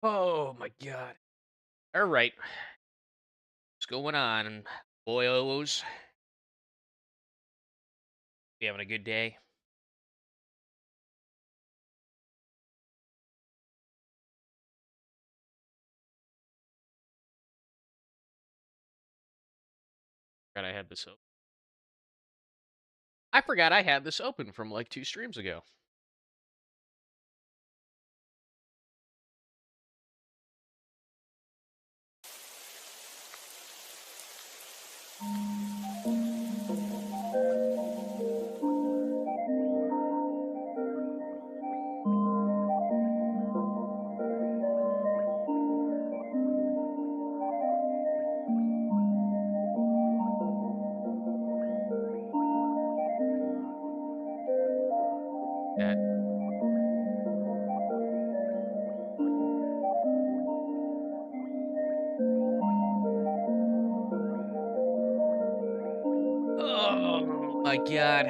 Oh my god. All right. What's going on, boyos? You having a good day? Forgot I had this open. I forgot I had this open from like 2 streams ago. That. Oh my god.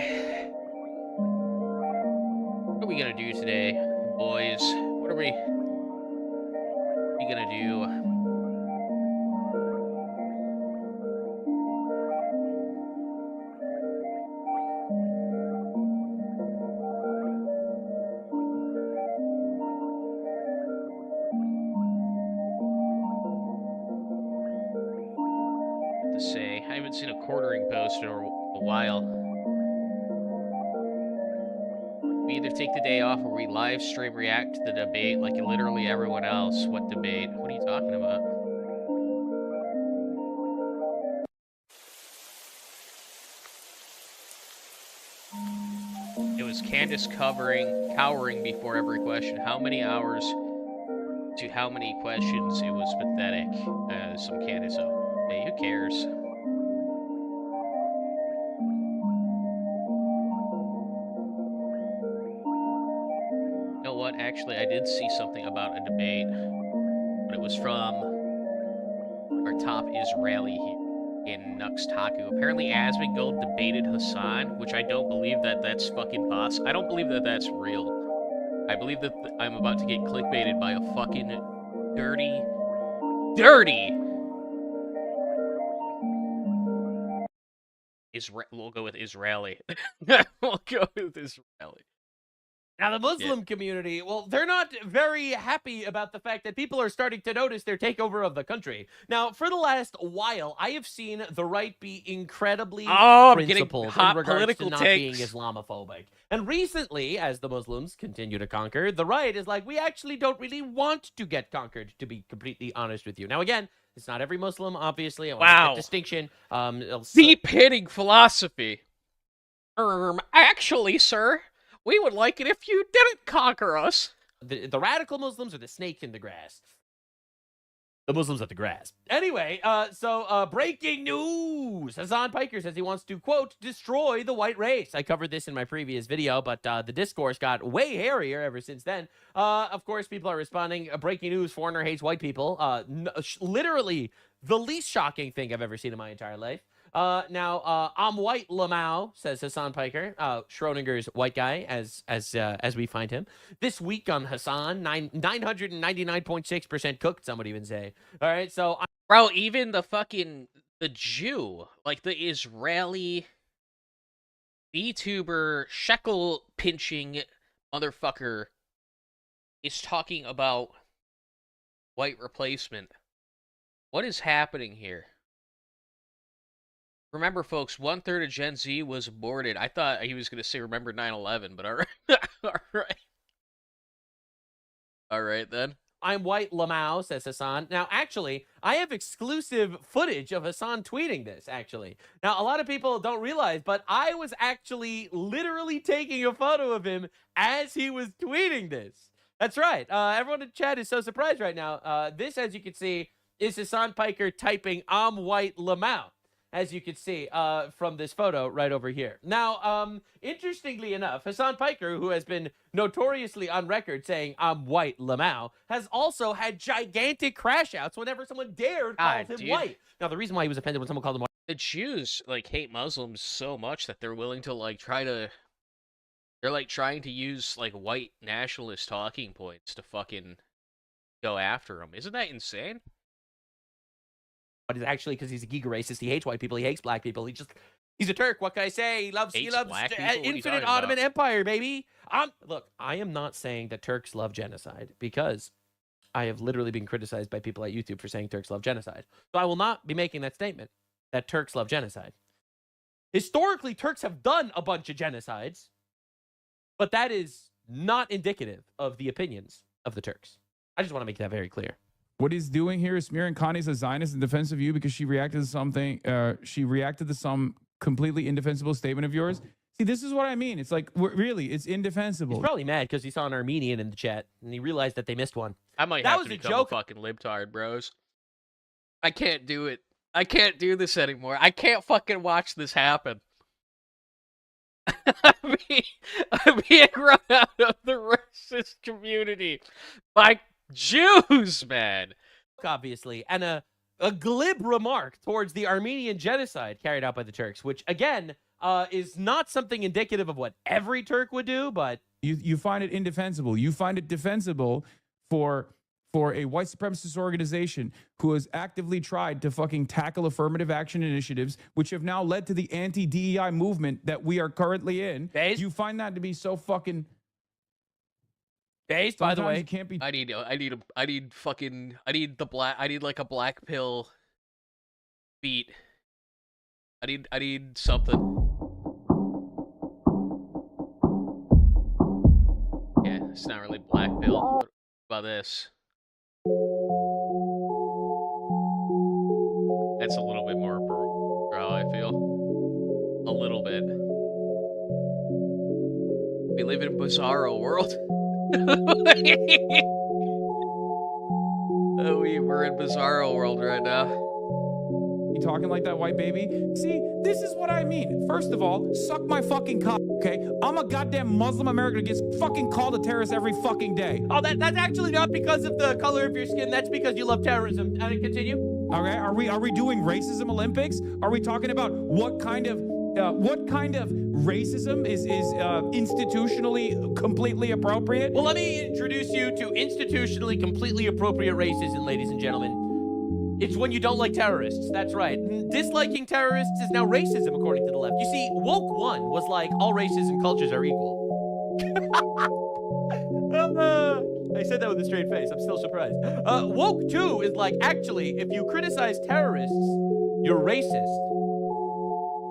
What are we gonna do today, boys? What are we gonna do? To say I haven't seen a quartering post in a while. We either take the day off or we live stream react to the debate like literally everyone else. What debate? What are you talking about? It was Candace cowering before every question. How many hours to how many questions? It was pathetic. Some Candace. Oh, hey, who cares? You know what? Actually, I did see something about a debate, but it was from our top Israeli here in NUX Taku. Apparently, Asmongold debated Hassan, which I don't believe that's fucking possible. I don't believe that's real. I believe that I'm about to get clickbaited by a fucking dirty we'll go with Israeli. We'll go with Israeli. Now, the Muslim community, well, they're not very happy about the fact that people are starting to notice their takeover of the country. Now, for the last while, I have seen the right be incredibly principled in regards to not being Islamophobic. And recently, as the Muslims continue to conquer, the right is like, we actually don't really want to get conquered, to be completely honest with you. Now, again, it's not every Muslim, obviously. I want to make that distinction. Deep-hitting philosophy. Actually, sir, we would like it if you didn't conquer us. The radical Muslims are the snake in the grass. The Muslims at the grass. Anyway, so breaking news. Hassan Piker says he wants to, quote, destroy the white race. I covered this in my previous video, but the discourse got way hairier ever since then. Of course, people are responding. Breaking news, foreigner hates white people. Literally the least shocking thing I've ever seen in my entire life. Now, I'm white Lamau, says Hassan Piker, Schrodinger's white guy, as we find him. This week on Hassan, 999.6% cooked, some would even say. All right, so... Bro, even the Jew, like the Israeli VTuber shekel-pinching motherfucker is talking about white replacement. What is happening here? Remember, folks, 1/3 of Gen Z was aborted. I thought he was going to say remember 9/11, but all right. All right. All right, then. I'm white Lamau, says Hassan. Now, actually, I have exclusive footage of Hassan tweeting this, actually. Now, a lot of people don't realize, but I was actually literally taking a photo of him as he was tweeting this. That's right. Everyone in chat is so surprised right now. This, as you can see, is Hassan Piker typing I'm white Lamau, as you can see from this photo right over here. Now, interestingly enough, Hassan Piker, who has been notoriously on record saying I'm white Lamau, has also had gigantic crash outs whenever someone dared call him white. Now, the reason why he was offended when someone called him white... The Jews, like, hate Muslims so much that they're willing to, like, they're, like, trying to use, like, white nationalist talking points to fucking go after him. Isn't that insane? But it's actually because he's a giga racist. He hates white people. He hates black people. He's a Turk. What can I say? He loves Hates black people? What are you infinite talking Ottoman about? Empire, baby. Look, I am not saying that Turks love genocide because I have literally been criticized by people at YouTube for saying Turks love genocide. So I will not be making that statement that Turks love genocide. Historically, Turks have done a bunch of genocides, but that is not indicative of the opinions of the Turks. I just want to make that very clear. What he's doing here is smearing Connie as a Zionist in defense of you because she reacted to something. She reacted to some completely indefensible statement of yours. See, this is what I mean. It's like, really, it's indefensible. He's probably mad because he saw an Armenian in the chat and he realized that they missed one. I might have to become a fucking libtard, bros. I can't do it. I can't do this anymore. I can't fucking watch this happen. I'm being run out of the racist community by Jews, man. Obviously, and a glib remark towards the Armenian genocide carried out by the Turks, which again is not something indicative of what every Turk would do, but you find it indefensible. You find it defensible for a white supremacist organization who has actively tried to fucking tackle affirmative action initiatives, which have now led to the anti-DEI movement that we are currently in. Based? You find that to be so fucking based, by the way. You can't be. I need like a black pill beat. I need something. Yeah, it's not really black pill. What about this? That's a little bit more bro, I feel. A little bit. We live in a bizarro world. We're in bizarro world right now. You talking like that, white baby? See, this is what I mean. First of all, suck my fucking cock, okay? I'm a goddamn Muslim American who gets fucking called a terrorist every fucking day. Oh, that's actually not because of the color of your skin. That's because you love terrorism. Continue. Okay, are we doing racism Olympics? Are we talking about what kind of racism is institutionally completely appropriate? Well, let me introduce you to institutionally completely appropriate racism, ladies and gentlemen. It's when you don't like terrorists. That's right. Disliking terrorists is now racism, according to the left. You see, woke one was like, all races and cultures are equal. I said that with a straight face. I'm still surprised. Woke 2 is like, actually, if you criticize terrorists, you're racist.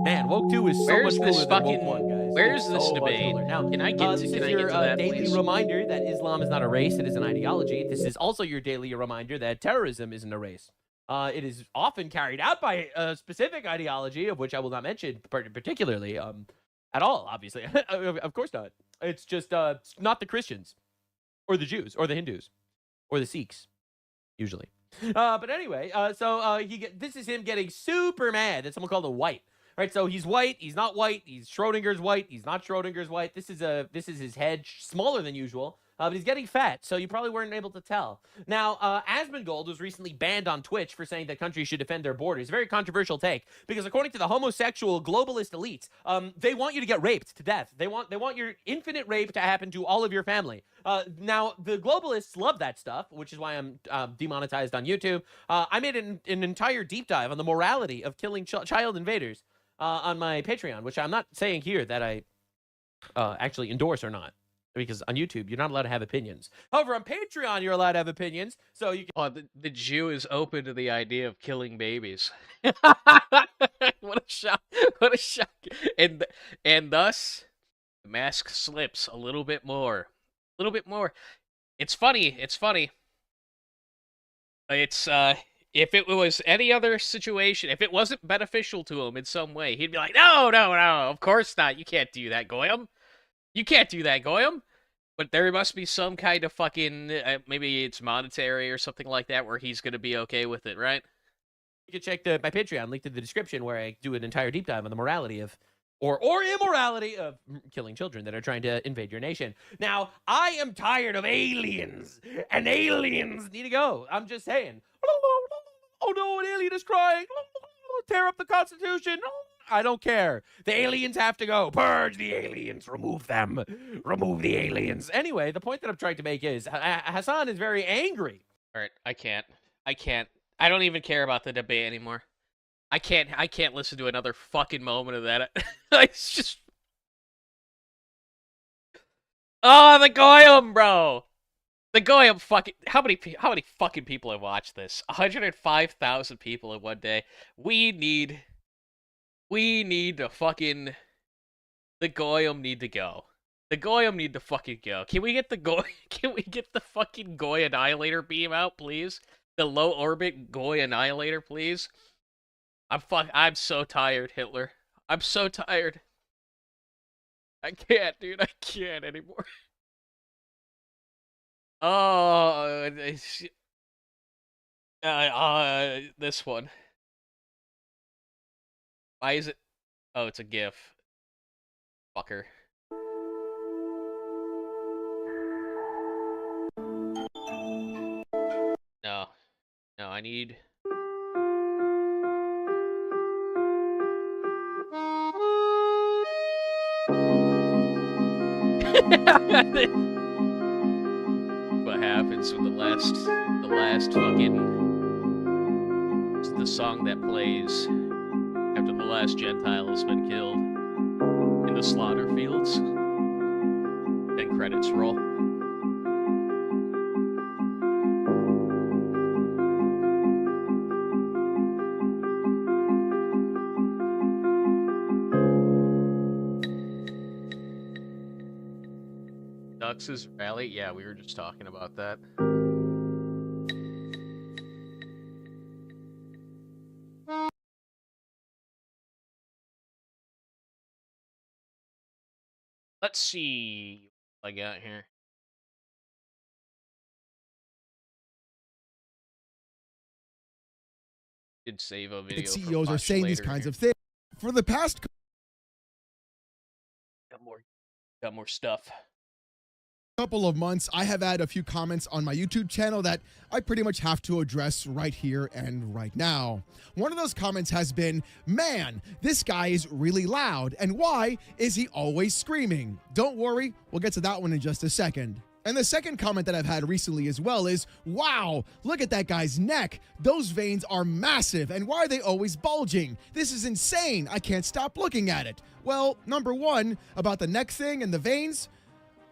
Man, woke 2 is so much cooler than woke 1, guys. Where's this debate? Now, can I get to that, daily please? reminder that Islam is not a race, it is an ideology. This is also your daily reminder that terrorism isn't a race. It is often carried out by a specific ideology, of which I will not mention particularly at all, obviously. Of course not. It's just not the Christians or the Jews or the Hindus or the Sikhs, usually. But anyway, this is him getting super mad that someone called him white. Right, so he's white, he's not white, he's Schrodinger's white, he's not Schrodinger's white. This is his head, smaller than usual, but he's getting fat, so you probably weren't able to tell. Now, Asmongold was recently banned on Twitch for saying that countries should defend their borders. A very controversial take, because according to the homosexual globalist elites, they want you to get raped to death. They want your infinite rape to happen to all of your family. Now, the globalists love that stuff, which is why I'm demonetized on YouTube. I made an entire deep dive on the morality of killing child invaders. On my Patreon, which I'm not saying here that I actually endorse or not, because on YouTube, you're not allowed to have opinions. However, on Patreon, you're allowed to have opinions, so you can... Oh, the Jew is open to the idea of killing babies. What a shock. What a shock. And thus, the mask slips a little bit more. A little bit more. It's funny. It's funny. It's, if it was any other situation, if it wasn't beneficial to him in some way, he'd be like, no, of course not. You can't do that, Goyam. You can't do that, Goyam. But there must be some kind of fucking, maybe it's monetary or something like that, where he's going to be okay with it, right? You can check my Patreon, linked in the description, where I do an entire deep dive on the morality of, or immorality of killing children that are trying to invade your nation. Now, I am tired of aliens, and aliens need to go. I'm just saying. Oh no, an alien is crying. Tear up the Constitution. I don't care. The aliens have to go. Purge the aliens. Remove them. Remove the aliens. Anyway, the point that I'm trying to make is Hassan is very angry All right, I can't. I can't. I don't even care about the debate anymore. I can't listen to another fucking moment of that. It's just oh, the Goyim, bro. The Goyim fucking how many fucking people have watched this? 105,000 people in one day. We need to fucking the Goyim need to go. The Goyim need to fucking go. Can we get the can we get the fucking Goy Annihilator beam out, please? The low orbit Goy Annihilator, please? I'm so tired, Hitler. I'm so tired. I can't, dude. I can't anymore. Oh, this one. Why is it? Oh, it's a GIF. Fucker. No, no. I need. What happens with the last fucking. It's the song that plays after the last Gentile has been killed in the slaughter fields. Then credits roll. NUX's rally? Yeah, we were just talking about that. Let's see what I got here. Did save a video. CEOs are saying these kinds of things. For the past got more stuff. couple of months, I have had a few comments on my YouTube channel that I pretty much have to address right here and right now. One of those comments has been, man, this guy is really loud, and why is he always screaming? Don't worry, we'll get to that one in just a second. And the second comment that I've had recently as well is, wow, look at that guy's neck. Those veins are massive, and why are they always bulging? This is insane. I can't stop looking at it. Well, number one, about the neck thing and the veins,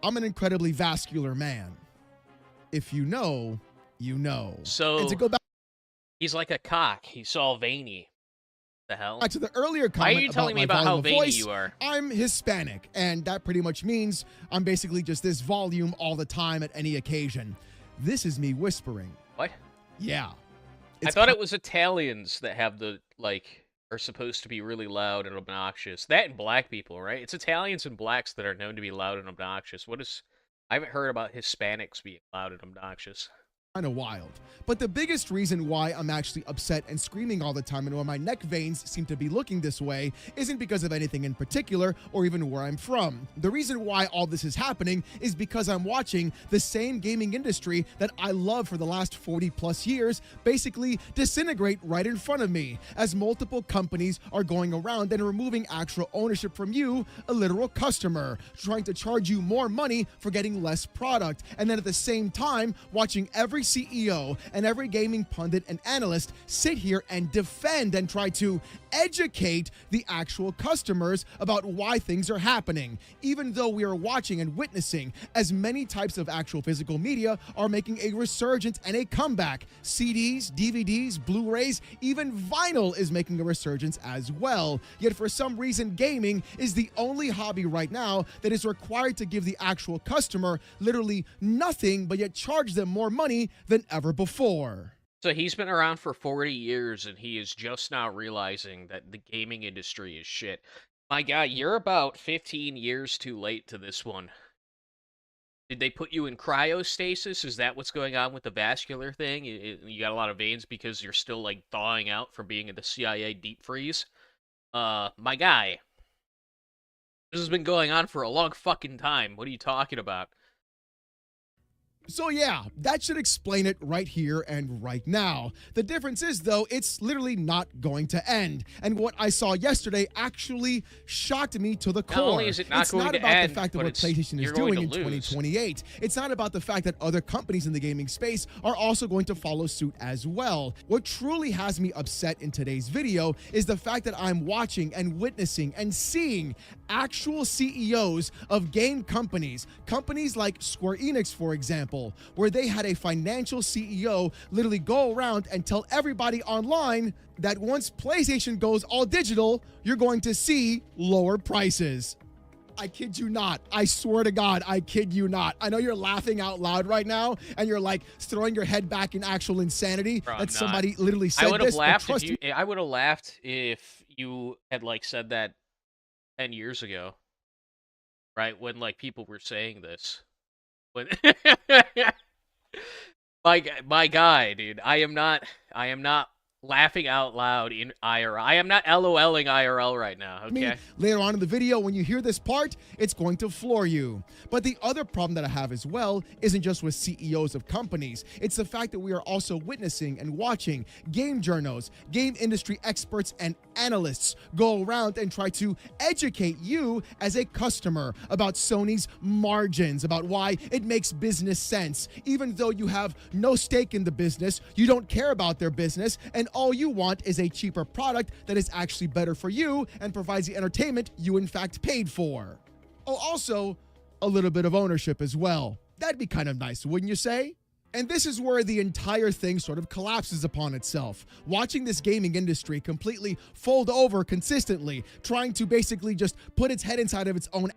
I'm an incredibly vascular man. If you know, you know. So, and to go back, he's like a cock. He's all veiny. The hell? to the earlier Why are comment you telling me about how veiny you are? I'm Hispanic, and that pretty much means I'm basically just this volume all the time at any occasion. This is me whispering. What? Yeah. I thought it was Italians that have the, like, are supposed to be really loud and obnoxious. That and black people, right? It's Italians and blacks that are known to be loud and obnoxious. I haven't heard about Hispanics being loud and obnoxious. Kind of wild. But the biggest reason why I'm actually upset and screaming all the time and why my neck veins seem to be looking this way isn't because of anything in particular or even where I'm from. The reason why all this is happening is because I'm watching the same gaming industry that I love for the last 40 plus years basically disintegrate right in front of me as multiple companies are going around and removing actual ownership from you, a literal customer, trying to charge you more money for getting less product. And then at the same time, watching every CEO and every gaming pundit and analyst sit here and defend and try to educate the actual customers about why things are happening, even though we are watching and witnessing as many types of actual physical media are making a resurgence and a comeback. CDs, DVDs, Blu-rays, even vinyl is making a resurgence as well. Yet for some reason, gaming is the only hobby right now that is required to give the actual customer literally nothing, but yet charge them more money than ever before. So he's been around for 40 years, and he is just now realizing that the gaming industry is shit. My God, you're about 15 years too late to this one. Did they put you in cryostasis? Is that what's going on with the vascular thing? You got a lot of veins because you're still, like, thawing out from being in the CIA deep freeze? My guy. This has been going on for a long fucking time. What are you talking about? So yeah, that should explain it right here and right now. The difference is, though, it's literally not going to end. And what I saw yesterday actually shocked me to the core. Not only is it not it's going not to about end, the fact of but what PlayStation is you're going doing to in lose. 2028. It's not about the fact that other companies in the gaming space are also going to follow suit as well. What truly has me upset in today's video is the fact that I'm watching and witnessing and seeing actual CEOs of game companies like Square Enix, for example, where they had a financial CEO literally go around and tell everybody online that once PlayStation goes all digital, you're going to see lower prices. I kid you not. I swear to God, I kid you not. I know you're laughing out loud right now, and you're like throwing your head back in actual insanity Bro, that somebody literally said I would have this. laughed if you. I would have laughed if you had like said that 10 years ago, right? When like people were saying this. When my guy, dude, I am not laughing out loud in IRL. I am not LOLing IRL right now, okay? Later on in the video, when you hear this part, it's going to floor you. But the other problem that I have as well isn't just with CEOs of companies. It's the fact that we are also witnessing and watching game journos, game industry experts, and analysts go around and try to educate you as a customer about Sony's margins, about why it makes business sense. Even though you have no stake in the business, you don't care about their business, and all you want is a cheaper product that is actually better for you and provides the entertainment you in fact paid for. Oh, also a little bit of ownership as well. That'd be kind of nice, wouldn't you say? And this is where the entire thing sort of collapses upon itself. Watching this gaming industry completely fold over consistently, trying to basically just put its head inside of its own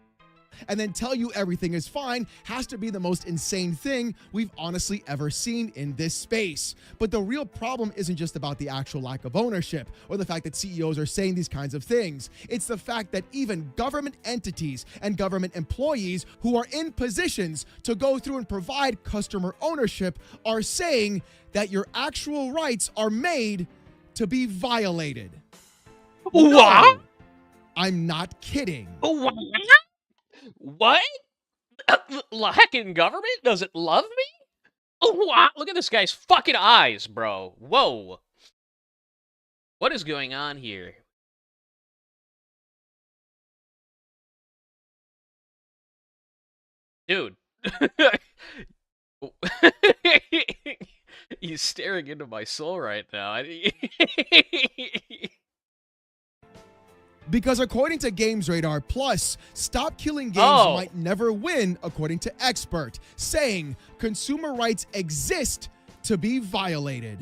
and then tell you everything is fine has to be the most insane thing we've honestly ever seen in this space. But the real problem isn't just about the actual lack of ownership or the fact that CEOs are saying these kinds of things. It's the fact that even government entities and government employees who are in positions to go through and provide customer ownership are saying that your actual rights are made to be violated. What? No, I'm not kidding. What? What? Heckin' government doesn't love me? Wow, look at this guy's fucking eyes, bro. Whoa. What is going on here? Dude. He's staring into my soul right now. Because according to Games Radar Plus, Stop Killing Games might never win, according to expert, saying consumer rights exist to be violated.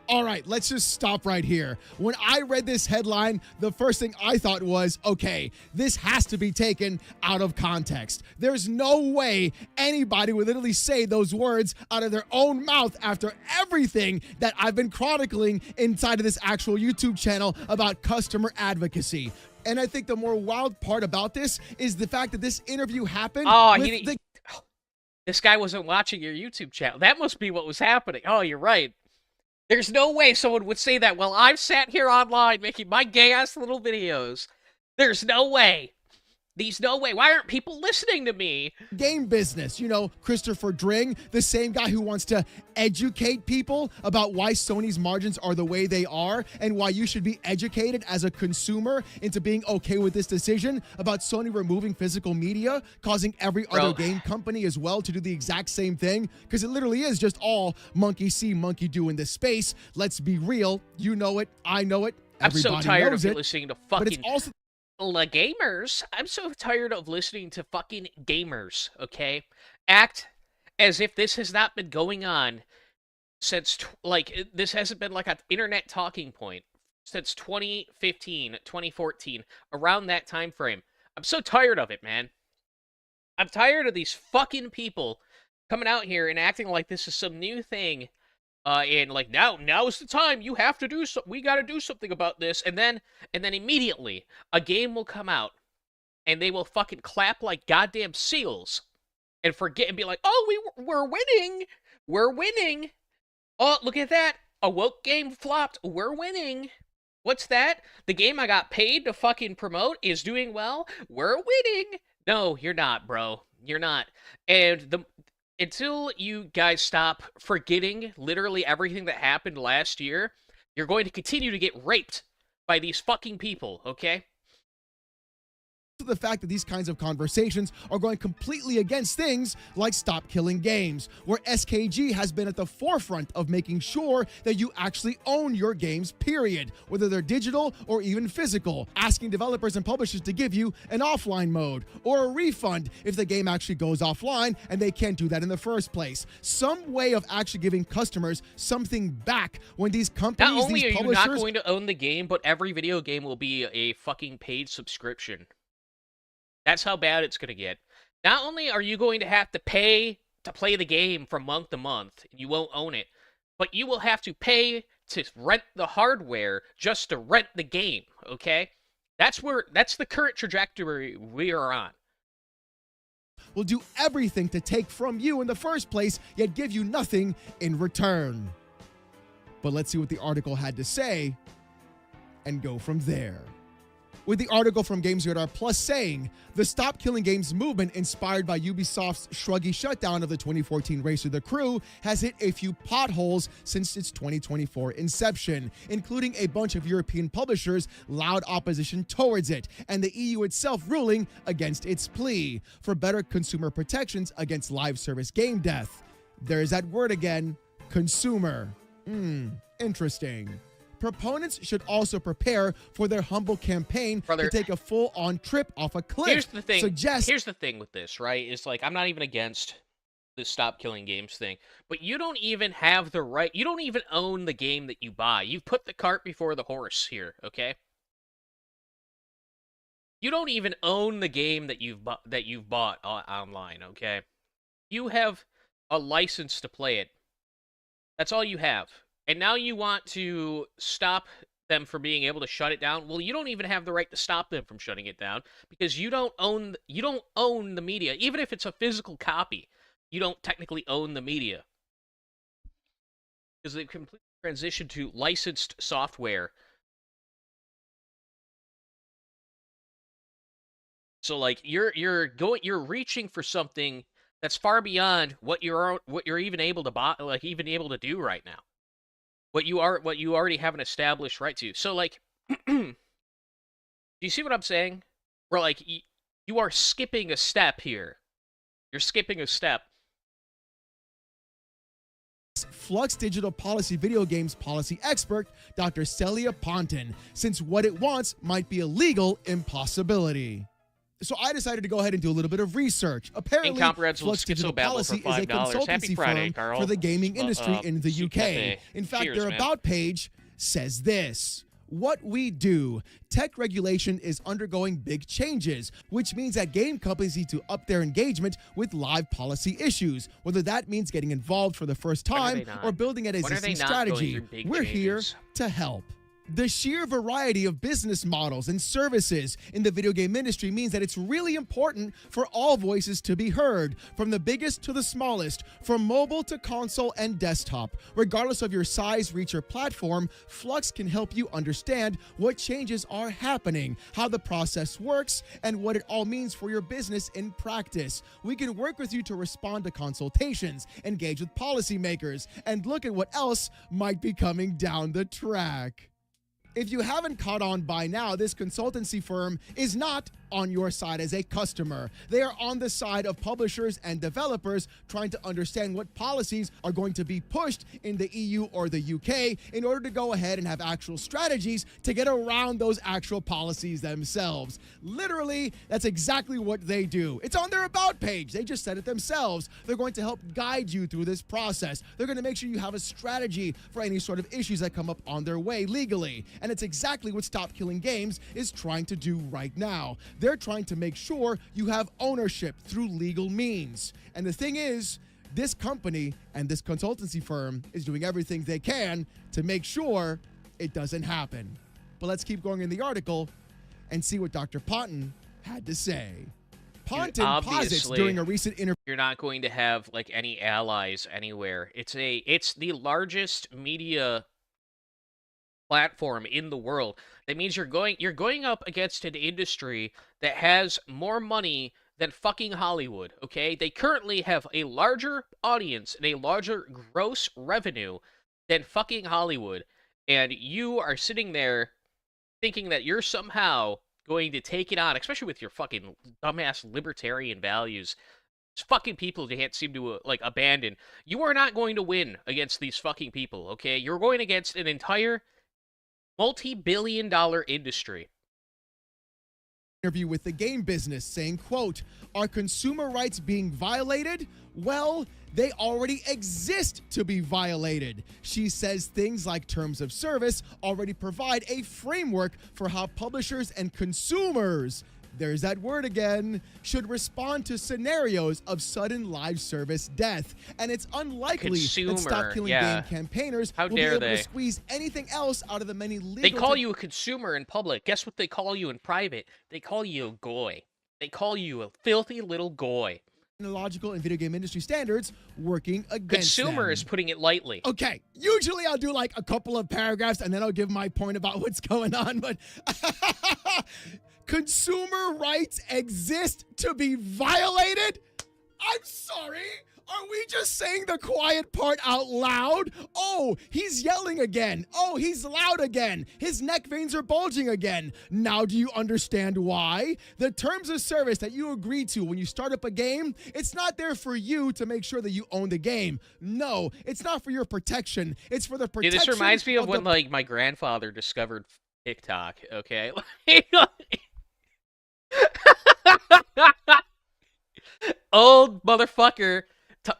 All right, let's just stop right here. When I read this headline, the first thing I thought was, okay, this has to be taken out of context. There's no way anybody would literally say those words out of their own mouth after everything that I've been chronicling inside of this actual YouTube channel about customer advocacy. And I think the more wild part about this is the fact that this interview happened with this guy wasn't watching your YouTube channel. That must be what was happening. Oh, you're right. There's no way someone would say that while I've sat here online making my gay-ass little videos. There's no way. There's no way. Why aren't people listening to me? Game business. You know, Christopher Dring, the same guy who wants to educate people about why Sony's margins are the way they are and why you should be educated as a consumer into being okay with this decision about Sony removing physical media, causing every other game company as well to do the exact same thing, because it literally is just all monkey see, monkey do in this space. Let's be real. You know it. I know it. Everybody I'm so tired knows of it, listening to but fucking... it's also gamers. I'm so tired of listening to fucking gamers, okay? Act as if this has not been going on since, this hasn't been like an internet talking point since 2015, 2014, around that time frame. I'm so tired of it, man. I'm tired of these fucking people coming out here and acting like this is some new thing. And like now's the time. You have to do we got to do something about this. And then immediately a game will come out, and they will fucking clap like goddamn seals, and forget and be like, "Oh, we're winning, we're winning. Oh, look at that, a woke game flopped. We're winning. What's that? The game I got paid to fucking promote is doing well. We're winning." No, you're not, bro. You're not. And until you guys stop forgetting literally everything that happened last year, you're going to continue to get raped by these fucking people, okay? To the fact that these kinds of conversations are going completely against things like Stop Killing Games, where SKG has been at the forefront of making sure that you actually own your games, period, whether they're digital or even physical, asking developers and publishers to give you an offline mode or a refund if the game actually goes offline and they can't do that in the first place. Some way of actually giving customers something back when these companies, Not only these are you publishers... not going to own the game, but every video game will be a fucking paid subscription. That's how bad it's going to get. Not only are you going to have to pay to play the game from month to month, and you won't own it, but you will have to pay to rent the hardware just to rent the game, okay? That's the current trajectory we are on. will do everything to take from you in the first place, yet give you nothing in return. But let's see what the article had to say and go from there. With the article from GamesRadar Plus saying, the Stop Killing Games movement, inspired by Ubisoft's shruggy shutdown of the 2014 Racer The Crew, has hit a few potholes since its 2024 inception, including a bunch of European publishers' loud opposition towards it, and the EU itself ruling against its plea for better consumer protections against live service game death. There's that word again, consumer. Interesting. Proponents should also prepare for their humble campaign to take a full-on trip off a cliff. Here's the thing. Here's the thing with this, right? Is like, I'm not even against the Stop Killing Games thing, but you don't even have the right. You don't even own the game that you buy. You've put the cart before the horse here, okay? You don't even own the game that you've bought online, okay? You have a license to play it. That's all you have. And now you want to stop them from being able to shut it down. Well, you don't even have the right to stop them from shutting it down because you don't own the media. Even if it's a physical copy, you don't technically own the media. Because they've completely transitioned to licensed software. So like you're reaching for something that's far beyond what you're even able to buy, like even able to do right now. What you already have an established right to. So like, do you see what I'm saying? Where like you are skipping a step here. You're skipping a step. Flux Digital Policy video games policy expert, Dr. Celia Ponton, since what it wants might be a legal impossibility. So I decided to go ahead and do a little bit of research. Apparently, Flux Digital Policy is a consultancy firm for the gaming industry in the UK. In fact, their About page says this. What we do. Tech regulation is undergoing big changes, which means that game companies need to up their engagement with live policy issues, whether that means getting involved for the first time or building an existing strategy. We're here to help. The sheer variety of business models and services in the video game industry means that it's really important for all voices to be heard, from the biggest to the smallest, from mobile to console and desktop. Regardless of your size, reach, or platform, Flux can help you understand what changes are happening, how the process works, and what it all means for your business in practice. We can work with you to respond to consultations, engage with policymakers, and look at what else might be coming down the track. If you haven't caught on by now, this consultancy firm is not on your side as a customer. They are on the side of publishers and developers trying to understand what policies are going to be pushed in the EU or the UK in order to go ahead and have actual strategies to get around those actual policies themselves. Literally, that's exactly what they do. It's on their About page. They just said it themselves. They're going to help guide you through this process. They're going to make sure you have a strategy for any sort of issues that come up on their way legally. And it's exactly what Stop Killing Games is trying to do right now. They're trying to make sure you have ownership through legal means. And the thing is, this company and this consultancy firm is doing everything they can to make sure it doesn't happen. But let's keep going in the article and see what Dr. Ponton had to say. Ponton posits during a recent interview. You're not going to have like any allies anywhere. It's the largest media platform in the world. That means you're going up against an industry that has more money than fucking Hollywood, okay? They currently have a larger audience and a larger gross revenue than fucking Hollywood. And you are sitting there thinking that you're somehow going to take it on, especially with your fucking dumbass libertarian values. These fucking people you can't seem to, like, abandon. You are not going to win against these fucking people, okay? You're going against an entire multi-billion-dollar industry. Interview with the game business saying, quote, are consumer rights being violated? Well, they already exist to be violated. She says things like terms of service already provide a framework for how publishers and consumers, there's that word again, should respond to scenarios of sudden live service death. And it's unlikely that Stop Killing Game campaigners will be able to squeeze anything else out of the many legal... They call you a consumer in public. Guess what they call you in private? They call you a goy. They call you a filthy little goy. Technological and video game industry standards working against Consumer them. is putting it lightly. Okay, usually I'll do like a couple of paragraphs and then I'll give my point about what's going on, but consumer rights exist to be violated? I'm sorry. Are we just saying the quiet part out loud? Oh, he's yelling again. Oh, he's loud again. His neck veins are bulging again. Now do you understand why? The terms of service that you agree to when you start up a game, it's not there for you to make sure that you own the game. No, it's not for your protection. It's for the protection. Dude, this reminds me of when, like, my grandfather discovered TikTok, okay? Old motherfucker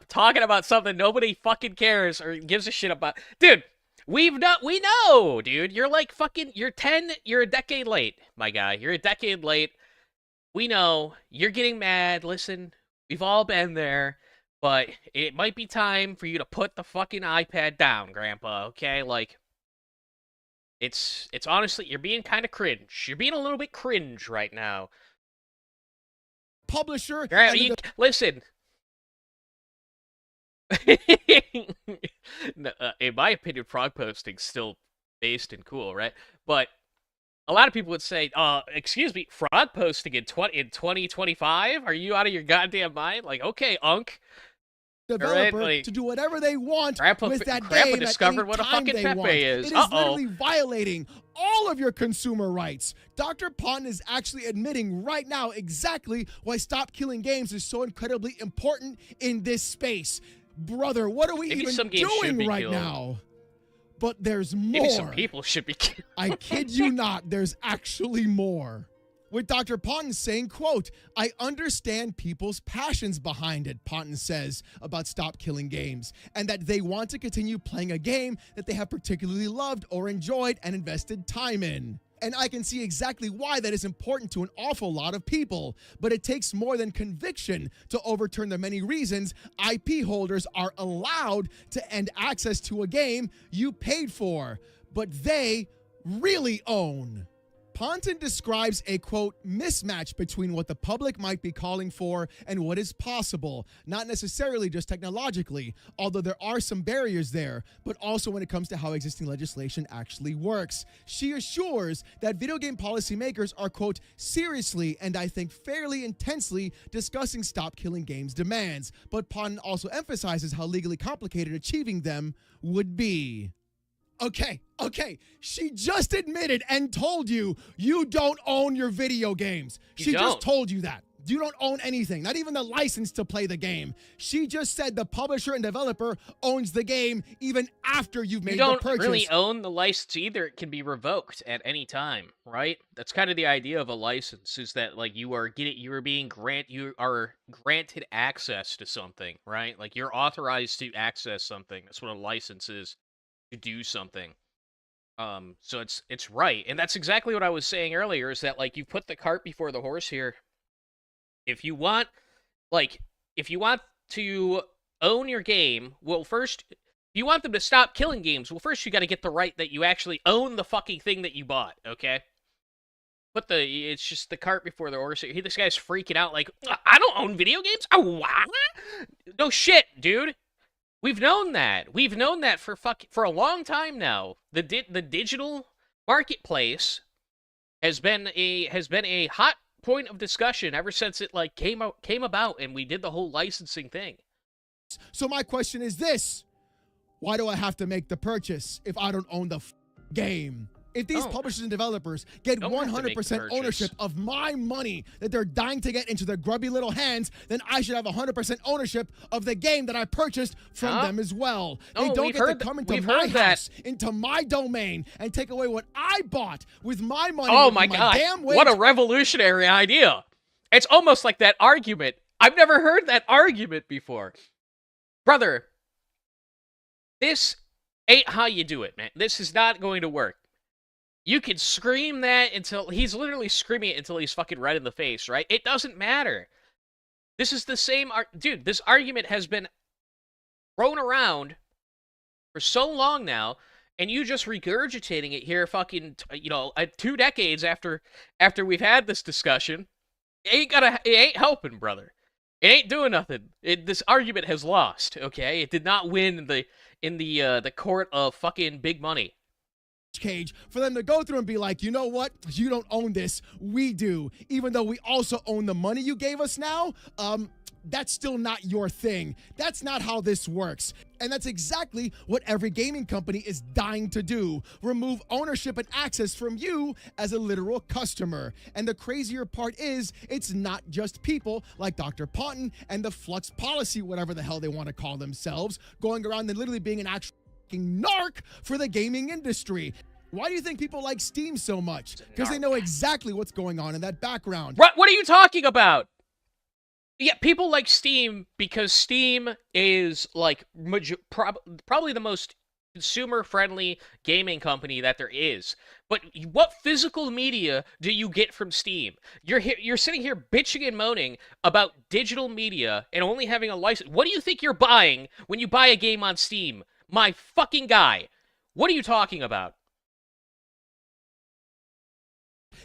talking about something nobody fucking cares or gives a shit about. Dude, we know, dude. You're like fucking, you're a decade late, my guy. You're a decade late. We know. You're getting mad. Listen, we've all been there, but it might be time for you to put the fucking iPad down, Grandpa, okay? Like, it's honestly, you're being kind of cringe. You're being a little bit cringe right now. Publisher. Listen. In my opinion, frog posting's still based and cool, right? But a lot of people would say, excuse me, frog posting in 2025? Are you out of your goddamn mind? Like, okay, Unk. Developer to do whatever they want with that Grandpa game discovered at any what a time fucking they Pepe want. is. It is literally violating all of your consumer rights. Dr. Ponton is actually admitting right now exactly why Stop Killing Games is so incredibly important in this space. Brother, what are we even doing right now? But there's more. Maybe some people should be killed. I kid you not, there's actually more. With Dr. Ponton saying, quote, I understand people's passions behind it, Ponton says about Stop Killing Games, and that they want to continue playing a game that they have particularly loved or enjoyed and invested time in. And I can see exactly why that is important to an awful lot of people. But it takes more than conviction to overturn the many reasons IP holders are allowed to end access to a game you paid for, but they really own. Ponton describes a, quote, mismatch between what the public might be calling for and what is possible, not necessarily just technologically, although there are some barriers there, but also when it comes to how existing legislation actually works. She assures that video game policymakers are, quote, seriously and I think fairly intensely discussing Stop Killing Games demands, but Ponton also emphasizes how legally complicated achieving them would be. Okay. She just admitted and told you you don't own your video games. She just told you that. You don't own anything, not even the license to play the game. She just said the publisher and developer owns the game even after you've made the purchase. You don't really own the license either. It can be revoked at any time, right? That's kind of the idea of a license, is that like you are granted access to something, right? Like you're authorized to access something. That's what a license is. To do something. So it's right. And that's exactly what I was saying earlier, is that like you put the cart before the horse here. If you want to own your game, well first, if you want them to stop killing games, well first you got to get the right that you actually own the fucking thing that you bought, okay? It's just the cart before the horse. This guy's freaking out like, I don't own video games? Oh, what? No shit, dude. We've known that. We've known that for a long time now. The digital marketplace has been a hot point of discussion ever since it like came about and we did the whole licensing thing. So my question is this: why do I have to make the purchase if I don't own the game? If these publishers and developers get 100% ownership of my money that they're dying to get into their grubby little hands, then I should have 100% ownership of the game that I purchased from them as well. They don't get to come into my house, into my domain, and take away what I bought with my money. Oh my God, what a revolutionary idea. It's almost like that argument. I've never heard that argument before. Brother, this ain't how you do it, man. This is not going to work. You can scream that until he's literally screaming it until he's fucking red in the face, right? It doesn't matter. This is the same dude, this argument has been thrown around for so long now, and you just regurgitating it here fucking, 2 decades after we've had this discussion. It ain't helping, brother. It ain't doing nothing. This argument has lost, okay? It did not win in the court of fucking big money. Cage for them to go through and be like, you know what? You don't own this. We do. Even though we also own the money you gave us now, that's still not your thing. That's not how this works. And that's exactly what every gaming company is dying to do. Remove ownership and access from you as a literal customer. And the crazier part is, it's not just people like Dr. Ponton and the Flux Policy, whatever the hell they want to call themselves, going around and literally being an actual narc for the gaming industry. Why do you think people like Steam so much? Because they know exactly what's going on in that background. What are you talking about? Yeah, people like Steam because Steam is like probably the most consumer-friendly gaming company that there is. But what physical media do you get from Steam? You're sitting here bitching and moaning about digital media and only having a license. What do you think you're buying when you buy a game on Steam? My fucking guy. What are you talking about?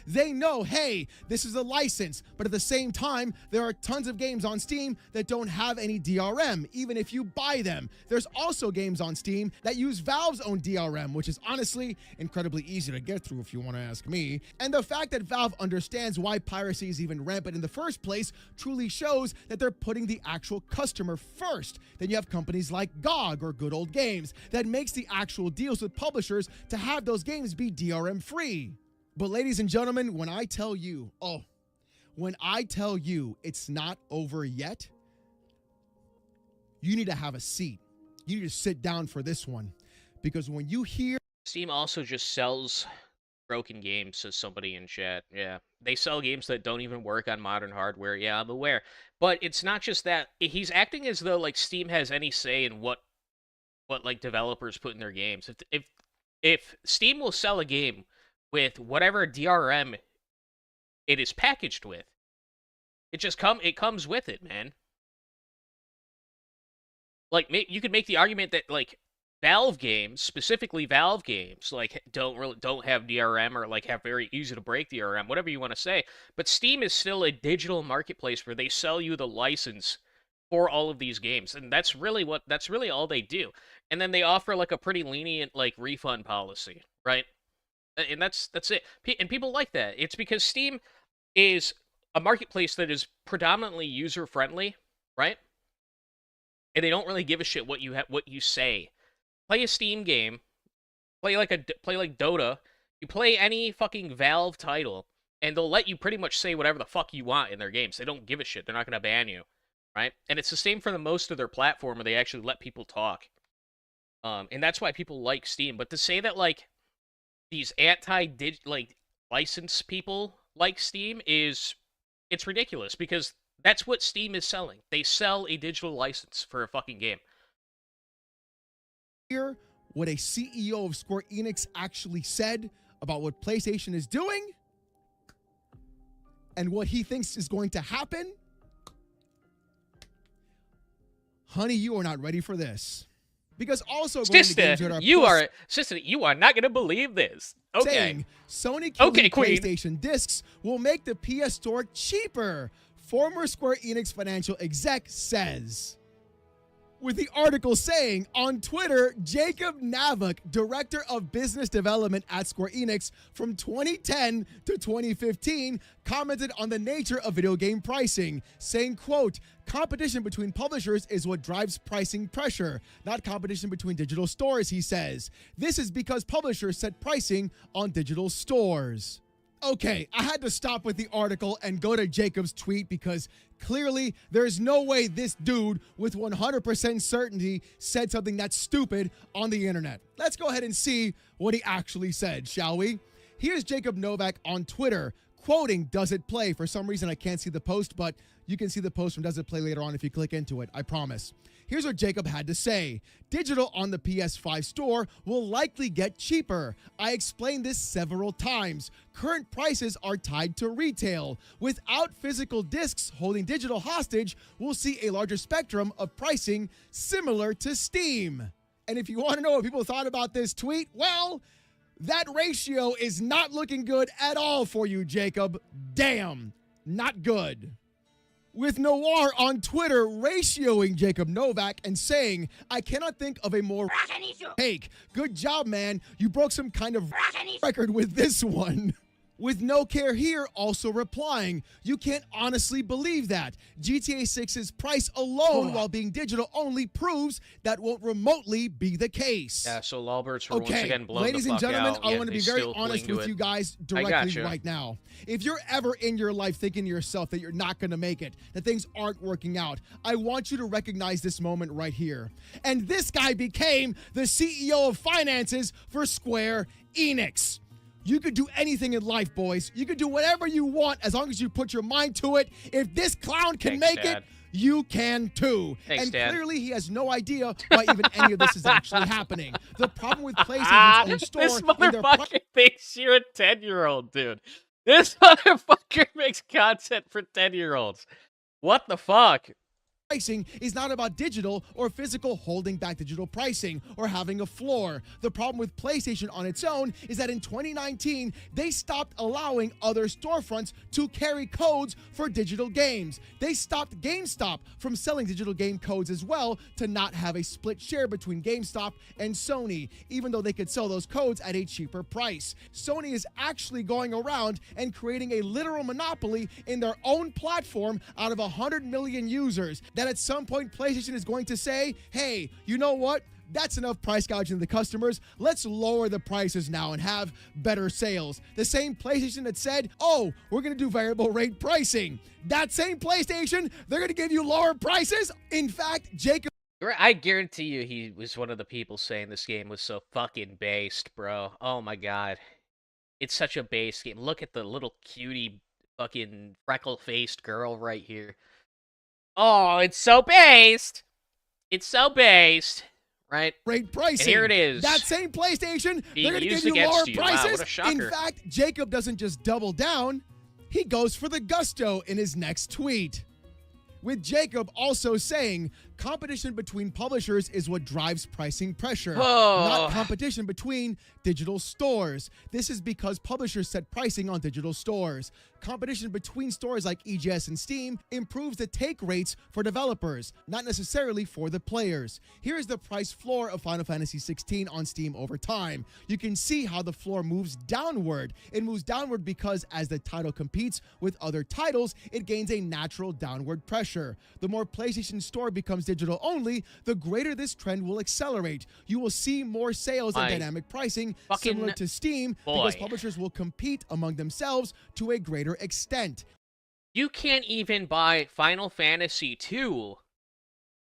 They know, hey, this is a license, but at the same time, there are tons of games on Steam that don't have any DRM, even if you buy them. There's also games on Steam that use Valve's own DRM, which is honestly incredibly easy to get through if you want to ask me. And the fact that Valve understands why piracy is even rampant in the first place truly shows that they're putting the actual customer first. Then you have companies like GOG or Good Old Games that makes the actual deals with publishers to have those games be DRM free. But ladies and gentlemen, when I tell you it's not over yet, you need to have a seat. You need to sit down for this one. Because when you hear... Steam also just sells broken games, says somebody in chat. Yeah, they sell games that don't even work on modern hardware. Yeah, I'm aware. But it's not just that. He's acting as though like Steam has any say in what like developers put in their games. If Steam will sell a game with whatever DRM it is packaged with, it comes with it, man. Like, you could make the argument that like Valve games, specifically Valve games, like don't have DRM or like have very easy to break DRM, whatever you want to say. But Steam is still a digital marketplace where they sell you the license for all of these games, and that's really all they do. And then they offer like a pretty lenient like refund policy, right? And that's it. And people like that. It's because Steam is a marketplace that is predominantly user-friendly, right? And they don't really give a shit what you say. Play a Steam game, play like Dota, you play any fucking Valve title, and they'll let you pretty much say whatever the fuck you want in their games. They don't give a shit. They're not going to ban you, right? And it's the same for most of their platform where they actually let people talk. And that's why people like Steam. But to say that like these license people like Steam it's ridiculous, because that's what Steam is selling. They sell a digital license for a fucking game. Hear what a CEO of Square Enix actually said about what PlayStation is doing and what he thinks is going to happen? Honey, you are not ready for this. Because also Sister, you are not going to believe this. Okay. Saying Sony killing PlayStation discs will make the PS Store cheaper. Former Square Enix financial exec says. with the article saying, on Twitter, Jacob Navak, director of business development at Square Enix from 2010 to 2015, commented on the nature of video game pricing, saying, quote, competition between publishers is what drives pricing pressure, not competition between digital stores, he says. This is because publishers set pricing on digital stores. Okay, I had to stop with the article and go to Jacob's tweet because clearly there's no way this dude with 100% certainty said something that's stupid on the internet. Let's go ahead and see what he actually said, shall we? Here's Jacob Novak on Twitter quoting Does It Play. For some reason, I can't see the post, but you can see the post from Does It Play later on if you click into it, I promise. Here's what Jacob had to say. Digital on the PS5 store will likely get cheaper. I explained this several times. Current prices are tied to retail. Without physical discs holding digital hostage, we'll see a larger spectrum of pricing similar to Steam. And if you want to know what people thought about this tweet, well, that ratio is not looking good at all for you, Jacob. Damn, not good. With Noir on Twitter ratioing Jacob Novak and saying, I cannot think of a more take. Good job, man. You broke some kind of record with this one. With No Care Here also replying, you can't honestly believe that. GTA 6's price alone while being digital only proves that won't remotely be the case. Yeah, so Lawberts were once again blown ladies the and fuck gentlemen, out. I Yeah, want to they be very still honest cling to with it. you guys directly gotcha. right now. If you're ever in your life thinking to yourself that you're not going to make it, that things aren't working out, I want you to recognize this moment right here. And this guy became the CEO of finances for Square Enix. You could do anything in life, boys. You could do whatever you want as long as you put your mind to it. If this clown can make it, you can too. Thanks, and Dad. clearly he has no idea why even any of this is actually happening. The problem with PlayStation's own store... This in their motherfucker thinks you're a 10-year-old, dude. This motherfucker makes content for 10-year-olds. What the fuck? pricing is not about digital or physical holding back digital pricing or having a floor. The problem with PlayStation on its own is that in 2019, they stopped allowing other storefronts to carry codes for digital games. They stopped GameStop from selling digital game codes as well to not have a split share between GameStop and Sony, even though they could sell those codes at a cheaper price. Sony is actually going around and creating a literal monopoly in their own platform out of 100 million users. That at some point PlayStation is going to say, hey, you know what? That's enough price gouging the customers. Let's lower the prices now and have better sales. The same PlayStation that said, oh, we're going to do variable rate pricing. That same PlayStation, they're going to give you lower prices. In fact, Jacob... I guarantee you he was one of the people saying this game was so fucking based, bro. Oh my god. It's such a base game. Look at the little cutie fucking freckle-faced girl right here. Oh, it's so based. It's so based. Right? Rate pricing. And here it is. That same PlayStation, they're going to give used you lower against you. Wow, prices. what a shocker. In fact, Jacob doesn't just double down. He goes for the gusto in his next tweet. With Jacob also saying, competition between publishers is what drives pricing pressure, not competition between digital stores. This is because publishers set pricing on digital stores. Competition between stores like EGS and Steam improves the take rates for developers, not necessarily for the players. Here is the price floor of Final Fantasy XVI on Steam over time. You can see how the floor moves downward. It moves downward because as the title competes with other titles, it gains a natural downward pressure. The more PlayStation Store becomes digital only, the greater this trend will accelerate. You will see more sales and dynamic pricing similar to Steam because publishers will compete among themselves to a greater extent. You can't even buy Final Fantasy 2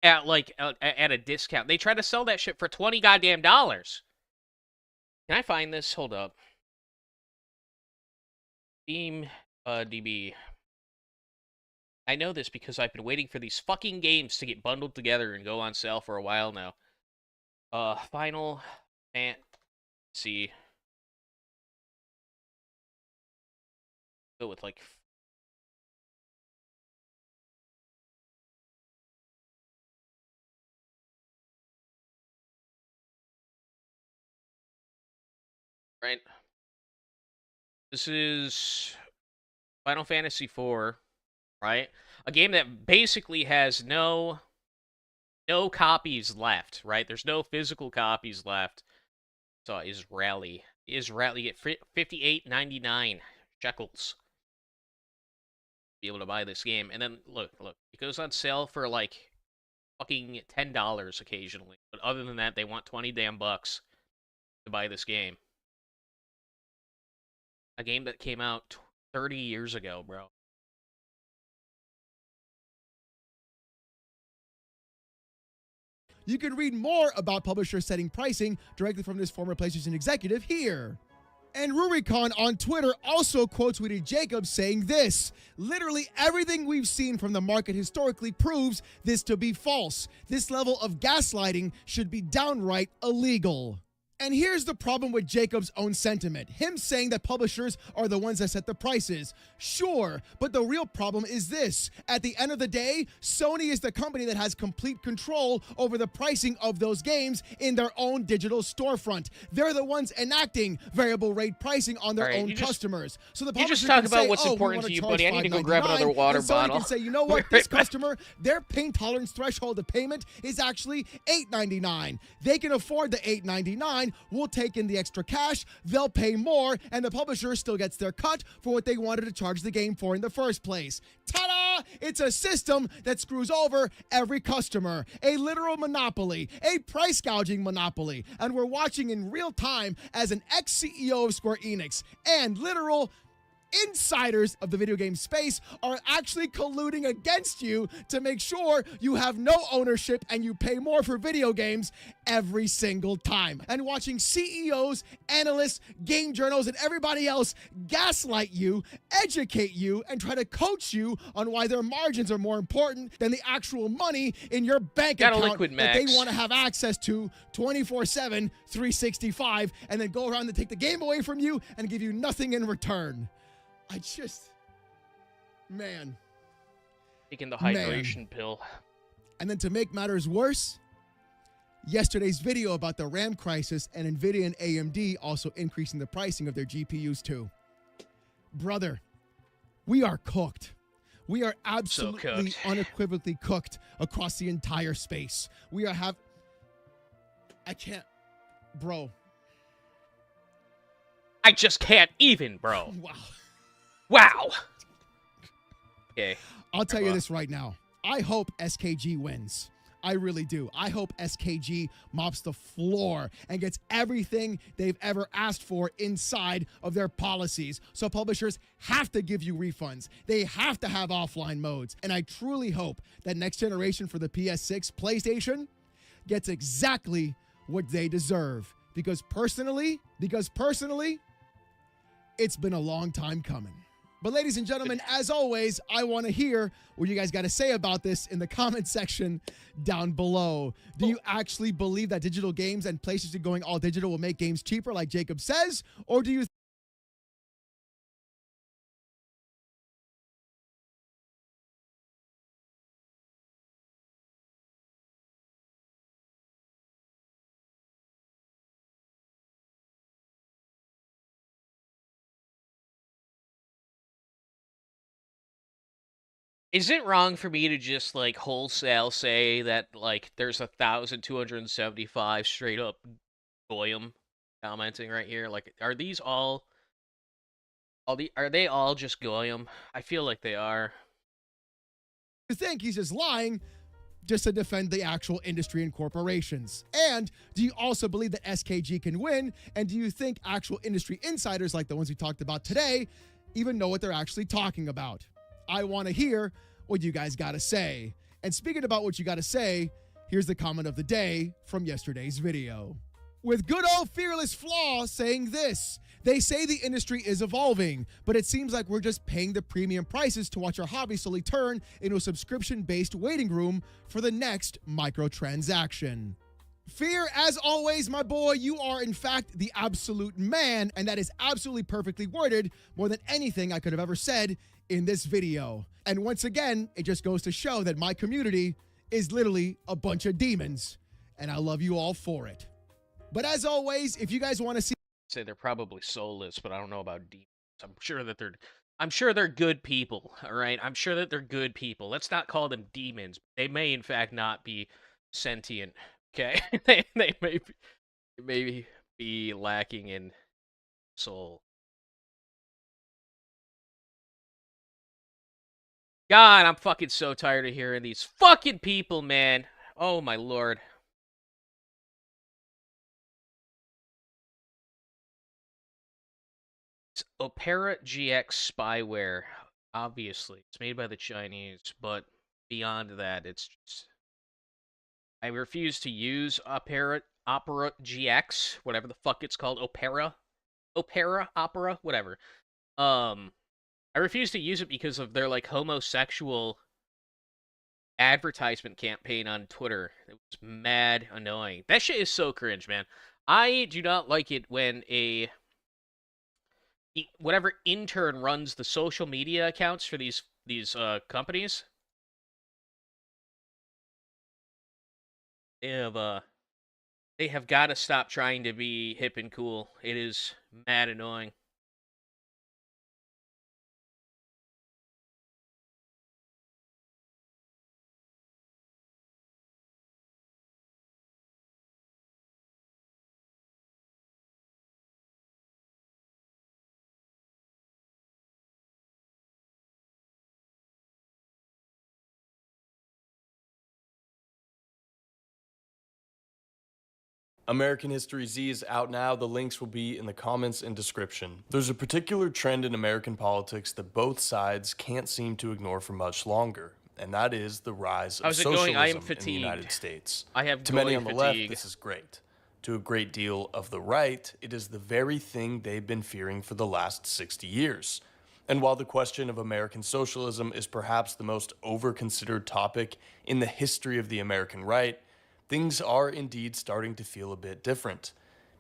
at like at a discount. They try to sell that shit for $20 goddamn dollars. Can I find this? Hold up. Steam DB. I know this because I've been waiting for these fucking games to get bundled together and go on sale for a while now. Final Fantasy. Go with like... Right? This is Final Fantasy 4. Right? A game that basically has no no copies left, right? There's no physical copies left. So Israeli get 58.99 shekels. Be able to buy this game, and then look, it goes on sale for like fucking $10 occasionally. But other than that, they want 20 damn bucks to buy this game. A game that came out 30 years ago, bro. You can read more about publishers setting pricing directly from this former PlayStation executive here. And Rurikon on Twitter also quote tweeted Jacob saying this: literally everything we've seen from the market historically proves this to be false. This level of gaslighting should be downright illegal. And here's the problem with Jacob's own sentiment. Him saying that publishers are the ones that set the prices. Sure, but the real problem is this. At the end of the day, Sony is the company that has complete control over the pricing of those games in their own digital storefront. They're the ones enacting variable rate pricing on their own customers. So the publisher just talk can about say, what's oh, important we to you, wanna buddy. I charge need to go grab another water and Sony bottle. can say, you know what, this customer, their pain tolerance threshold of payment is actually $8.99. They can afford the $8.99. We'll take in the extra cash, they'll pay more, and the publisher still gets their cut for what they wanted to charge the game for in the first place. Ta-da! It's a system that screws over every customer. A literal monopoly, a price gouging monopoly. And we're watching in real time as an ex-CEO of Square Enix and literal insiders of the video game space are actually colluding against you to make sure you have no ownership and you pay more for video games every single time. And watching CEOs, analysts, game journals, and everybody else gaslight you, educate you, and try to coach you on why their margins are more important than the actual money in your bank account that they want to have access to 24/7, 365, and then go around and take the game away from you and give you nothing in return. Man. Taking the hydration pill. And then to make matters worse, yesterday's video about the RAM crisis and NVIDIA and AMD also increasing the pricing of their GPUs too. Brother, we are cooked. We are absolutely unequivocally cooked across the entire space. I can't, bro. I just can't even, bro. Wow. Wow. Okay. I'll tell you this right now. I hope SKG wins. I really do. I hope SKG mops the floor and gets everything they've ever asked for inside of their policies. So publishers have to give you refunds. They have to have offline modes. And I truly hope that next generation for the PS6, PlayStation, gets exactly what they deserve. Because personally, it's been a long time coming. But ladies and gentlemen, as always, I want to hear what you guys got to say about this in the comment section down below. Do you actually believe that digital games and PlayStation going all digital will make games cheaper like Jacob says? Or do you Is it wrong for me to just like wholesale say that like there's 1,275 straight up goyim commenting right here? Like, are these are they all just goyim? I feel like they are. think he's just lying just to defend the actual industry and corporations? And do you also believe that SKG can win? And do you think actual industry insiders like the ones we talked about today even know what they're actually talking about? I want to hear what you guys got to say. And speaking about what you got to say, here's the comment of the day from yesterday's video. With good old Fearless Flaw saying this: they say the industry is evolving, but it seems like we're just paying the premium prices to watch our hobby slowly turn into a subscription-based waiting room for the next microtransaction. Fear, as always, my boy, you are in fact the absolute man, and that is absolutely perfectly worded, more than anything I could have ever said in this video. And once again, it just goes to show that my community is literally a bunch of demons, and I love you all for it. But as always, if you guys want to see, Say they're probably soulless, but I don't know about demons. I'm sure they're good people, all right? I'm sure that they're good people. Let's not call them demons. They may in fact not be sentient. Okay, they may be lacking in soul. God, I'm fucking so tired of hearing these fucking people, man. Oh my lord. It's Opera GX spyware. Obviously, it's made by the Chinese, but beyond that, it's just I refuse to use Opera GX, whatever the fuck it's called, Opera, whatever. Um, I refuse to use it because of their like homosexual advertisement campaign on Twitter. It was mad annoying. That shit is so cringe, man. I do not like it when whatever intern runs the social media accounts for these companies. They have they have got to stop trying to be hip and cool. It is mad annoying. American History Z is out now. The links will be in the comments and description. There's a particular trend in American politics that both sides can't seem to ignore for much longer, and that is the rise of How's it going? I am socialism in the United fatigued. States. I have To many goy on the fatigue. left, this is great. To a great deal of the right, it is the very thing they've been fearing for the last 60 years. And while the question of American socialism is perhaps the most over-considered topic in the history of the American right, things are indeed starting to feel a bit different.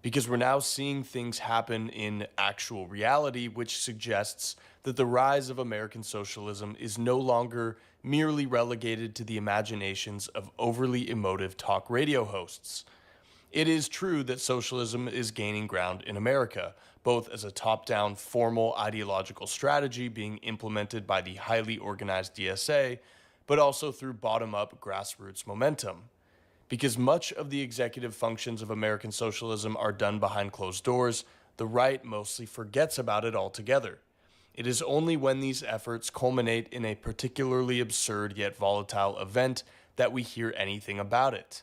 Because we're now seeing things happen in actual reality, which suggests that the rise of American socialism is no longer merely relegated to the imaginations of overly emotive talk radio hosts. It is true that socialism is gaining ground in America, both as a top-down formal ideological strategy being implemented by the highly organized DSA, but also through bottom-up grassroots momentum. Because much of the executive functions of American socialism are done behind closed doors, the right mostly forgets about it altogether. It is only when these efforts culminate in a particularly absurd yet volatile event that we hear anything about it.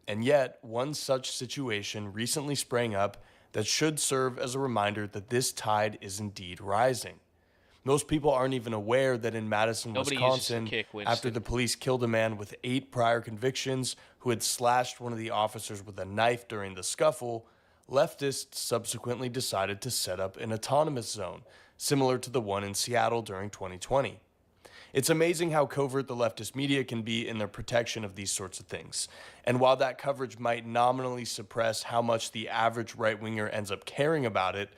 And yet, one such situation recently sprang up that should serve as a reminder that this tide is indeed rising. Most people aren't even aware that in Madison, Nobody uses the Wisconsin, kick, after Winston. the police killed a man with 8 prior convictions who had slashed one of the officers with a knife during the scuffle, leftists subsequently decided to set up an autonomous zone, similar to the one in Seattle during 2020. It's amazing how covert the leftist media can be in their protection of these sorts of things. And while that coverage might nominally suppress how much the average right-winger ends up caring about it,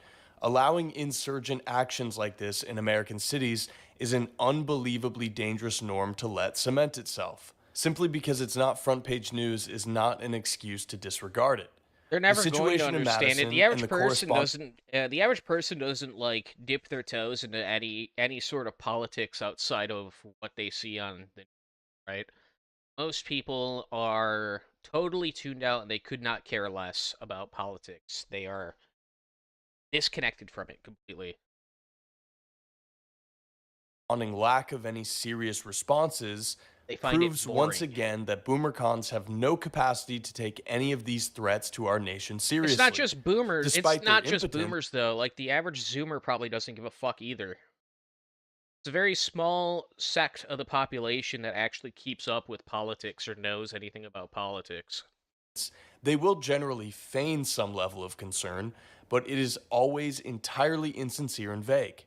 allowing insurgent actions like this in American cities is an unbelievably dangerous norm to let cement itself. Simply because it's not front-page news is not an excuse to disregard it. They're never going to situation in understand it. Madison The and average the person correspond- doesn't. The average person doesn't like dip their toes into any sort of politics outside of what they see on the right. Most people are totally tuned out, and they could not care less about politics. They are disconnected from it completely. lack of any serious responses They find it proves once boring. again that boomercons have no capacity to take any of these threats to our nation seriously. It's not just boomers. Despite It's their not just impotent- boomers though. Like the average Zoomer probably doesn't give a fuck either. It's a very small sect of the population that actually keeps up with politics or knows anything about politics. They will generally feign some level of concern, but it is always entirely insincere and vague.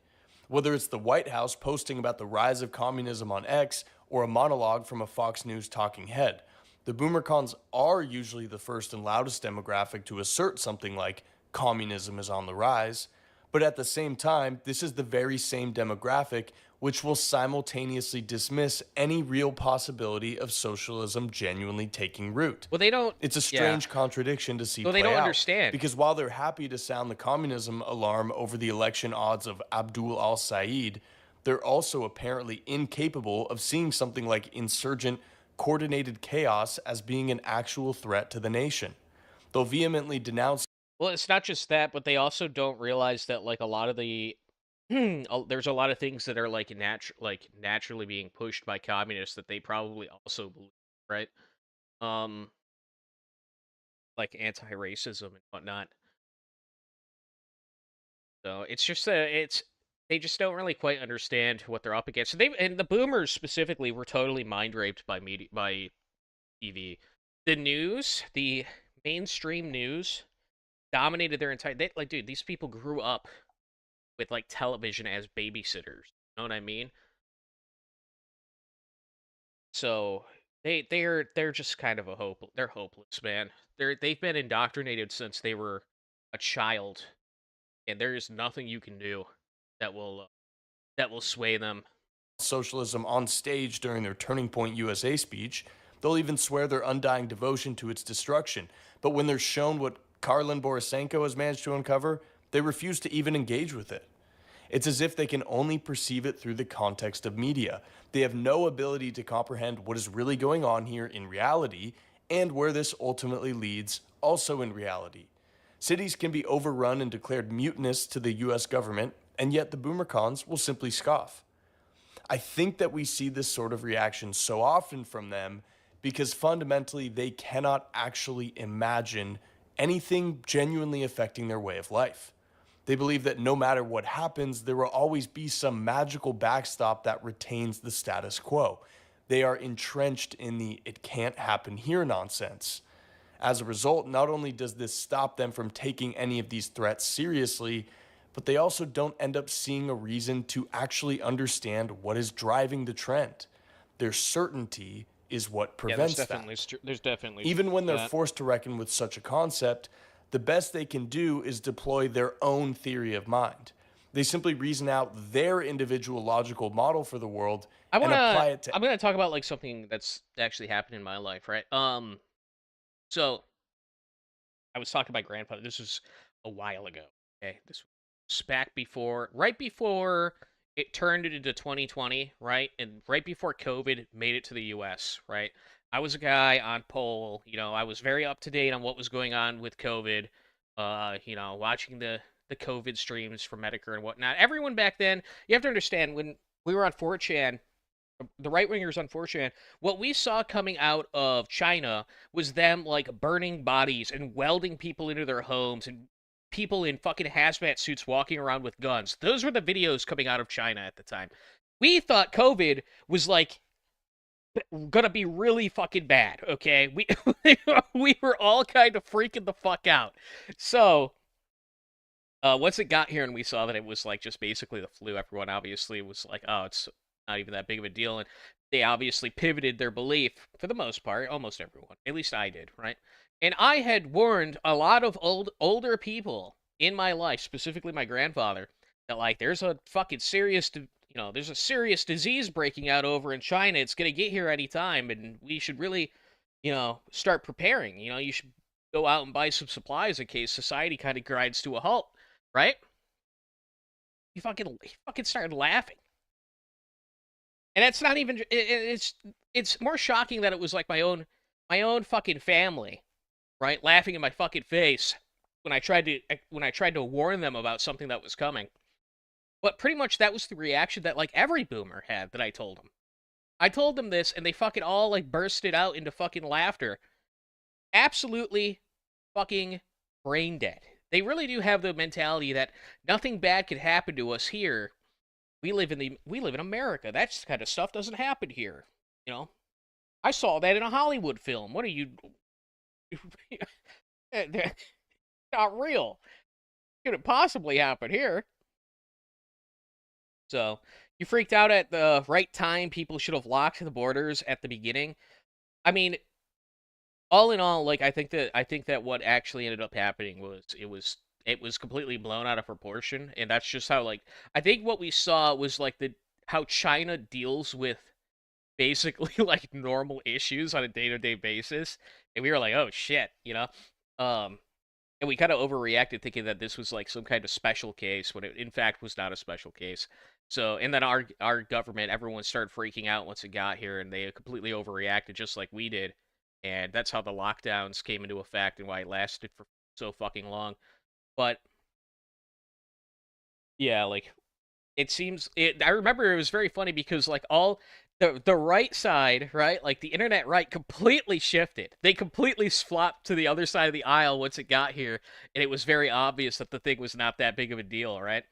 Whether it's the White House posting about the rise of communism on X or a monologue from a Fox News talking head, the boomercons are usually the first and loudest demographic to assert something like communism is on the rise. But at the same time, this is the very same demographic which will simultaneously dismiss any real possibility of socialism genuinely taking root. Well, they don't. It's a yeah. strange contradiction to see Well, they play don't out, understand. because while they're happy to sound the communism alarm over the election odds of Abdul al-Said, they're also apparently incapable of seeing something like insurgent coordinated chaos as being an actual threat to the nation. They'll vehemently denounce Well, it's not just that, but they also don't realize that like a lot of the there's a lot of things that are like naturally being pushed by communists that they probably also believe, right? Um, like anti-racism and whatnot. So it's just it's they just don't really quite understand what they're up against. And the boomers specifically were totally mind raped by media by TV. The news, the mainstream news, dominated their entire. Like, dude, these people grew up with like television as babysitters. You know what I mean? So they're just kind of they're hopeless, man. They've been indoctrinated since they were a child, and there is nothing you can do that will sway them. socialism on stage during their Turning Point USA speech. They'll even swear their undying devotion to its destruction. But when they're shown what Karlin Borisenko has managed to uncover, they refuse to even engage with it. It's as if they can only perceive it through the context of media. They have no ability to comprehend what is really going on here in reality and where this ultimately leads, also in reality. Cities can be overrun and declared mutinous to the US government, and yet the boomercons will simply scoff. I think that we see this sort of reaction so often from them because fundamentally they cannot actually imagine anything genuinely affecting their way of life. They believe that no matter what happens, there will always be some magical backstop that retains the status quo. They are entrenched in the "it can't happen here" nonsense. As a result, not only does this stop them from taking any of these threats seriously, but they also don't end up seeing a reason to actually understand what is driving the trend. Their certainty is what Yeah, prevents that. there's definitely Even when they're that. forced to reckon with such a concept, the best they can do is deploy their own theory of mind. They simply reason out their individual logical model for the world and apply it to. I'm gonna talk about like something that's actually happened in my life, right? So I was talking to my grandfather. This was a while ago. Okay, this was back before, right before it turned into 2020, right, and right before COVID made it to the U.S. Right, I was a guy on poll. I was very up to date on what was going on with COVID. Watching the COVID streams from Medicare and whatnot. Everyone back then, you have to understand when we were on 4chan, the right wingers on 4chan, what we saw coming out of China was them like burning bodies and welding people into their homes and people in fucking hazmat suits walking around with guns. Those were the videos coming out of China at the time. We thought COVID was like gonna be really fucking bad, okay? We were all kind of freaking the fuck out. So once it got here and we saw that it was like just basically the flu, everyone obviously was like, oh, it's not even that big of a deal. And they obviously pivoted their belief for the most part, almost everyone. At least I did, right? And I had warned a lot of older people in my life, specifically my grandfather, that like there's a fucking there's a serious disease breaking out over in China. It's gonna get here any time, and we should really, start preparing. You should go out and buy some supplies in case society kind of grinds to a halt, right? He fucking started laughing. And that's not even it's more shocking that it was like my own fucking family, right? Laughing in my fucking face when I tried to warn them about something that was coming. But pretty much that was the reaction that like every boomer had that I told them. I told them this and they fucking all like bursted out into fucking laughter. Absolutely fucking brain dead. They really do have the mentality that nothing bad could happen to us here. We live in America. That kind of stuff doesn't happen here. You know, I saw that in a Hollywood film. What are you? Not real. Couldn't possibly happen here. So you freaked out at the right time. People should have locked the borders at the beginning. I mean, all in all, like I think that what actually ended up happening was it was completely blown out of proportion, and that's just how like I think what we saw was like the how China deals with basically like normal issues on a day-to-day basis, and we were like, oh shit. Um, and we kind of overreacted thinking that this was like some kind of special case when it in fact was not a special case. So, and then our government, everyone started freaking out once it got here, and they completely overreacted, just like we did. And that's how the lockdowns came into effect and why it lasted for so fucking long. But yeah, like it seems it. I remember it was very funny because like all the right side, right, like the internet right, completely shifted. They completely flopped to the other side of the aisle once it got here, and it was very obvious that the thing was not that big of a deal, right?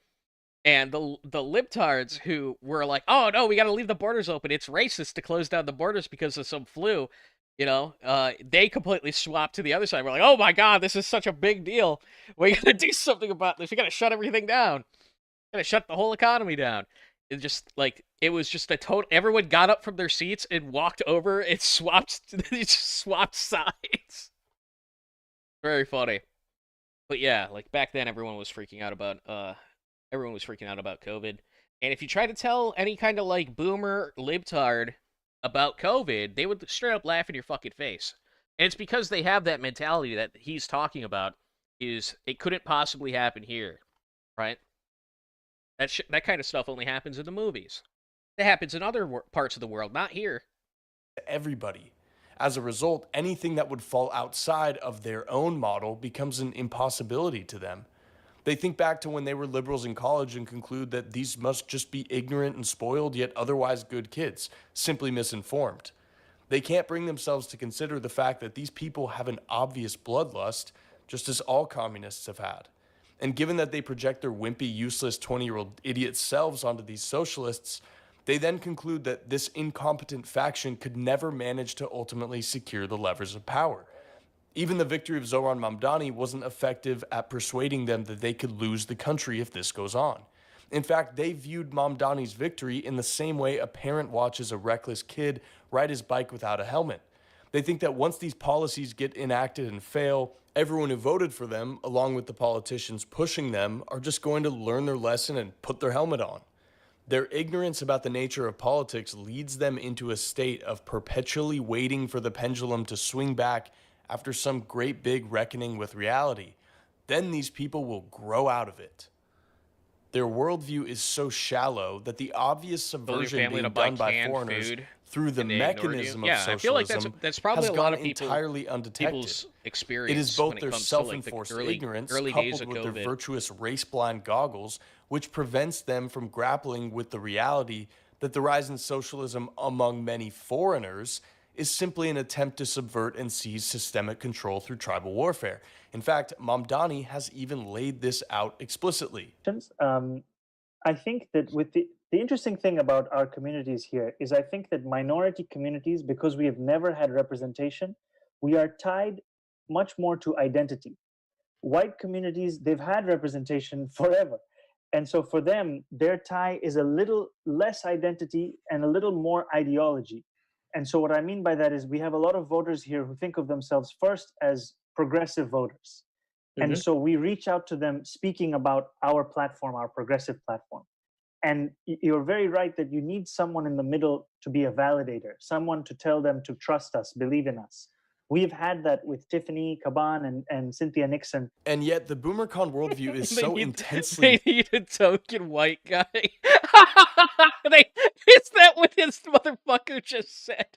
And the libtards who were like, "Oh no, we got to leave the borders open. It's racist to close down the borders because of some flu," they completely swapped to the other side. We're like, "Oh my god, this is such a big deal. We got to do something about this. We got to shut everything down. Got to shut the whole economy down." It just like it was just a total. Everyone got up from their seats and walked over and swapped. They just swapped sides. Very funny. But yeah, like back then, everyone was freaking out about COVID. And if you try to tell any kind of like boomer libtard about COVID, they would straight up laugh in your fucking face. And it's because they have that mentality that he's talking about is it couldn't possibly happen here, right? That kind of stuff only happens in the movies. It happens in other parts of the world, not here. Everybody. As a result, anything that would fall outside of their own model becomes an impossibility to them. They think back to when they were liberals in college and conclude that these must just be ignorant and spoiled, yet otherwise good kids, simply misinformed. They can't bring themselves to consider the fact that these people have an obvious bloodlust, just as all communists have had. And given that they project their wimpy, useless 20-year-old idiot selves onto these socialists, they then conclude that this incompetent faction could never manage to ultimately secure the levers of power. Even the victory of Zoran Mamdani wasn't effective at persuading them that they could lose the country if this goes on. In fact, they viewed Mamdani's victory in the same way a parent watches a reckless kid ride his bike without a helmet. They think that once these policies get enacted and fail, everyone who voted for them, along with the politicians pushing them, are just going to learn their lesson and put their helmet on. Their ignorance about the nature of politics leads them into a state of perpetually waiting for the pendulum to swing back after some great big reckoning with reality. Then these people will grow out of it. Their worldview is so shallow that the obvious subversion being done by foreigners through the mechanism of socialism that's probably has a lot gone of entirely undetected. people's experience. It is both when it their comes to, like, the self-enforced early ignorance days of coupled with their COVID. virtuous race-blind goggles, which prevents them from grappling with the reality that the rise in socialism among many foreigners is simply an attempt to subvert and seize systemic control through tribal warfare. In fact, Mamdani has even laid this out explicitly. I think that with the interesting thing about our communities here is I think that minority communities, because we have never had representation, we are tied much more to identity. White communities, they've had representation forever. And so for them, their tie is a little less identity and a little more ideology. And so what I mean by that is we have a lot of voters here who think of themselves first as progressive voters. And so we reach out to them speaking about our platform, our progressive platform. And you're very right that you need someone in the middle to be a validator, someone to tell them to trust us, believe in us. We've had that with Tiffany Caban and Cynthia Nixon. And yet the BoomerCon worldview is so They intensely need a token white guy. Is that what this motherfucker just said?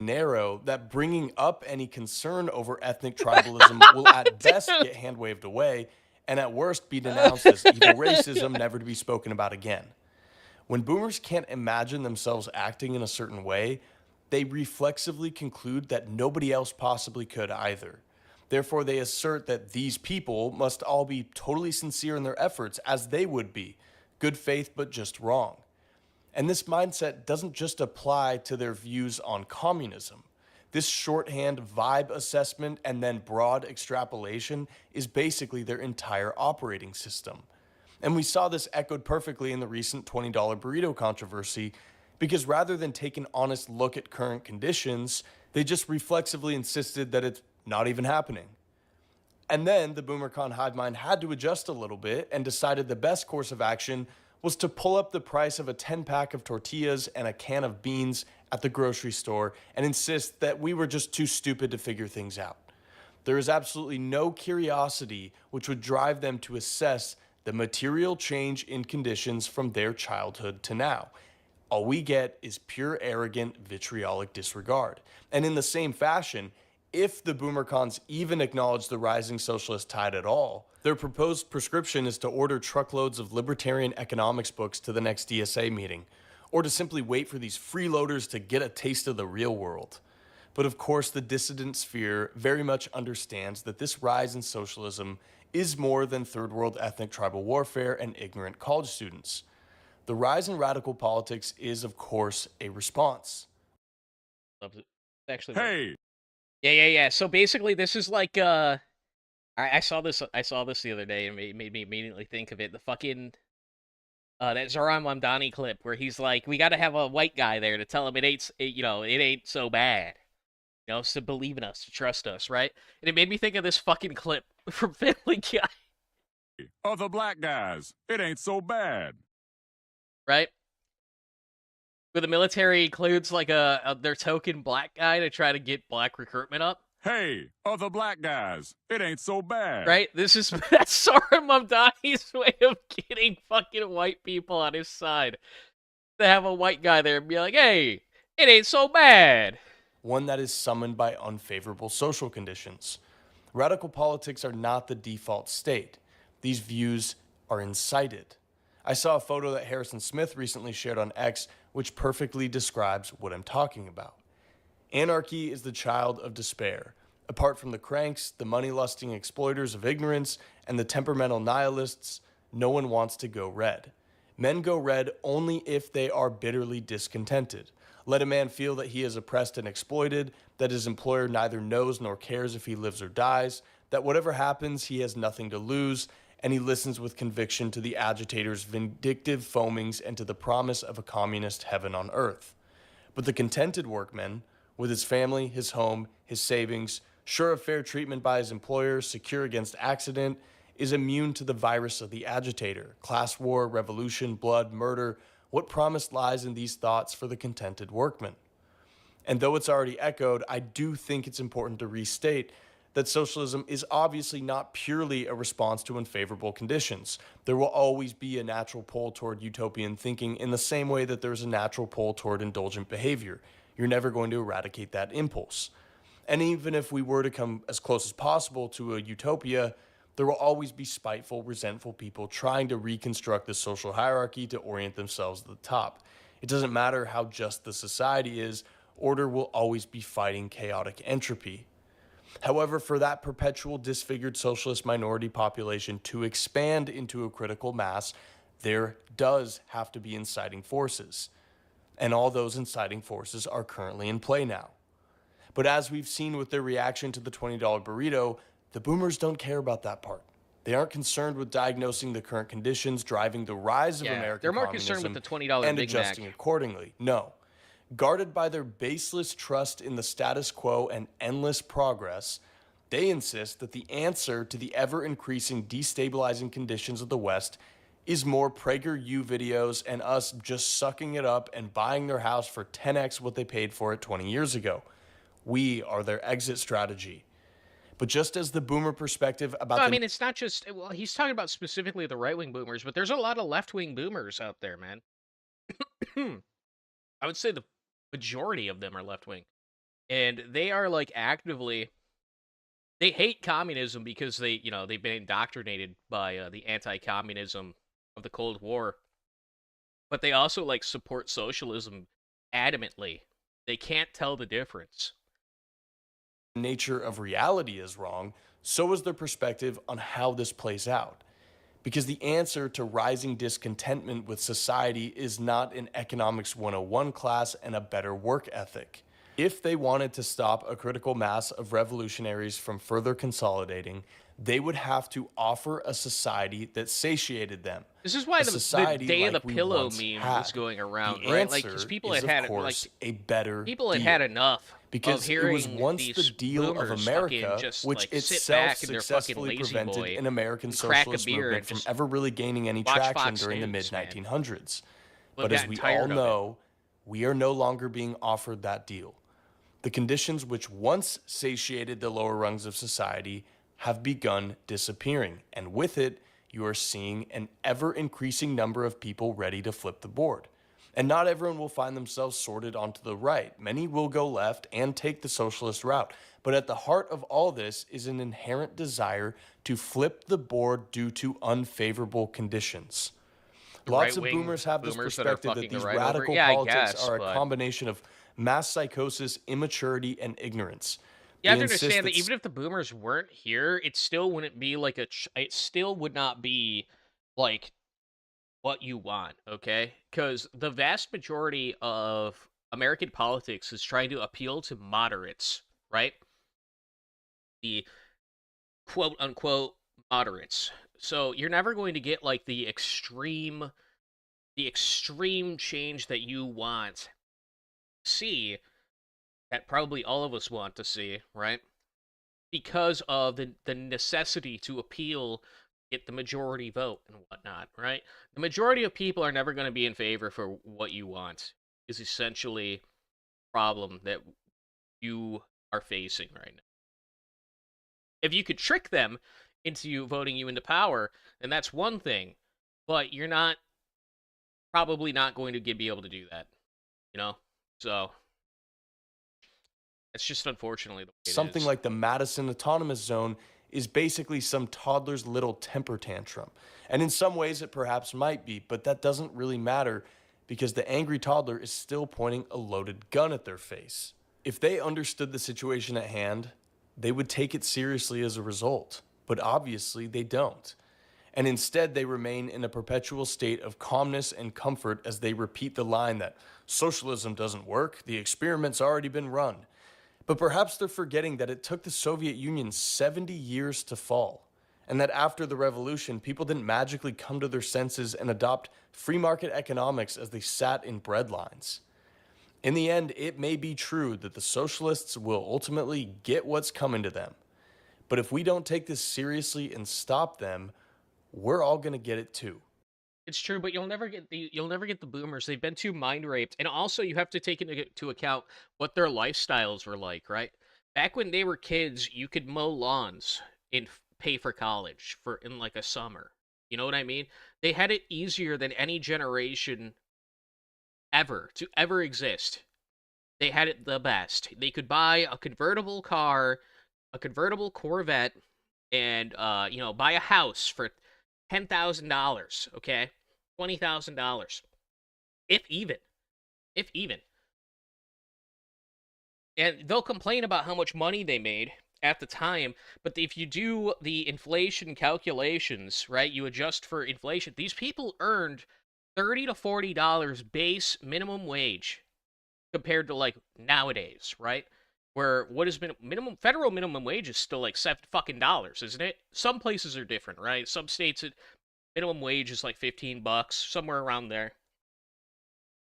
narrow that bringing up any concern over ethnic tribalism will at best get hand-waved away and at worst be denounced as evil racism, never to be spoken about again. When boomers can't imagine themselves acting in a certain way, they reflexively conclude that nobody else possibly could either. Therefore, they assert that these people must all be totally sincere in their efforts, as they would be, good faith but just wrong. And this mindset doesn't just apply to their views on communism. This shorthand vibe assessment and then broad extrapolation is basically their entire operating system. And we saw this echoed perfectly in the recent $20 burrito controversy, because rather than take an honest look at current conditions, they just reflexively insisted that it's not even happening. And then the BoomerCon hive mind had to adjust a little bit and decided the best course of action was to pull up the price of a 10-pack of tortillas and a can of beans at the grocery store and insist that we were just too stupid to figure things out. There is absolutely no curiosity which would drive them to assess the material change in conditions from their childhood to now. All we get is pure arrogant, vitriolic disregard. And in the same fashion, if the boomercons even acknowledge the rising socialist tide at all, their proposed prescription is to order truckloads of libertarian economics books to the next DSA meeting, or to simply wait for these freeloaders to get a taste of the real world. But of course, the dissident sphere very much understands that this rise in socialism is more than third world ethnic tribal warfare and ignorant college students. The rise in radical politics is, of course, a response. Loves it. Actually, Hey, yeah. So basically, this is like I saw this the other day and made me immediately think of it. The fucking that Zoran Mamdani clip where he's like, we got to have a white guy there to tell him it ain't so bad. You know, to believe in us, to trust us, right? And it made me think of this fucking clip from Family Guy, other black guys, it ain't so bad. right? Where the military includes like their token black guy to try to get black recruitment up. Hey, other black guys, it ain't so bad. Right? That's Zoran Mamdani's way of getting fucking white people on his side. To have a white guy there and be like, hey, it ain't so bad. One that is summoned by unfavorable social conditions. Radical politics are not the default state. These views are incited. I saw a photo that Harrison Smith recently shared on X, which perfectly describes what I'm talking about. Anarchy is the child of despair. Apart from the cranks, the money-lusting exploiters of ignorance, and the temperamental nihilists, no one wants to go red. Men go red only if they are bitterly discontented. Let a man feel that he is oppressed and exploited, that his employer neither knows nor cares if he lives or dies, that whatever happens, he has nothing to lose, and he listens with conviction to the agitator's vindictive foamings and to the promise of a communist heaven on earth. But the contented workman, with his family, his home, his savings, sure of fair treatment by his employer, secure against accident, is immune to the virus of the agitator. Class war, revolution, blood, murder. What promise lies in these thoughts for the contented workman? And though it's already echoed, I do think it's important to restate that socialism is obviously not purely a response to unfavorable conditions. There will always be a natural pull toward utopian thinking in the same way that there's a natural pull toward indulgent behavior. You're never going to eradicate that impulse. And even if we were to come as close as possible to a utopia, there will always be spiteful, resentful people trying to reconstruct the social hierarchy to orient themselves to the top. It doesn't matter how just the society is, order will always be fighting chaotic entropy. However, for that perpetual disfigured socialist minority population to expand into a critical mass, there does have to be inciting forces. And all those inciting forces are currently in play now. But as we've seen with their reaction to the $20 burrito, the boomers don't care about that part. They aren't concerned with diagnosing the current conditions driving the rise of American they're more communism concerned with the $20 and Big adjusting Mac. accordingly. No. Guarded by their baseless trust in the status quo and endless progress, they insist that the answer to the ever-increasing destabilizing conditions of the West is more PragerU videos and us just sucking it up and buying their house for 10x what they paid for it 20 years ago. We are their exit strategy. But just as the boomer perspective about No, I mean, it's not just, well, he's talking about specifically the right-wing boomers, but there's a lot of left-wing boomers out there, man. I would say the majority of them are left-wing. And they are, like, actively, they hate communism because they've been indoctrinated by the anti-communism of the Cold War. But they also, like, support socialism adamantly. They can't tell the difference. nature of reality is wrong, so is their perspective on how this plays out. Because the answer to rising discontentment with society is not an economics 101 class and a better work ethic. If they wanted to stop a critical mass of revolutionaries from further consolidating, they would have to offer a society that satiated them. This is why the day of the pillow meme was going around, The right? Like, answer because people is, had had of course, like a better people had deal. had enough Because of hearing it was once these the deal of boomers America, fucking just, which like, sit itself back in their fucking successfully lazy prevented boy an American and crack a socialist beer movement and from just ever really gaining any watch traction Fox during the News, man. mid-1900s. But But as gotten we all tired of it. know, we are no longer being offered that deal. The conditions which once satiated the lower rungs of society have begun disappearing, and with it, you are seeing an ever increasing number of people ready to flip the board. And not everyone will find themselves sorted onto the right. Many will go left and take the socialist route. But at the heart of all this is an inherent desire to flip the board due to unfavorable conditions. The Lots of right-wing boomers have this boomers that are perspective that fucking the these right over. radical Yeah, I politics guess, are a but combination of mass psychosis, immaturity, and ignorance. you have They to insist understand that that even if the boomers weren't here, it still wouldn't be like it still would not be like what you want, okay? Because the vast majority of American politics is trying to appeal to moderates, right? The quote unquote moderates. So you're never going to get like the extreme change that you want to see, that probably all of us want to see, right? Because of the necessity to appeal, get the majority vote and whatnot, right? The majority of people are never going to be in favor for what you want, is essentially the problem that you are facing right now. If you could trick them into voting you into power, then that's one thing, but you're not probably not going to be able to do that, you know? So it's just unfortunately the way it something is. like the Madison Autonomous Zone is basically some toddler's little temper tantrum. And in some ways, it perhaps might be, but that doesn't really matter because the angry toddler is still pointing a loaded gun at their face. If they understood the situation at hand, they would take it seriously as a result. But obviously, they don't. And instead, they remain in a perpetual state of calmness and comfort as they repeat the line that socialism doesn't work, the experiment's already been run. But perhaps they're forgetting that it took the Soviet Union 70 years to fall, and that after the revolution, people didn't magically come to their senses and adopt free market economics as they sat in breadlines. In the end, it may be true that the socialists will ultimately get what's coming to them. But if we don't take this seriously and stop them, we're all going to get it too. It's true, but you'll never get the boomers. They've been too mind raped, and also you have to take into account what their lifestyles were like, right? Back when they were kids, you could mow lawns and pay for college for in like a summer. You know what I mean? They had it easier than any generation ever to ever exist. They had it the best. They could buy a convertible car, a convertible Corvette, and buy a house for $10,000. Okay, $20,000, if even, if even. And they'll complain about how much money they made at the time, but if you do the inflation calculations, right, you adjust for inflation. These people earned $30 to $40 base minimum wage compared to like nowadays, right? Where what is federal minimum wage is still like $7 isn't it? Some places are different, right? Some states minimum wage is like $15, somewhere around there.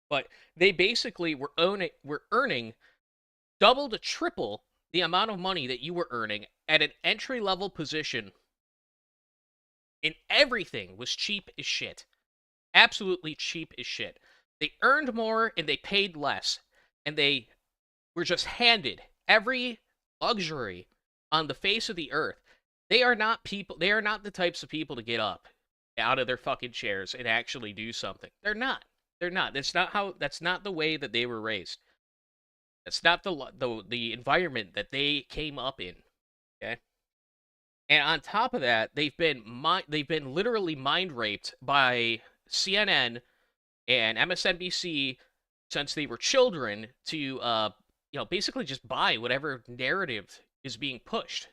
But they basically were earning double to triple the amount of money that you were earning at an entry level position, and everything was cheap as shit. Absolutely cheap as shit. They earned more and they paid less, and they were just handed every luxury on the face of the earth. They are not people. They are not the types of people to get up out of their fucking chairs and actually do something. They're not. They're not. That's not the way that they were raised. That's not the environment that they came up in. Okay? And on top of that, they've been literally mind raped by CNN and MSNBC since they were children to basically just buy whatever narrative is being pushed.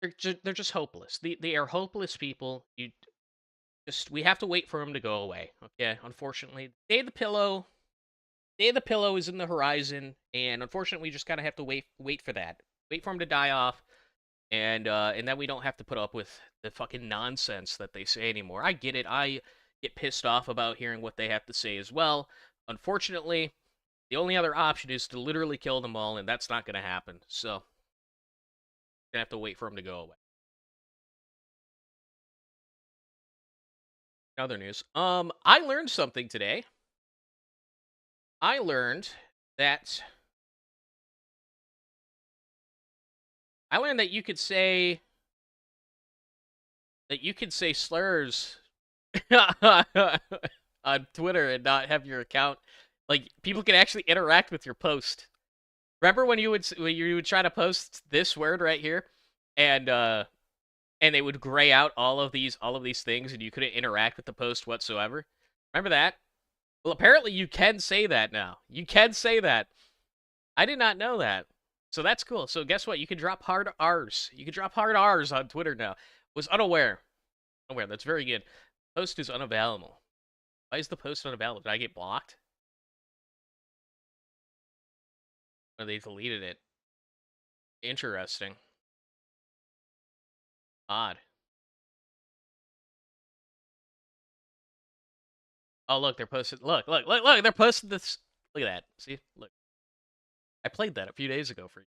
They're just hopeless. They are hopeless people. We have to wait for them to go away. Okay, unfortunately, day of the pillow is in the horizon, and unfortunately, we just kind of have to wait for that. Wait for them to die off, and then we don't have to put up with the fucking nonsense that they say anymore. I get it. I get pissed off about hearing what they have to say as well. Unfortunately, the only other option is to literally kill them all, and that's not going to happen. So, gonna have to wait for them to go away. Other news. I learned something today. I learned that I learned that you could say slurs on Twitter and not have your account. Like, people can actually interact with your post. Remember when you would try to post this word right here, and they would gray out all of these things, and you couldn't interact with the post whatsoever? Remember that? Well, apparently you can say that now. You can say that. I did not know that. So that's cool. So guess what? You can drop hard R's. You can drop hard R's on Twitter now. Was unaware. Unaware. That's very good. Post is unavailable. Why is the post unavailable? Did I get blocked? Or they deleted it? Interesting. Odd. Oh, look, they're posting. Look, they're posting this. Look at that. See? Look. I played that a few days ago for you.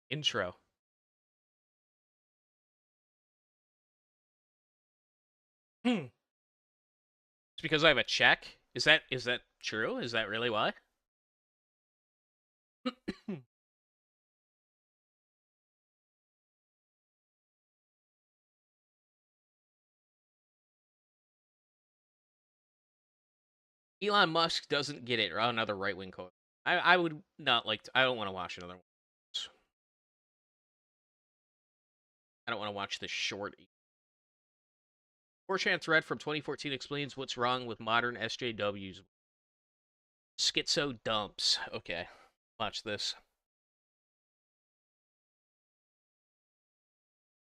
Intro. It's because I have a check? Is that true? Is that really why? Elon Musk doesn't get it. Or another right-wing quote. I would not like to. I don't want to watch another one. I don't want to watch this short. 4chan thread from 2014 explains what's wrong with modern SJWs. Schizo dumps. Okay. Watch this.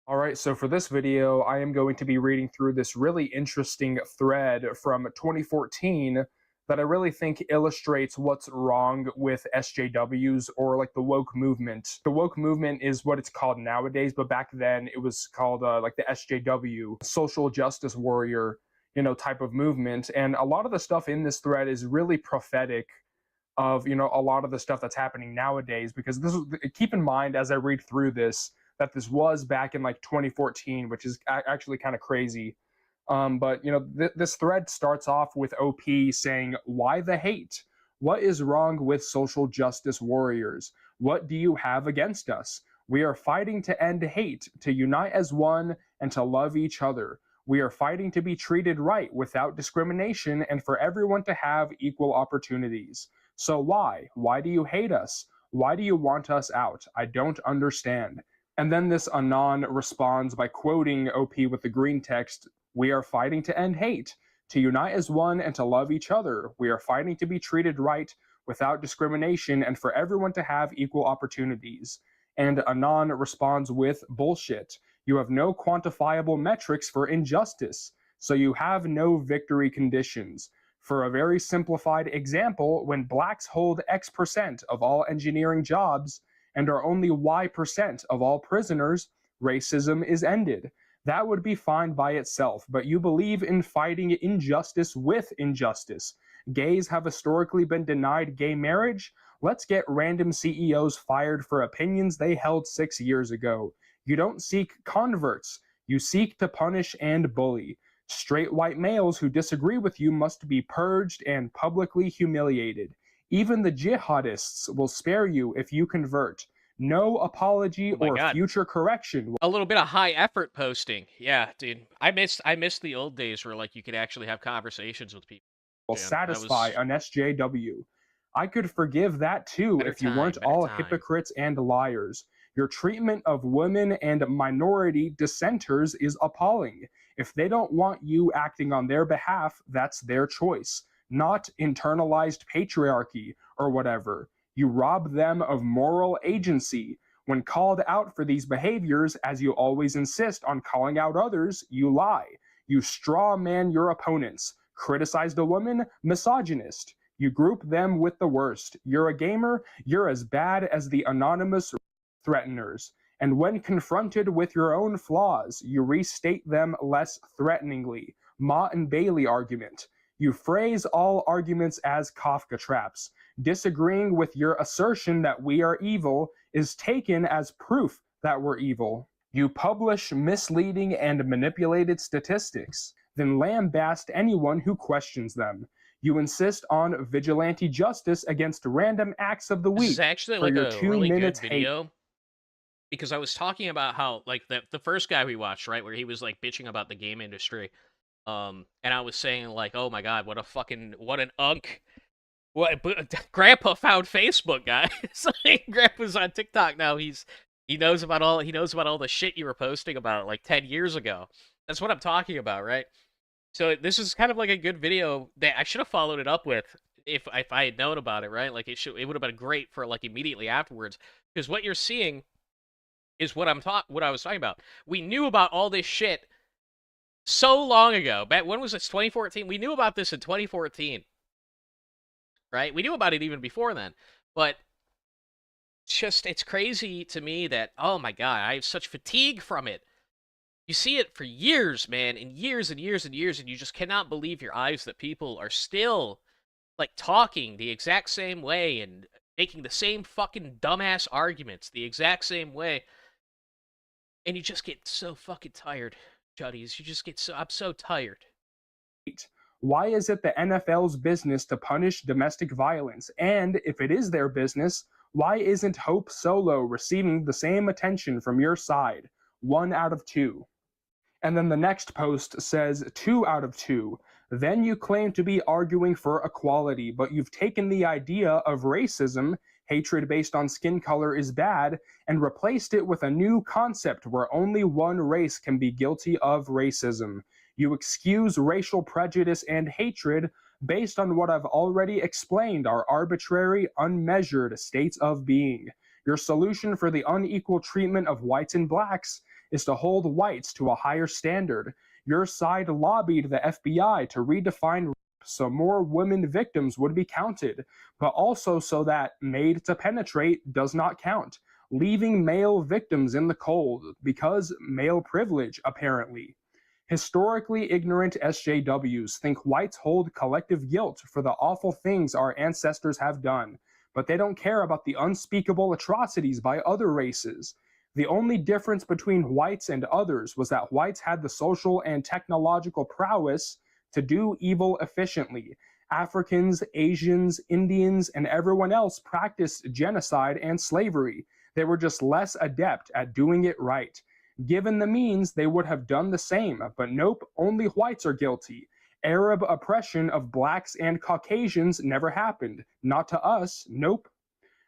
All right, so for this video, I am going to be reading through this really interesting thread from 2014 that I really think illustrates what's wrong with SJWs, or like the woke movement. The woke movement is what it's called nowadays, but back then it was called like the SJW, social justice warrior, type of movement. And a lot of the stuff in this thread is really prophetic of, a lot of the stuff that's happening nowadays, because keep in mind as I read through this, that this was back in like 2014, which is actually kind of crazy. But this thread starts off with OP saying, "Why the hate? What is wrong with social justice warriors? What do you have against us? We are fighting to end hate, to unite as one, and to love each other. We are fighting to be treated right without discrimination, and for everyone to have equal opportunities. So why? Why do you hate us? Why do you want us out? I don't understand." And then this Anon responds by quoting OP with the green text, "We are fighting to end hate, to unite as one, and to love each other. We are fighting to be treated right without discrimination, and for everyone to have equal opportunities." And Anon responds with, "Bullshit. You have no quantifiable metrics for injustice, so you have no victory conditions. For a very simplified example, when blacks hold X% of all engineering jobs and are only Y% of all prisoners, racism is ended. That would be fine by itself, but you believe in fighting injustice with injustice. Gays have historically been denied gay marriage. Let's get random CEOs fired for opinions they held 6 years ago. You don't seek converts. You seek to punish and bully. Straight white males who disagree with you must be purged and publicly humiliated. Even the jihadists will spare you if you convert. No apology or God. future correction. A little bit of high effort posting. Yeah, dude. I miss the old days where like you could actually have conversations with people. Will satisfy an SJW. I could forgive that too if you weren't all hypocrites and liars. Your treatment of women and minority dissenters is appalling. If they don't want you acting on their behalf, that's their choice, not internalized patriarchy or whatever. You rob them of moral agency. When called out for these behaviors, as you always insist on calling out others, you lie. You straw man your opponents. Criticized a woman, misogynist. You group them with the worst. You're a gamer, you're as bad as the anonymous threateners. And when confronted with your own flaws, you restate them less threateningly. Ma and Bailey argument. You phrase all arguments as Kafka traps. Disagreeing with your assertion that we are evil is taken as proof that we're evil. You publish misleading and manipulated statistics, then lambast anyone who questions them. You insist on vigilante justice against random acts of the week. This is actually like a really good video because I was talking about how like the first guy we watched, right, where he was like bitching about the game industry. And I was saying like, "Oh my god, what an unk. What Grandpa found Facebook, guys. Like, Grandpa's on TikTok now. He knows about all the shit you were posting about like 10 years ago. That's what I'm talking about, right? So this is kind of like a good video that I should have followed it up with if I had known about it, right? Like it would have been great for like immediately afterwards, because what you're seeing is what I was talking about. We knew about all this shit so long ago. Back when was this? 2014. We knew about this in 2014, right? We knew about it even before then. But it's crazy to me that, oh my god, I have such fatigue from it. You see it for years, man, and years and years and years, and you just cannot believe your eyes that people are still like talking the exact same way and making the same fucking dumbass arguments the exact same way. And you just get so fucking tired, Juddies. I'm so tired. Why is it the NFL's business to punish domestic violence? And if it is their business, why isn't Hope Solo receiving the same attention from your side? 1 out of 2. And then the next post says 2 out of 2. Then you claim to be arguing for equality, but you've taken the idea of racism, hatred based on skin color is bad, and replaced it with a new concept where only one race can be guilty of racism. You excuse racial prejudice and hatred based on what I've already explained are arbitrary, unmeasured states of being. Your solution for the unequal treatment of whites and blacks is to hold whites to a higher standard. Your side lobbied the FBI to redefine rape so more women victims would be counted, but also so that made to penetrate does not count, leaving male victims in the cold because male privilege, apparently. Historically ignorant SJWs think whites hold collective guilt for the awful things our ancestors have done, but they don't care about the unspeakable atrocities by other races. The only difference between whites and others was that whites had the social and technological prowess to do evil efficiently. Africans, Asians, Indians, and everyone else practiced genocide and slavery. They were just less adept at doing it right. Given the means, they would have done the same, but nope, only whites are guilty. Arab oppression of blacks and Caucasians never happened. Not to us, nope.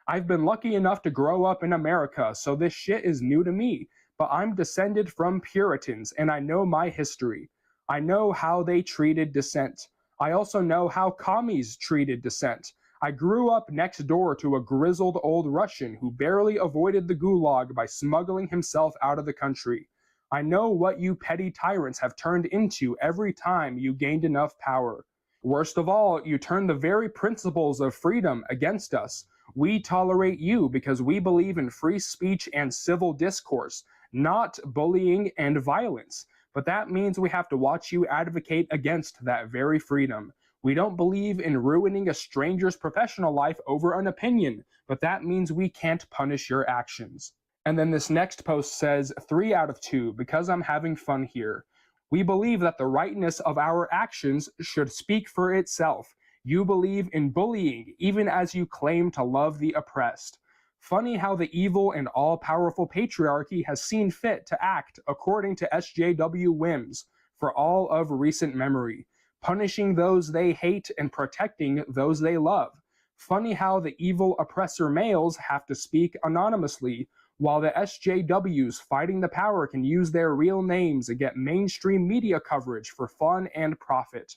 I've been lucky enough to grow up in America, so this shit is new to me, but I'm descended from Puritans, and I know my history. I know how they treated dissent. I also know how commies treated dissent. I grew up next door to a grizzled old Russian who barely avoided the gulag by smuggling himself out of the country. I know what you petty tyrants have turned into every time you gained enough power. Worst of all, you turn the very principles of freedom against us. We tolerate you because we believe in free speech and civil discourse, not bullying and violence. But that means we have to watch you advocate against that very freedom. We don't believe in ruining a stranger's professional life over an opinion, but that means we can't punish your actions. And then this next post says 3 out of 2 because I'm having fun here. We believe that the rightness of our actions should speak for itself. You believe in bullying, even as you claim to love the oppressed. Funny how the evil and all-powerful patriarchy has seen fit to act according to SJW whims for all of recent memory, punishing those they hate and protecting those they love. Funny how the evil oppressor males have to speak anonymously, while the SJWs fighting the power can use their real names and get mainstream media coverage for fun and profit.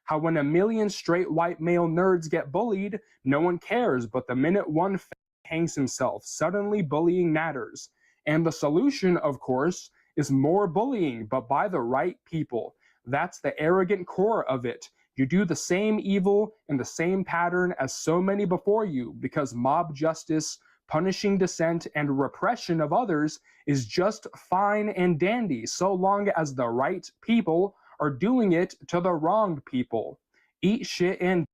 How when a million straight white male nerds get bullied, no one cares, but the minute one hangs himself, suddenly bullying matters. And the solution, of course, is more bullying, but by the right people. That's the arrogant core of it. You do the same evil in the same pattern as so many before you because mob justice, punishing dissent, and repression of others is just fine and dandy so long as the right people are doing it to the wrong people. Eat shit and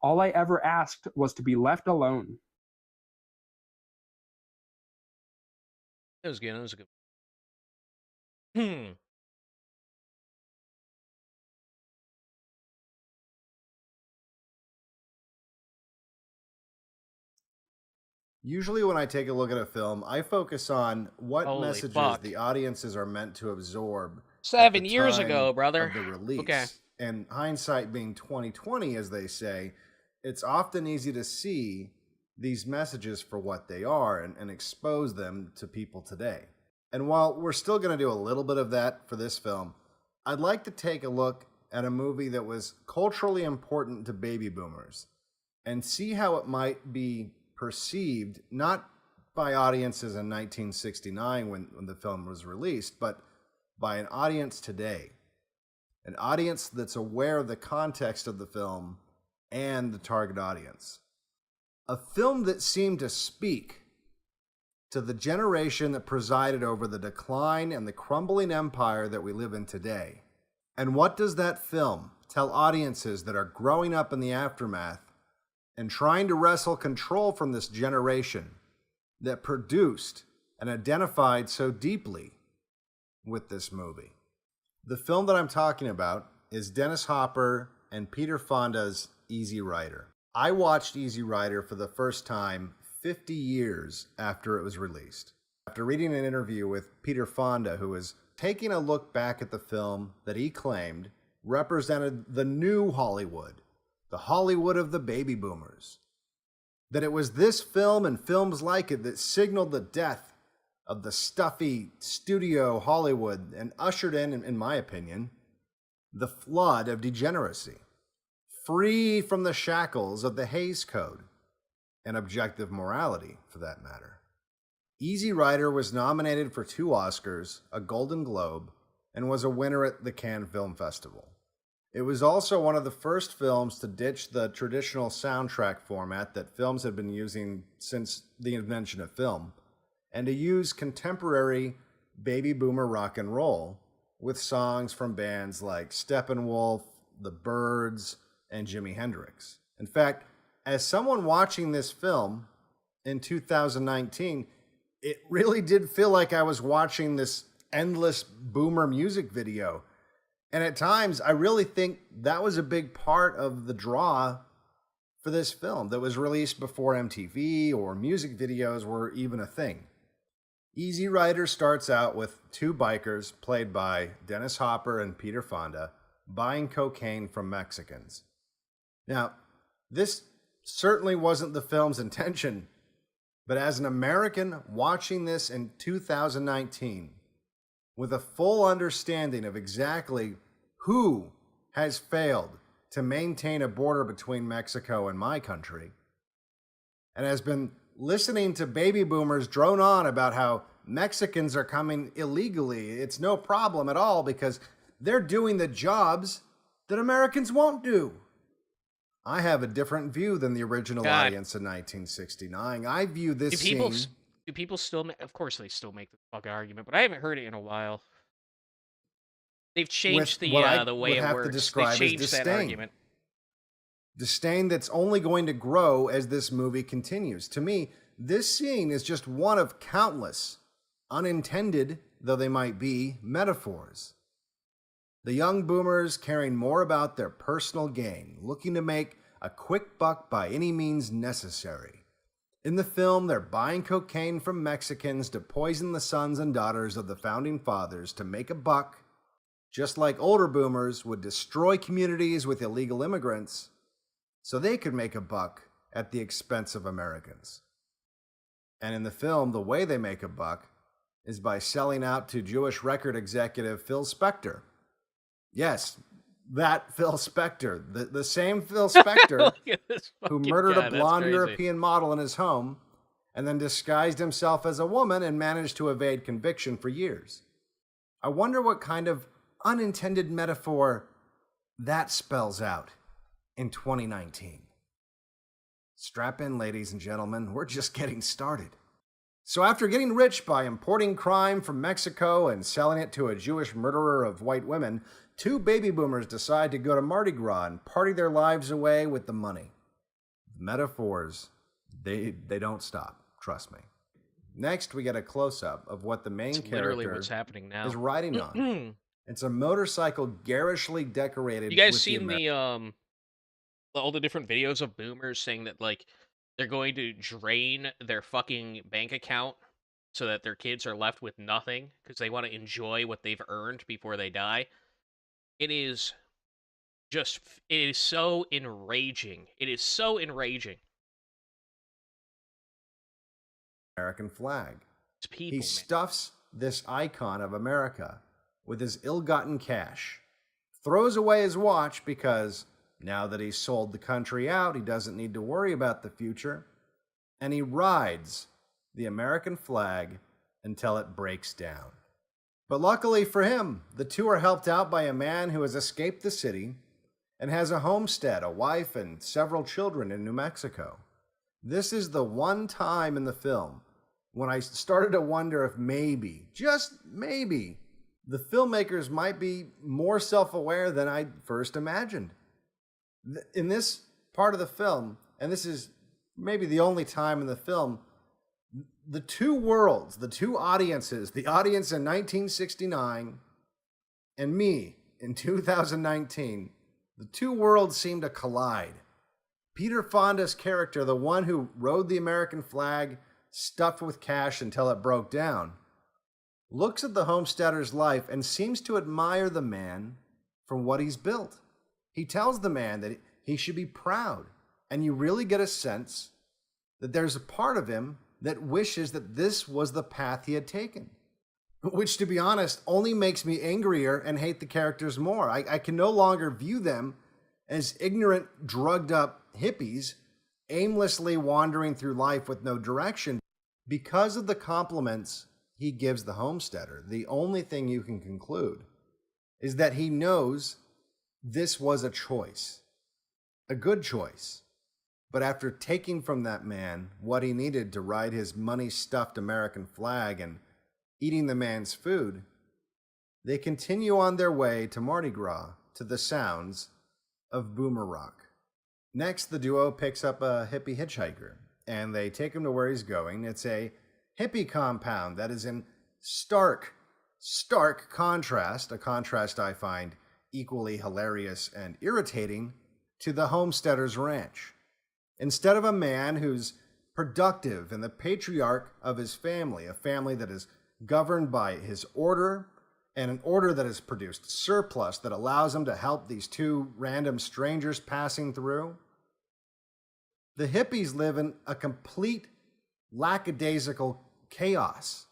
all I ever asked was to be left alone. That was good. That was a good. Hmm. Usually, when I take a look at a film, I focus on what Holy messages fuck. the audiences are meant to absorb at 7 the years time ago, brother. of the release. Okay. And hindsight being 2020, as they say, it's often easy to see these messages for what they are and expose them to people today. And while we're still going to do a little bit of that for this film, I'd like to take a look at a movie that was culturally important to baby boomers and see how it might be perceived, not by audiences in 1969 when the film was released, but by an audience today. An audience that's aware of the context of the film and the target audience. A film that seemed to speak to the generation that presided over the decline and the crumbling empire that we live in today. And what does that film tell audiences that are growing up in the aftermath and trying to wrestle control from this generation that produced and identified so deeply with this movie? The film that I'm talking about is Dennis Hopper and Peter Fonda's Easy Rider. I watched Easy Rider for the first time 50 years after it was released. After reading an interview with Peter Fonda, who was taking a look back at the film that he claimed represented the new Hollywood, the Hollywood of the baby boomers. That it was this film and films like it that signaled the death of the stuffy studio Hollywood and ushered in my opinion, the flood of degeneracy, free from the shackles of the Hays Code and objective morality, for that matter. Easy Rider was nominated for 2 Oscars, a Golden Globe, and was a winner at the Cannes Film Festival. It was also one of the first films to ditch the traditional soundtrack format that films had been using since the invention of film, and to use contemporary baby boomer rock and roll with songs from bands like Steppenwolf, The Byrds, and Jimi Hendrix. In fact, as someone watching this film in 2019, it really did feel like I was watching this endless boomer music video. And at times, I really think that was a big part of the draw for this film that was released before MTV or music videos were even a thing. Easy Rider starts out with 2 bikers, played by Dennis Hopper and Peter Fonda, buying cocaine from Mexicans. Now, this certainly wasn't the film's intention, but as an American watching this in 2019, with a full understanding of exactly who has failed to maintain a border between Mexico and my country, and has been listening to baby boomers drone on about how Mexicans are coming illegally. It's no problem at all because they're doing the jobs that Americans won't do. I have a different view than the original audience in 1969. I view this scene... Do people still of course they still make this fucking argument, but I haven't heard it in a while. They've changed the way it works. They've changed that argument. Disdain that's only going to grow as this movie continues. To me, this scene is just one of countless, unintended, though they might be, metaphors. The young boomers caring more about their personal gain, looking to make a quick buck by any means necessary. In the film, they're buying cocaine from Mexicans to poison the sons and daughters of the founding fathers to make a buck, just like older boomers would destroy communities with illegal immigrants so they could make a buck at the expense of Americans. And in the film, the way they make a buck is by selling out to Jewish record executive Phil Spector. Yes, that Phil Spector, the same Phil Spector who murdered a blonde European model in his home and then disguised himself as a woman and managed to evade conviction for years. I wonder what kind of unintended metaphor that spells out in 2019. Strap in, ladies and gentlemen, we're just getting started. So after getting rich by importing crime from Mexico and selling it to a Jewish murderer of white women, 2 baby boomers decide to go to Mardi Gras and party their lives away with the money. The metaphors, they don't stop, trust me. Next, we get a close-up of what the main character literally what's happening now. is riding on. It's a motorcycle garishly decorated. You guys seen all the different videos of boomers saying that, like, They're going to drain their fucking bank account so that their kids are left with nothing because they want to enjoy what they've earned before they die. It is it is so enraging. It is so enraging. American flag. It's He people, man. stuffs this icon of America with his ill-gotten cash, throws away his watch because now that he's sold the country out, he doesn't need to worry about the future, and he rides the American flag until it breaks down. But luckily for him, the two are helped out by a man who has escaped the city and has a homestead, a wife, and several children in New Mexico. This is the one time in the film when I started to wonder if maybe, just maybe, the filmmakers might be more self-aware than I first imagined. In this part of the film, and this is maybe the only time in the film, the two worlds, the two audiences, the audience in 1969 and me in 2019, the two worlds seem to collide. Peter Fonda's character, the one who rode the American flag stuffed with cash until it broke down, looks at the homesteader's life and seems to admire the man for what he's built. He tells the man that he should be proud, and you really get a sense that there's a part of him that wishes that this was the path he had taken. Which, to be honest, only makes me angrier and hate the characters more. I can no longer view them as ignorant, drugged-up hippies aimlessly wandering through life with no direction. Because of the compliments he gives the homesteader, the only thing you can conclude is that he knows this was a choice, a good choice. But after taking from that man what he needed to ride his money-stuffed American flag and eating the man's food, they continue on their way to Mardi Gras to the sounds of boomer rock. Next, the duo picks up a hippie hitchhiker, and they take him to where he's going. It's a hippie compound that is in stark contrast, a contrast I find equally hilarious and irritating, to the homesteader's ranch. Instead of a man who's productive and the patriarch of his family, a family that is governed by his order, and an order that has produced surplus that allows him to help these two random strangers passing through, the hippies live in a complete lackadaisical chaos.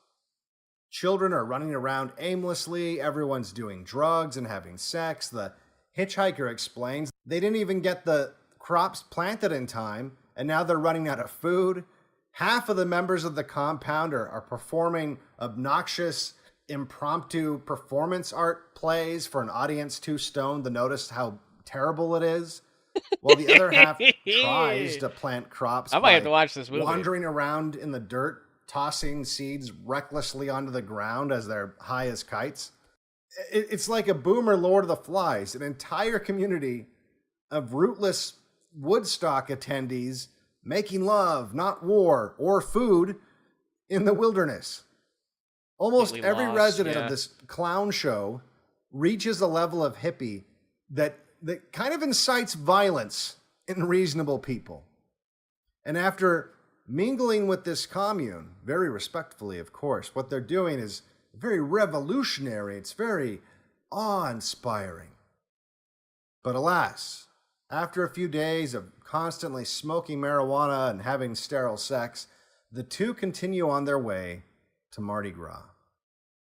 Children are running around aimlessly, everyone's doing drugs and having sex. The hitchhiker explains they didn't even get the crops planted in time, and now they're running out of food. Half of the members of the compound are performing obnoxious, impromptu performance art plays for an audience too stoned to notice how terrible it is, while the other half tries to plant crops I might by have to watch this movie. wandering around in the dirt, tossing seeds recklessly onto the ground as they're high as kites. It's like a boomer Lord of the Flies, an entire community of rootless Woodstock attendees making love, not war, or food in the wilderness. Almost Completely every lost, resident yeah. of this clown show reaches a level of hippie that kind of incites violence in reasonable people. And after mingling with this commune, very respectfully, of course, what they're doing is very revolutionary. It's very awe-inspiring. But alas, after a few days of constantly smoking marijuana and having sterile sex, the two continue on their way to Mardi Gras.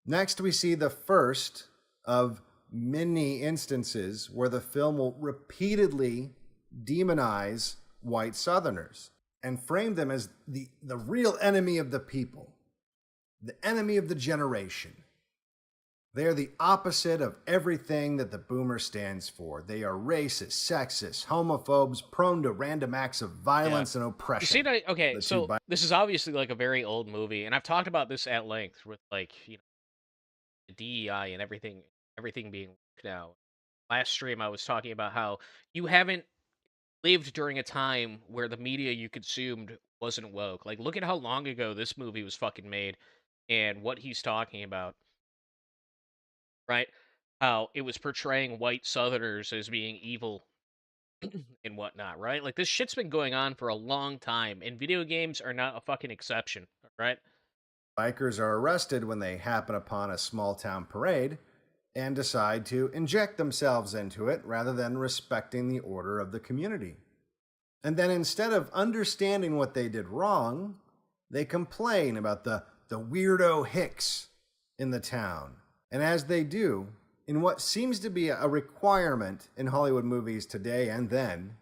Next, we see the first of many instances where the film will repeatedly demonize white Southerners and frame them as the real enemy of the people, the enemy of the generation. They are the opposite of everything that the boomer stands for. They are racist, sexist, homophobes, prone to random acts of violence and oppression. You see that? Okay, The so two this is obviously like a very old movie, and I've talked about this at length with like the DEI and everything being woke now. Last stream, I was talking about how you haven't lived during a time where the media you consumed wasn't woke. Like, look at how long ago this movie was fucking made, and what he's talking about, right? How it was portraying white Southerners as being evil and whatnot, right? Like, this shit's been going on for a long time, and video games are not a fucking exception, right? Bikers are arrested when they happen upon a small town parade and decide to inject themselves into it rather than respecting the order of the community. And then instead of understanding what they did wrong, they complain about the weirdo hicks in the town. And as they do, in what seems to be a requirement in Hollywood movies today and then,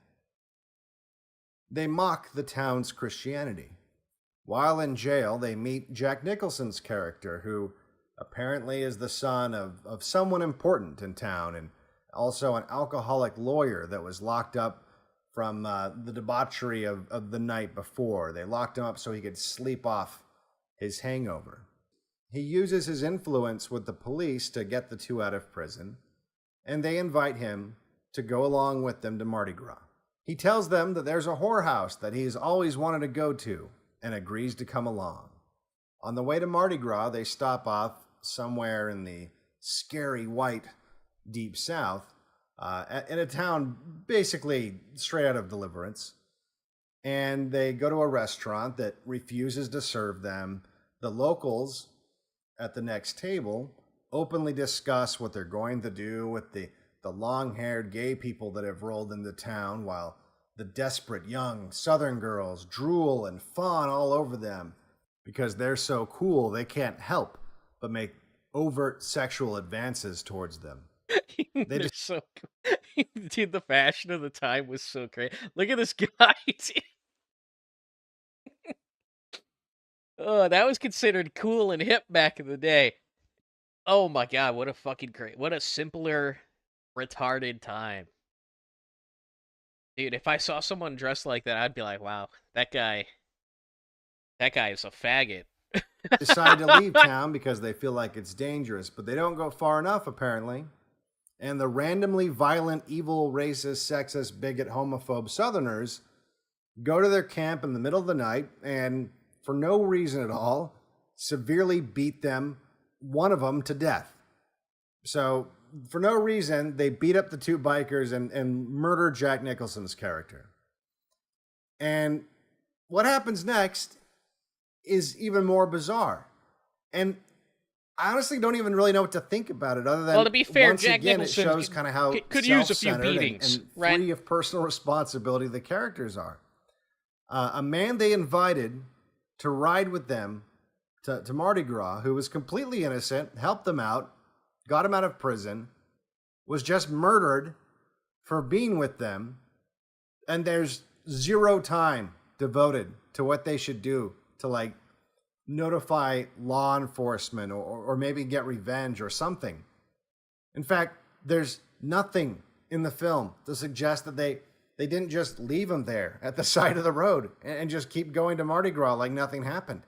they mock the town's Christianity. While in jail, they meet Jack Nicholson's character, who apparently is the son of someone important in town and also an alcoholic lawyer that was locked up from the debauchery of the night before. They locked him up so he could sleep off his hangover. He uses his influence with the police to get the two out of prison, and they invite him to go along with them to Mardi Gras. He tells them that there's a whorehouse that he's always wanted to go to and agrees to come along. On the way to Mardi Gras, they stop off somewhere in the scary white deep south, in a town basically straight out of Deliverance. And they go to a restaurant that refuses to serve them. The locals at the next table openly discuss what they're going to do with the long-haired gay people that have rolled into town, while the desperate young southern girls drool and fawn all over them because they're so cool they can't help but make overt sexual advances towards them. They're so dude, the fashion of the time was so great. Look at this guy. Dude. Oh, that was considered cool and hip back in the day. Oh my god, what a fucking great, what a simpler, retarded time. Dude, if I saw someone dressed like that, I'd be like, wow, that guy is a faggot. Decide to leave town because they feel like it's dangerous, but they don't go far enough, apparently. And the randomly violent, evil, racist, sexist, bigot, homophobe Southerners go to their camp in the middle of the night and, for no reason at all, severely beat them, one of them, to death. So, for no reason, they beat up the two bikers and murder Jack Nicholson's character. And what happens next is even more bizarre. And I honestly don't even really know what to think about it, other than, well, to be fair, once Jack again, Nicholson it shows kind of how could use a few beatings, and right? free of personal responsibility the characters are. A man they invited to ride with them to Mardi Gras, who was completely innocent, helped them out, got him out of prison, was just murdered for being with them, and there's zero time devoted to what they should do to, like, notify law enforcement or maybe get revenge or something. In fact, there's nothing in the film to suggest that they didn't just leave him there at the side of the road and just keep going to Mardi Gras like nothing happened.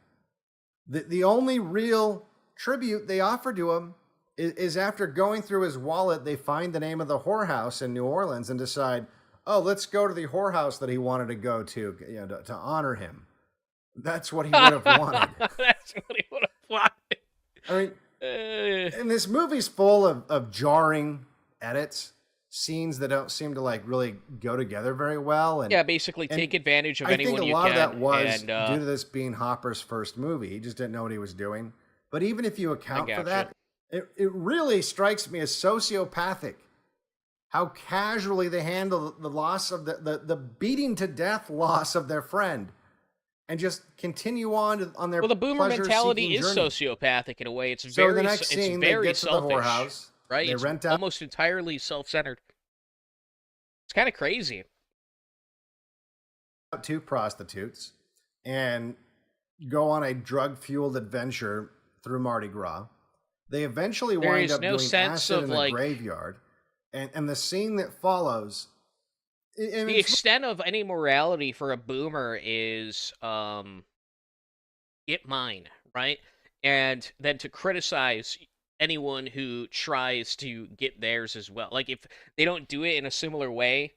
The only real tribute they offer to him is after going through his wallet, they find the name of the whorehouse in New Orleans and decide, oh, let's go to the whorehouse that he wanted to go to, to honor him. That's what he would have wanted. That's what he would have wanted. I mean, and this movie's full of jarring edits, scenes that don't seem to, like, really go together very well. And yeah, basically take advantage of anyone you can. I think a lot of that was and, due to this being Hopper's first movie. He just didn't know what he was doing. But even if you account for that, it really strikes me as sociopathic how casually they handle the loss of the beating to death loss of their friend, and just continue on their well, the boomer mentality is journey. Sociopathic in a way. It's So very, the next scene, they get to selfish, the whorehouse, right? They it's rent out almost entirely self-centered. It's kind of crazy. two prostitutes and go on a drug-fueled adventure through Mardi Gras. They eventually wind up doing acid in a graveyard, and the scene that follows. The extent of any morality for a boomer is get mine, right? And then to criticize anyone who tries to get theirs as well. Like, if they don't do it in a similar way,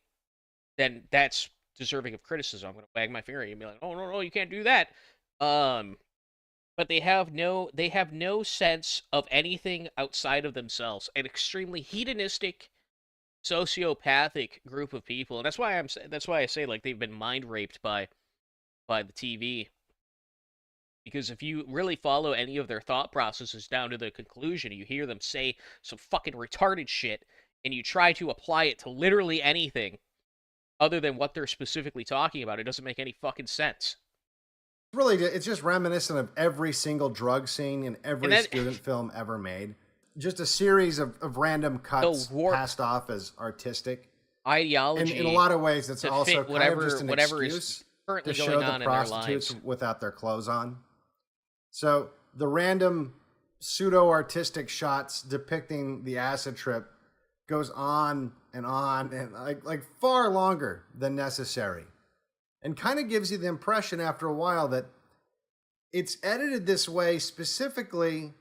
then that's deserving of criticism. I'm going to wag my finger and be like, oh, no, you can't do that. But they have no sense of anything outside of themselves. An extremely hedonistic, sociopathic group of people, and that's why I say like they've been mind raped by the TV. Because if you really follow any of their thought processes down to the conclusion, you hear them say some fucking retarded shit, and you try to apply it to literally anything other than what they're specifically talking about, it doesn't make any fucking sense. Really, it's just reminiscent of every single drug scene in every student film ever made. Just a series of random cuts passed off as artistic. Ideology. In a lot of ways, it's also kind of just an whatever excuse currently to show going the on in their prostitutes lives without their clothes on. So the random pseudo-artistic shots depicting the acid trip goes on and like far longer than necessary. And kind of gives you the impression after a while that it's edited this way specifically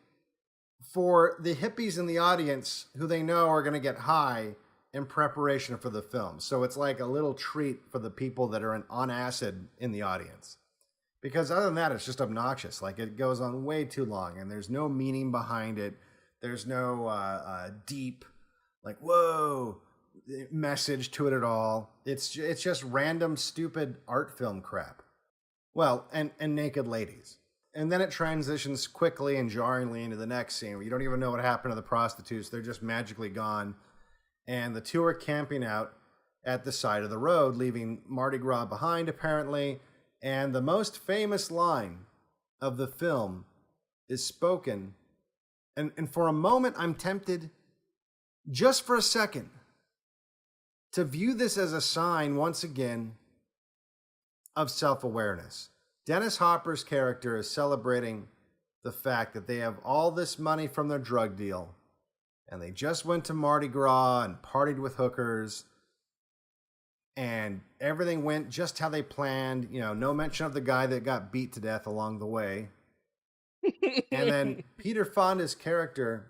for the hippies in the audience who they know are going to get high in preparation for the film. So it's like a little treat for the people that are on acid in the audience. Because other than that, it's just obnoxious. Like, it goes on way too long, and there's no meaning behind it. There's no deep, like, whoa, message to it at all. It's just random, stupid art film crap. Well, and naked ladies. And then it transitions quickly and jarringly into the next scene where you don't even know what happened to the prostitutes. They're just magically gone. And the two are camping out at the side of the road, leaving Mardi Gras behind, apparently. And the most famous line of the film is spoken. And for a moment, I'm tempted, just for a second, to view this as a sign, once again, of self-awareness. Dennis Hopper's character is celebrating the fact that they have all this money from their drug deal, and they just went to Mardi Gras and partied with hookers, and everything went just how they planned. You know, no mention of the guy that got beat to death along the way. And then Peter Fonda's character,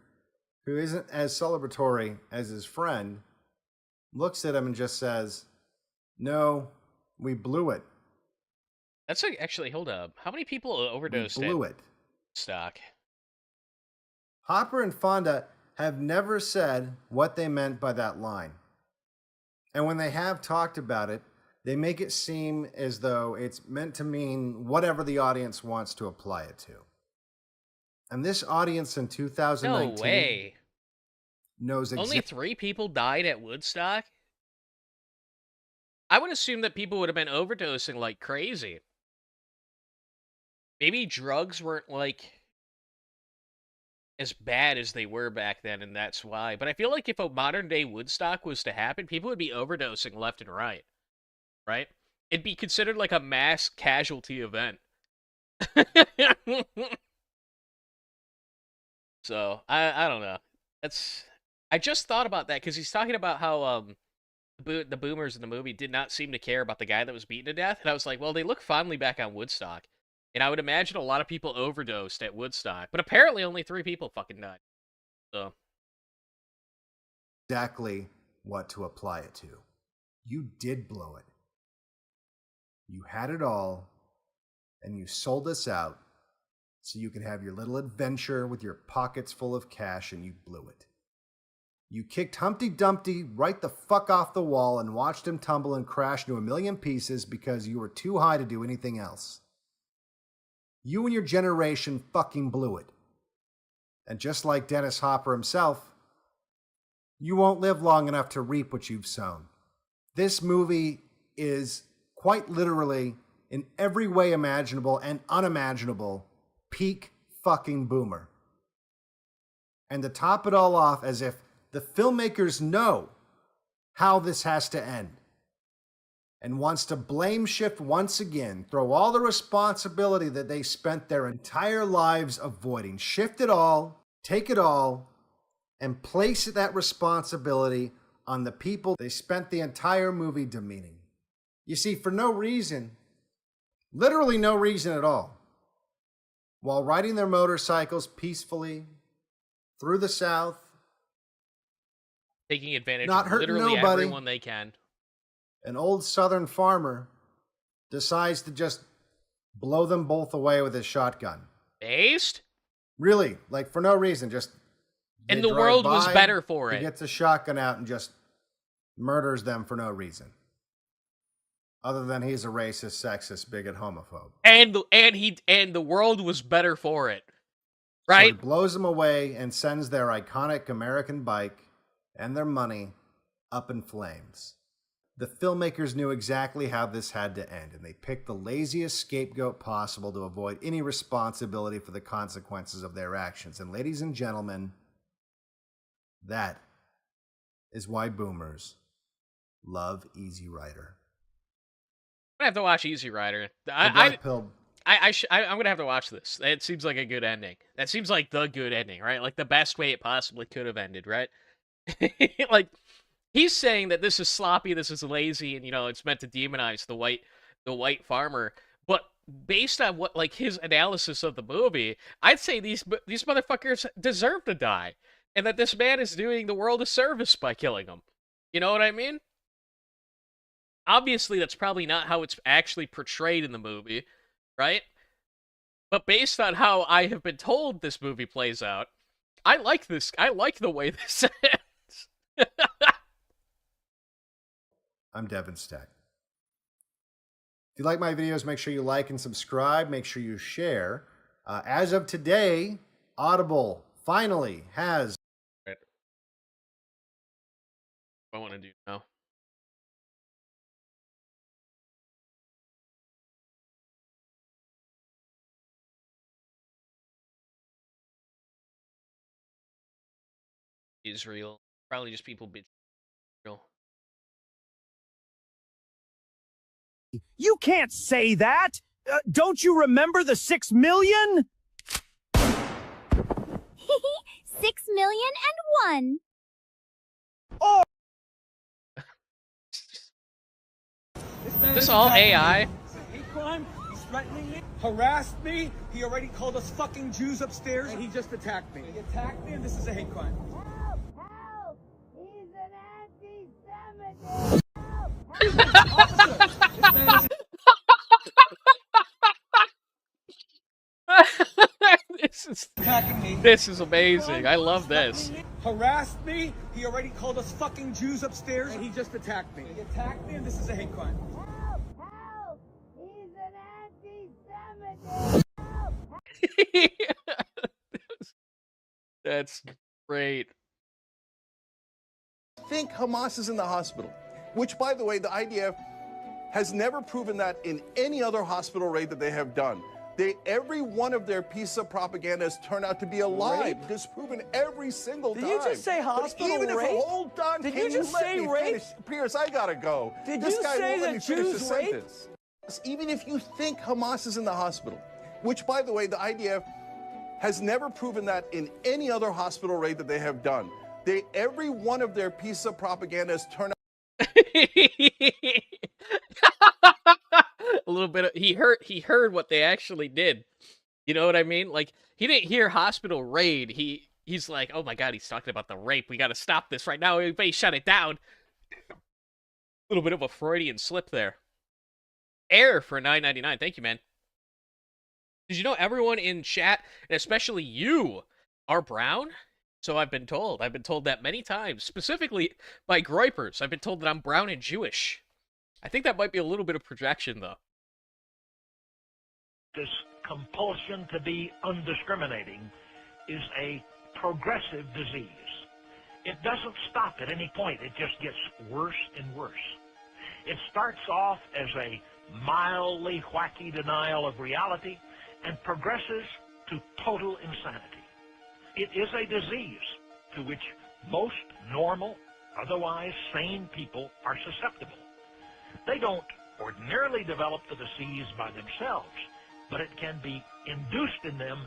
who isn't as celebratory as his friend, looks at him and just says, "No, we blew it." That's like, actually, hold up. How many people overdosed we blew at it. stock? Hopper and Fonda have never said what they meant by that line. And when they have talked about it, they make it seem as though it's meant to mean whatever the audience wants to apply it to. And this audience in 2019 No way. knows Only 3 people died at Woodstock? I would assume that people would have been overdosing like crazy. Maybe drugs weren't, like, as bad as they were back then, and that's why. But I feel like if a modern-day Woodstock was to happen, people would be overdosing left and right. Right? It'd be considered like a mass casualty event. So, I don't know. I just thought about that, because he's talking about how, the boomers in the movie did not seem to care about the guy that was beaten to death, and I was like, well, they look fondly back on Woodstock. And I would imagine a lot of people overdosed at Woodstock, but apparently only 3 people fucking died. So exactly what to apply it to. You did blow it. You had it all, and you sold us out so you can have your little adventure with your pockets full of cash, and you blew it. You kicked Humpty Dumpty right the fuck off the wall and watched him tumble and crash into a million pieces because you were too high to do anything else. You and your generation fucking blew it. And just like Dennis Hopper himself, you won't live long enough to reap what you've sown. This movie is quite literally, in every way imaginable and unimaginable, peak fucking boomer. And to top it all off, as if the filmmakers know how this has to end, and wants to blame shift once again, throw all the responsibility that they spent their entire lives avoiding, shift it all, take it all, and place that responsibility on the people they spent the entire movie demeaning. You see, for no reason, literally no reason at all, while riding their motorcycles peacefully through the South, taking advantage not of hurting literally nobody, everyone they can. an old Southern farmer decides to just blow them both away with his shotgun. Based? Really, like for no reason, just And the world was better for he it. gets a shotgun out and just murders them for no reason. Other than he's a racist, sexist, bigot, homophobe. And the world was better for it. So he Right? blows them away and sends their iconic American bike and their money up in flames. The filmmakers knew exactly how this had to end, and they picked the laziest scapegoat possible to avoid any responsibility for the consequences of their actions. And ladies and gentlemen, that is why boomers love Easy Rider. I'm gonna have to watch Easy Rider. The black pill. I'm gonna have to watch this. It seems like a good ending. That seems like the good ending, right? Like the best way it possibly could have ended, right? Like he's saying that this is sloppy, this is lazy, and it's meant to demonize the white farmer. But based on what like his analysis of the movie, I'd say these motherfuckers deserve to die, and that this man is doing the world a service by killing them. You know what I mean? Obviously, that's probably not how it's actually portrayed in the movie, right? But based on how I have been told this movie plays out, I like this. I like the way this ends. I'm Devin Stack. If you like my videos, make sure you like and subscribe. Make sure you share. As of today, Audible finally has... Right. What I want to do now. Israel. Probably just people bitch Israel. You can't say that! Don't you remember the 6 million? 6,000,001. Oh! Is this all AI? Hate crime. He's threatening me, harassed me. He already called us fucking Jews upstairs, and he just attacked me. He attacked me, and this is a hate crime. Help! Help! He's an anti-Semitic! This is amazing. I love this. Harassed me. He already called us fucking Jews upstairs, and he just attacked me. He attacked me, and this is a hate crime. Help! Help! He's an anti-Semitic! That's great. Think Hamas is in the hospital, which, by the way, the IDF has never proven that in any other hospital raid that they have done. Every one of their pieces of propaganda has turned out to be a lie, disproven every single time. Did you just say hospital even rape? If, hold on, Did can you just let say me rape? finish? Pierce, I gotta go. Did This you guy say won't let that me finish Jews the rape? sentence. Even if you think Hamas is in the hospital, which, by the way, the IDF has never proven that in any other hospital raid that they have done. Every one of their pieces of propaganda has turned out. A little bit of, he heard what they actually did. You know what I mean? Like he didn't hear hospital raid. He's like, "Oh my god, he's talking about the rape. We got to stop this right now. Everybody shut it down." A little bit of a Freudian slip there. Air for $9.99. Thank you, man. Did you know everyone in chat, and especially you, are brown? So I've been told. I've been told that many times, specifically by Groypers. I've been told that I'm brown and Jewish. I think that might be a little bit of projection, though. This compulsion to be undiscriminating is a progressive disease. It doesn't stop at any point. It just gets worse and worse. It starts off as a mildly wacky denial of reality and progresses to total insanity. It is a disease to which most normal, otherwise sane people are susceptible. They don't ordinarily develop the disease by themselves, but it can be induced in them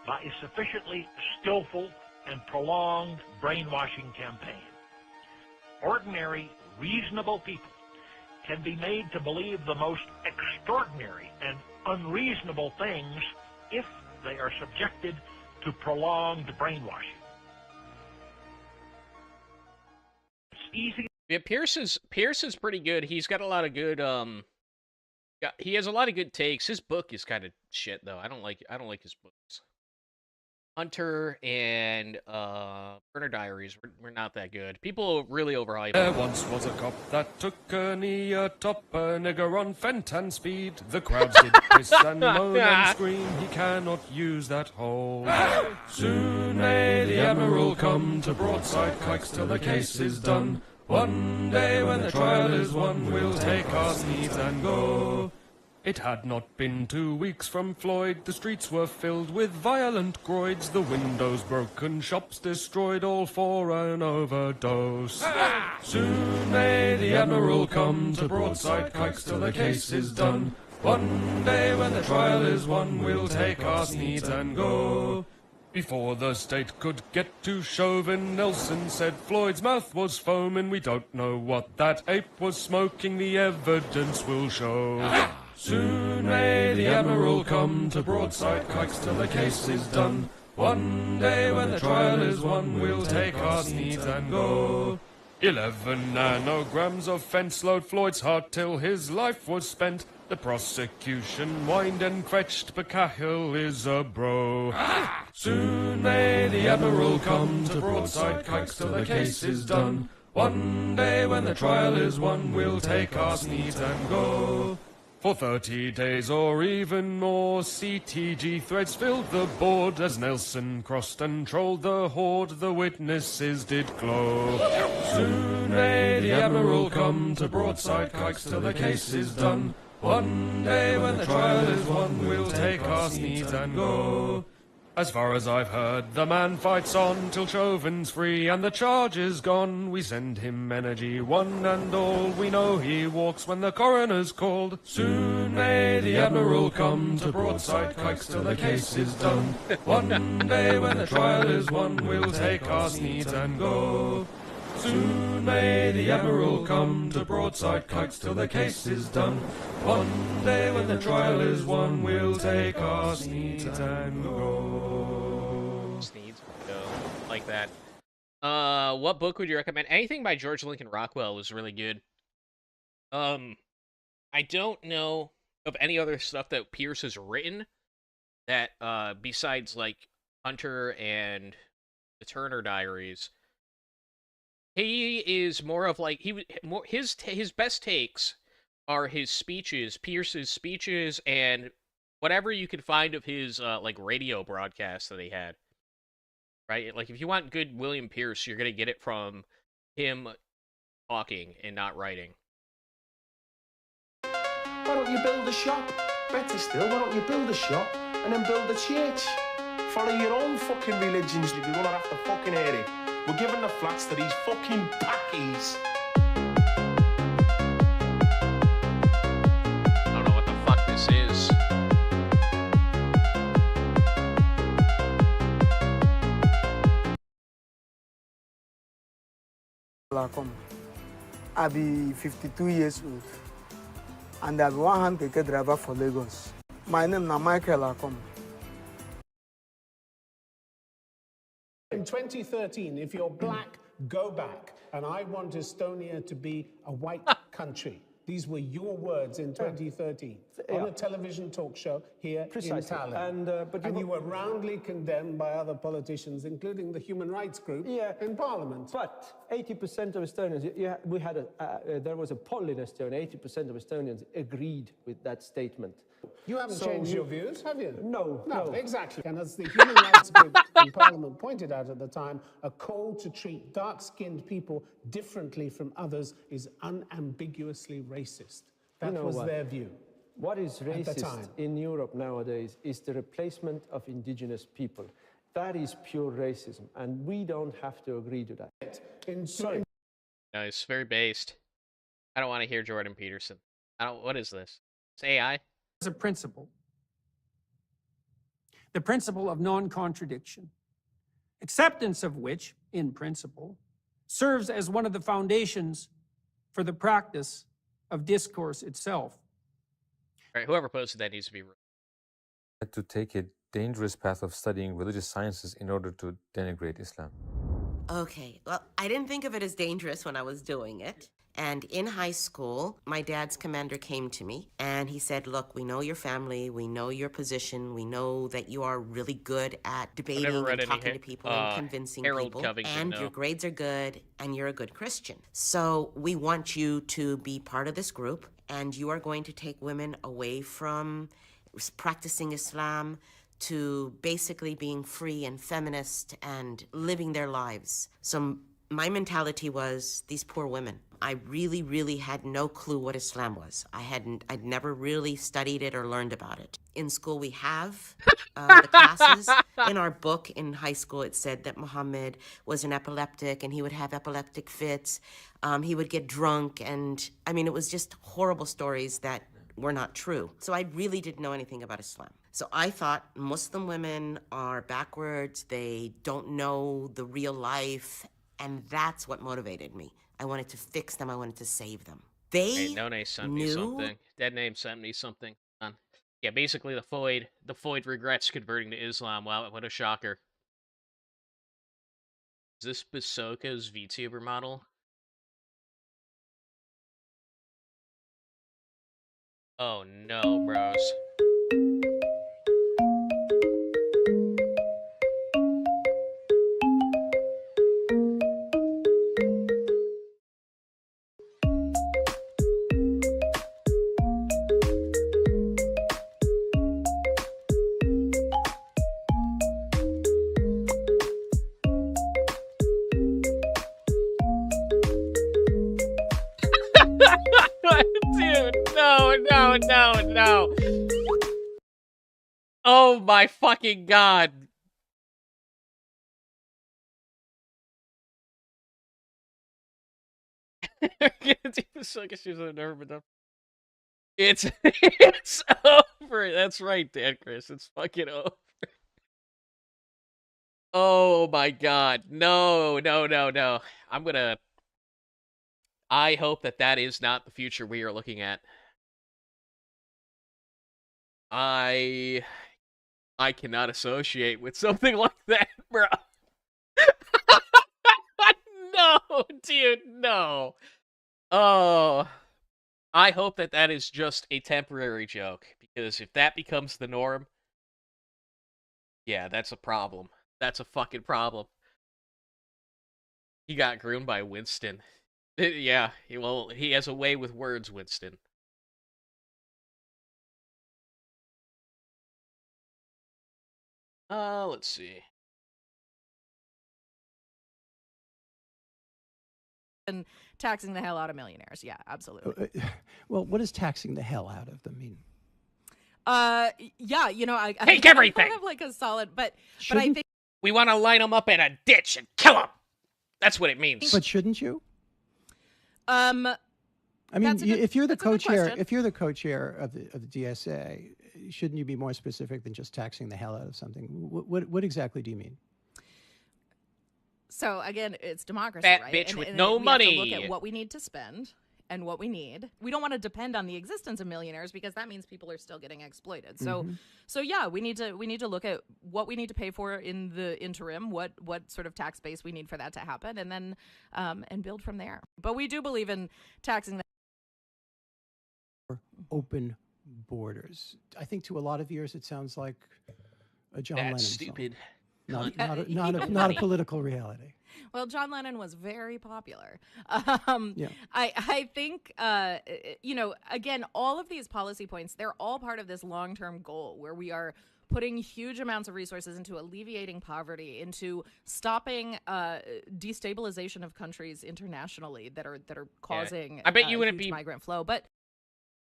by a sufficiently skillful and prolonged brainwashing campaign. Ordinary, reasonable people can be made to believe the most extraordinary and unreasonable things if they are subjected to prolonged brainwashing. It's easy. Yeah, Pierce is pretty good. He's got a lot of good he has a lot of good takes. His book is kind of shit though. I don't like his books. Hunter and Burner Diaries were not that good. People really overhype There them. once was a cop that took a knee atop a nigger on Fenton speed. The crowds did piss and moan and scream, he cannot use that hole. Soon may the Admiral come to broadside kikes till the case is done. One day when the trial is won, we'll take our steeds and go. It had not been 2 weeks from Floyd, the streets were filled with violent groids, the windows broken, shops destroyed, all for an overdose. Soon may the Admiral come to broadside kikes till the case is done. One day when the trial is won, we'll take our steeds and go. Before the state could get to Chauvin, Nelson said Floyd's mouth was foaming. We don't know what that ape was smoking, the evidence will show. Soon may the Admiral come to broadside kikes till the case is done. One day when the trial is won, we'll take our steeds and go. 11 nanograms of fence load Floyd's heart till his life was spent. The prosecution whined and fetched, but Cahill is a bro. Soon may the Admiral come to broadside kikes till the case is done. One day when the trial is won, we'll take our steeds and go. For 30 days or even more, CTG threads filled the board as Nelson crossed and trolled the horde, the witnesses did glow. Soon may the Admiral come to broadside kikes till the case is done. One day when the trial is won, we'll take our steeds and go. As far as I've heard, the man fights on till Chauvin's free and the charge is gone. We send him energy, one and all. We know he walks when the coroner's called. Soon may the Admiral come to broadside kikes till the case is done. One day when the trial is won, we'll take our steeds and go. Soon may the Admiral come to broadside kikes till the case is done. One day when the trial is won, we'll take our steeds and go. Steeds go like that. What book would you recommend? Anything by George Lincoln Rockwell was really good. I don't know of any other stuff that Pierce has written that besides like Hunter and the Turner Diaries. He is more of like his best takes are his speeches, Pierce's speeches, and whatever you can find of his like radio broadcasts that he had. Right? Like if you want good William Pierce, you're gonna get it from him talking and not writing. Why don't you build a shop? Better still, why don't you build a shop and then build a church? Follow your own fucking religions, you don't have to fucking hear it. We're giving the flats to these fucking packies. I don't know what the fuck this is. I be 52 years old and I be one hand keke driver for Lagos. My name is Michael Akom. In 2013, if you're black, go back. And I want Estonia to be a white country. These were your words in 2013 on a television talk show here in Tallinn. And you were roundly condemned by other politicians, including the human rights group in Parliament. But 80% of Estonians, there was a poll in Estonia, 80% of Estonians agreed with that statement. You haven't changed your views, have you? No. Exactly. And as the human rights group in Parliament pointed out at the time, a call to treat dark-skinned people differently from others is unambiguously racist. That was their view. What is racist in Europe nowadays is the replacement of indigenous people. That is pure racism, and we don't have to agree to that. No, it's very based. I don't want to hear Jordan Peterson. What is this? It's AI? As a principle, the principle of non-contradiction, acceptance of which, in principle, serves as one of the foundations for the practice of discourse itself. All right, whoever posted that needs to be Had to take a dangerous path of studying religious sciences in order to denigrate Islam. Okay, well, I didn't think of it as dangerous when I was doing it. And in high school, my dad's commander came to me and he said, look, we know your family, we know your position, we know that you are really good at debating and talking to people and convincing Harold people, Covington, and no. your grades are good and you're a good Christian. So we want you to be part of this group, and you are going to take women away from practicing Islam to basically being free and feminist and living their lives. So my mentality was these poor women. I really, really had no clue what Islam was. I'd never really studied it or learned about it. In school, we have the classes. In our book in high school, it said that Muhammad was an epileptic and he would have epileptic fits. He would get drunk, and I mean, it was just horrible stories that were not true. So I really didn't know anything about Islam. So I thought Muslim women are backwards, they don't know the real life, and that's what motivated me. I wanted to fix them, I wanted to save them. They Hey, no name sent me something. Dead name sent me something. Yeah, basically the Floyd regrets converting to Islam. Wow, what a shocker. Is this Basoka's VTuber model? Oh no, bros. Dude, no. Oh my fucking god. It's over. That's right, Dan Chris. It's fucking over. Oh my god. No. I hope that is not the future we are looking at. I cannot associate with something like that, bro. No, dude, no. Oh, I hope that is just a temporary joke, because if that becomes the norm, yeah, that's a problem. That's a fucking problem. He got groomed by Winston. Yeah, well, he has a way with words, Winston. Let's see. And taxing the hell out of millionaires. Yeah, absolutely. Well, what does taxing the hell out of them mean? Yeah, you know, I Take I everything! don't have like a solid, but I think We want to line them up in a ditch and kill them. That's what it means. But shouldn't you? I mean, if you're the that's a good co-chair, question. if you're the co-chair of the DSA, shouldn't you be more specific than just taxing the hell out of something? What exactly do you mean? So again, it's democracy, Fat right? bitch And- with and no we have to money. look at what we need to spend and what we need. We don't want to depend on the existence of millionaires, because that means people are still getting exploited. So, Mhm. so yeah, we need to look at what we need to pay for in the interim, what sort of tax base we need for that to happen, and then and build from there. But we do believe in taxing. Open borders. I think to a lot of ears, it sounds like a John That's Lennon stupid. song. Not cunt. not a political reality. Well, John Lennon was very popular. Yeah. I think, you know, again, all of these policy points, they're all part of this long-term goal where we are putting huge amounts of resources into alleviating poverty, into stopping destabilization of countries internationally that are causing I bet you wouldn't huge be migrant flow. But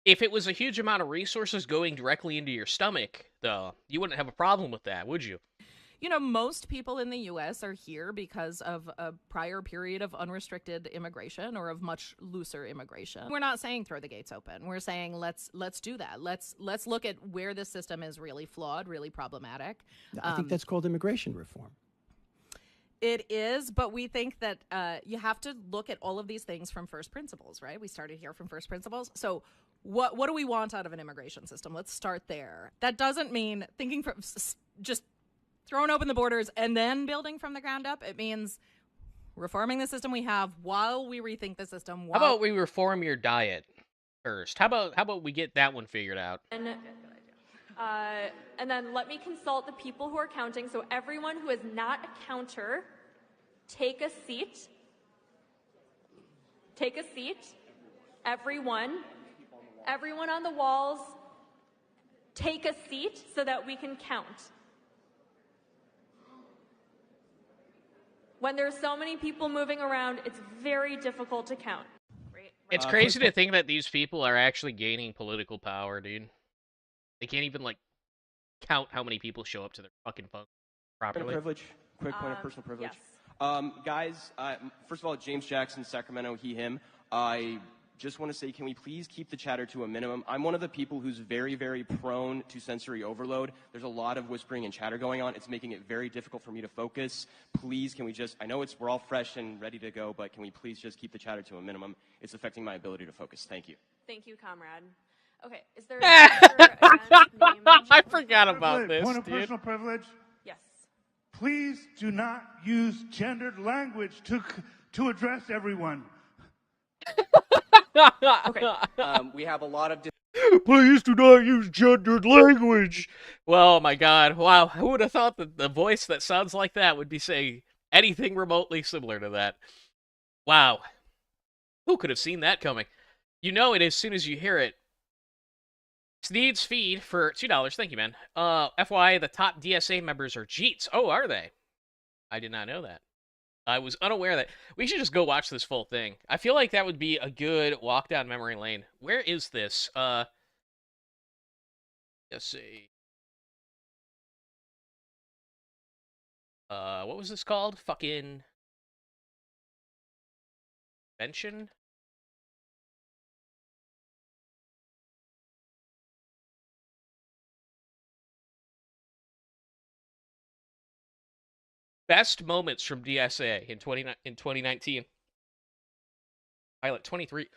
if it was a huge amount of resources going directly into your stomach, though, you wouldn't have a problem with that, would you? you know, most people in the U.S. are here because of a prior period of unrestricted immigration or of much looser immigration. We're not saying throw the gates open. We're saying let's do that. Let's look at where the system is really flawed, really problematic. I think that's called immigration reform. It is, but we think that you have to look at all of these things from first principles, right? We started here from first principles. So what do we want out of an immigration system? Let's start there. That doesn't mean thinking from just throwing open the borders and then building from the ground up. It means reforming the system we have while we rethink the system. How about we reform your diet first? How about we get that one figured out? And then let me consult the people who are counting. So everyone who is not a counter, take a seat. Take a seat. Everyone on the walls, take a seat so that we can count. When there's so many people moving around, it's very difficult to count. It's crazy to think that these people are actually gaining political power, dude. They can't even, like, count how many people show up to their fucking phone properly. Privilege. Quick point of personal privilege. Yes. Guys, first of all, James Jackson, Sacramento, he, him. I just want to say, can we please keep the chatter to a minimum? I'm one of the people who's very, very prone to sensory overload. There's a lot of whispering and chatter going on. It's making it very difficult for me to focus. Please, can we just, I know we're all fresh and ready to go, but can we please just keep the chatter to a minimum? It's affecting my ability to focus. Thank you. Thank you, comrade. Okay, is there a speaker against name? I forgot about this, Point of dude. personal privilege. Yes. Please do not use gendered language to address everyone. Okay. We have a lot of... Please do not use gendered language. Well, my God. Wow. Who would have thought that the voice that sounds like that would be saying anything remotely similar to that? Wow. Who could have seen that coming? You know it as soon as you hear it. Sneed's feed for $2. Thank you, man. FYI, the top DSA members are Jeets. Oh, are they? I did not know that. I was unaware that. We should just go watch this full thing. I feel like that would be a good walk down memory lane. Where is this? Let's see. What was this called? Fucking... Convention? Best moments from DSA in 2019. Pilot 23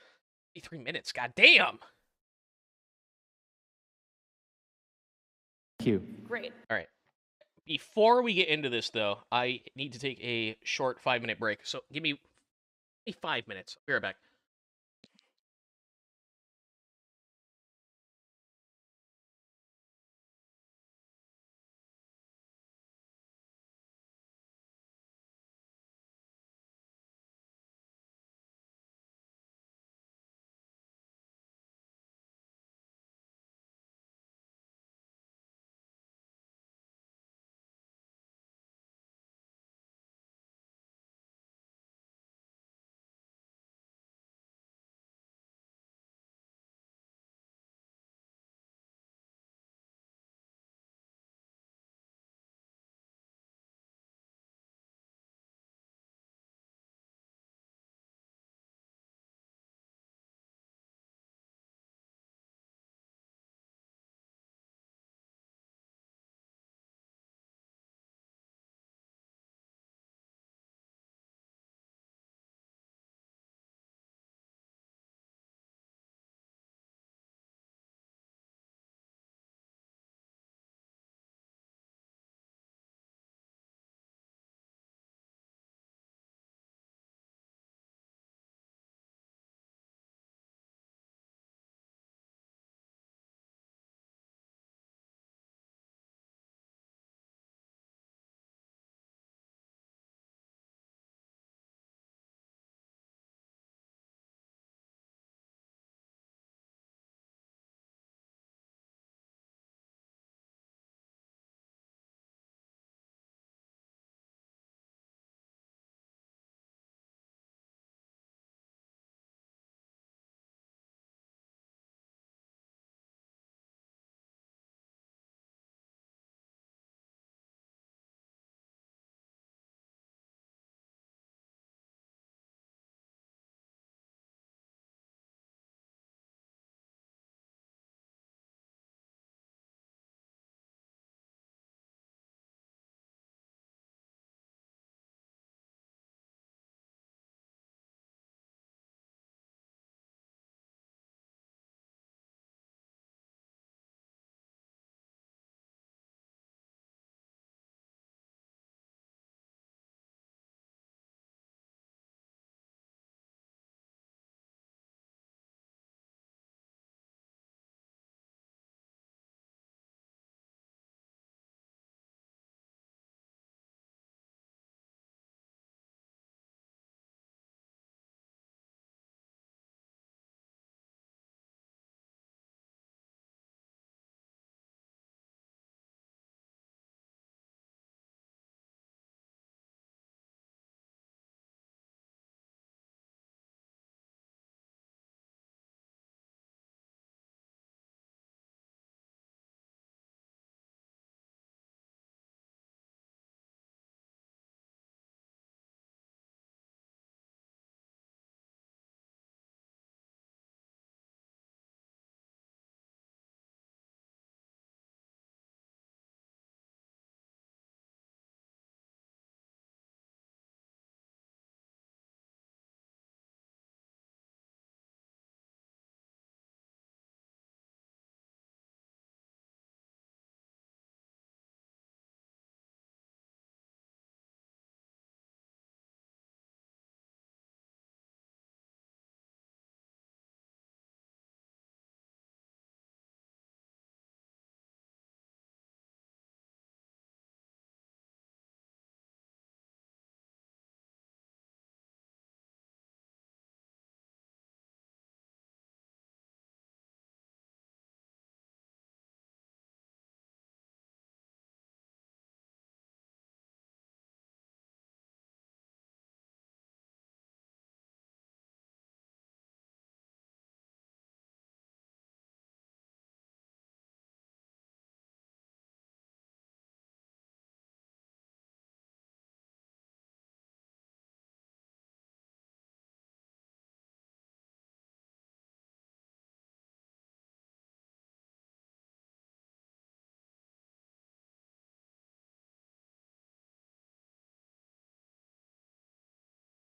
minutes. God damn. Thank you. Great. All right. Before we get into this, though, I need to take a short 5-minute break. So give me 5 minutes. I'll be right back.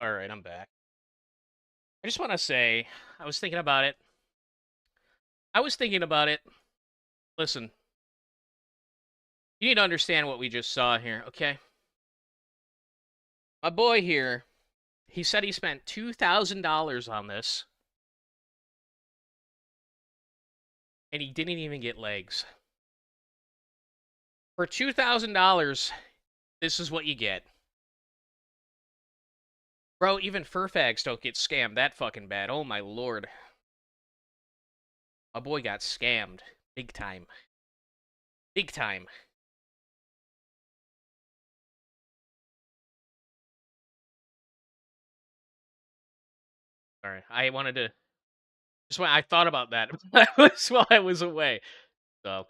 All right, I'm back. I just want to say, I was thinking about it. Listen, you need to understand what we just saw here, okay? My boy here, he said he spent $2,000 on this, and he didn't even get legs. For $2,000, this is what you get. Bro, even furfags don't get scammed that fucking bad. Oh my lord. My boy got scammed. Big time. Big time. Sorry, I wanted to... I thought about that while I was away. So,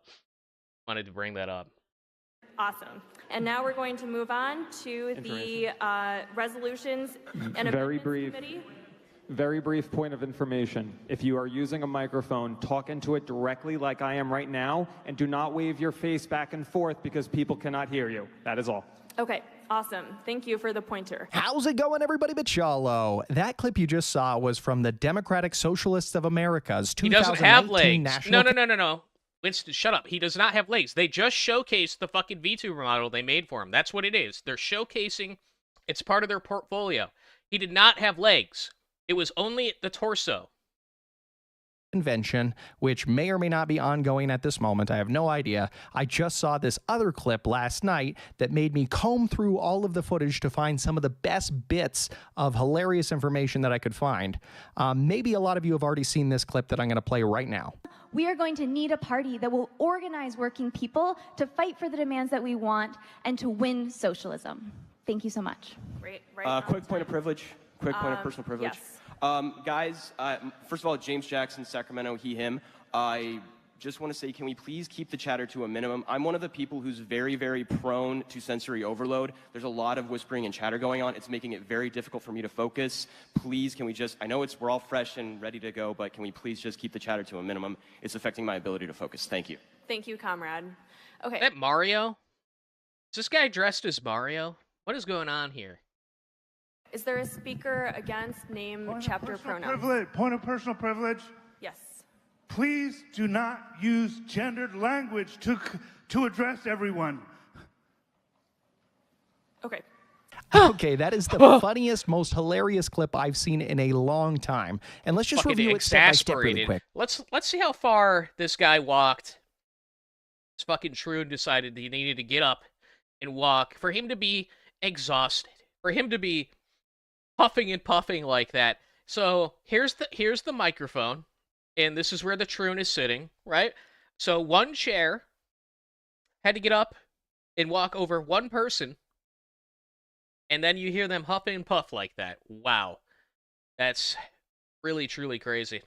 wanted to bring that up. Awesome. And now we're going to move on to the resolutions and Very amendments brief. committee. Very brief point of information. If you are using a microphone, talk into it directly like I am right now, and do not wave your face back and forth because people cannot hear you. That is all. Okay, awesome. Thank you for the pointer. How's it going, everybody but Chalo? That clip you just saw was from the Democratic Socialists of America's He doesn't have 2019 legs. National... No. Winston, shut up. He does not have legs. They just showcased the fucking VTuber model they made for him. That's what it is. They're showcasing. It's part of their portfolio. He did not have legs. It was only the torso. Convention, which may or may not be ongoing at this moment. I have no idea. I just saw this other clip last night that made me comb through all of the footage to find some of the best bits of hilarious information that I could find. Maybe a lot of you have already seen this clip that I'm going to play right now. We are going to need a party that will organize working people to fight for the demands that we want and to win socialism. Thank you so much. Great. Quick point of privilege. Quick point of personal privilege. Yes. Guys, first of all, James Jackson, Sacramento, he, him. I just want to say, can we please keep the chatter to a minimum? I'm one of the people who's very, very prone to sensory overload. There's a lot of whispering and chatter going on. It's making it very difficult for me to focus. Please, can we just, I know we're all fresh and ready to go, but can we please just keep the chatter to a minimum? It's affecting my ability to focus. Thank you. Thank you, comrade. Okay. Is that Mario? Is this guy dressed as Mario? What is going on here? Is there a speaker against name, chapter, pronoun? Point of personal privilege. Yes. Please do not use gendered language to address everyone. Okay. Okay, that is the funniest, most hilarious clip I've seen in a long time. And let's just Fucking review it step by step really exasperated. quick. Let's see how far this guy walked. This fucking Shroon decided that he needed to get up and walk for him to be exhausted, for him to be puffing and puffing like that. So here's the microphone, and this is where the Troon is sitting, right? So one chair had to get up and walk over one person, and then you hear them huff and puff like that. Wow. That's really, truly crazy.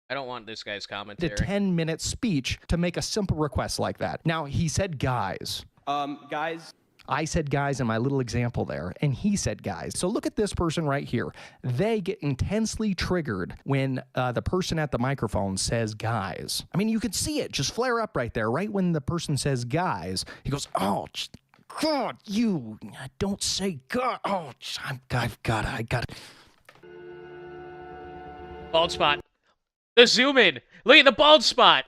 I don't want this guy's commentary. A 10-minute speech to make a simple request like that. Now, he said guys. Guys. I said guys in my little example there, and he said guys. So look at this person right here. They get intensely triggered when the person at the microphone says guys. I mean, you could see it just flare up right there, right when the person says guys. He goes, oh, God, you don't say God. Oh, I got it. Bald spot. The zoom in. Look at the bald spot.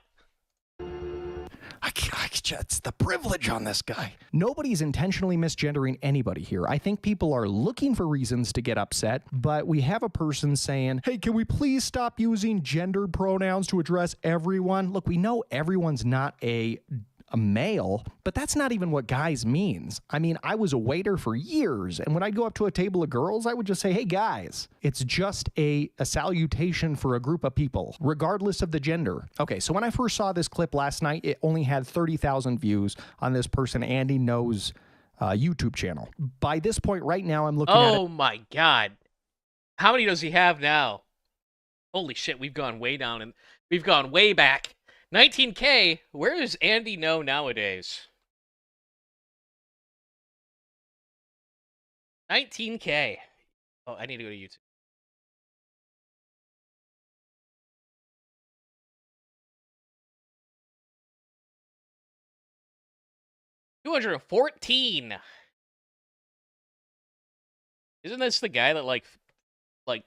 It's the privilege on this guy. Nobody's intentionally misgendering anybody here. I think people are looking for reasons to get upset, but we have a person saying, hey, can we please stop using gendered pronouns to address everyone? Look, we know everyone's not a male, but that's not even what guys means. I mean, I was a waiter for years, and when I'd go up to a table of girls, I would just say, hey, guys. It's just a salutation for a group of people, regardless of the gender. Okay, so when I first saw this clip last night, it only had 30,000 views on this person, Andy Knows YouTube channel. By this point right now, I'm looking at it. Oh my God. How many does he have now? Holy shit, we've gone way down and we've gone way back. 19K, where is Andy Know nowadays? 19K. Oh, I need to go to YouTube. $214. Isn't this the guy that like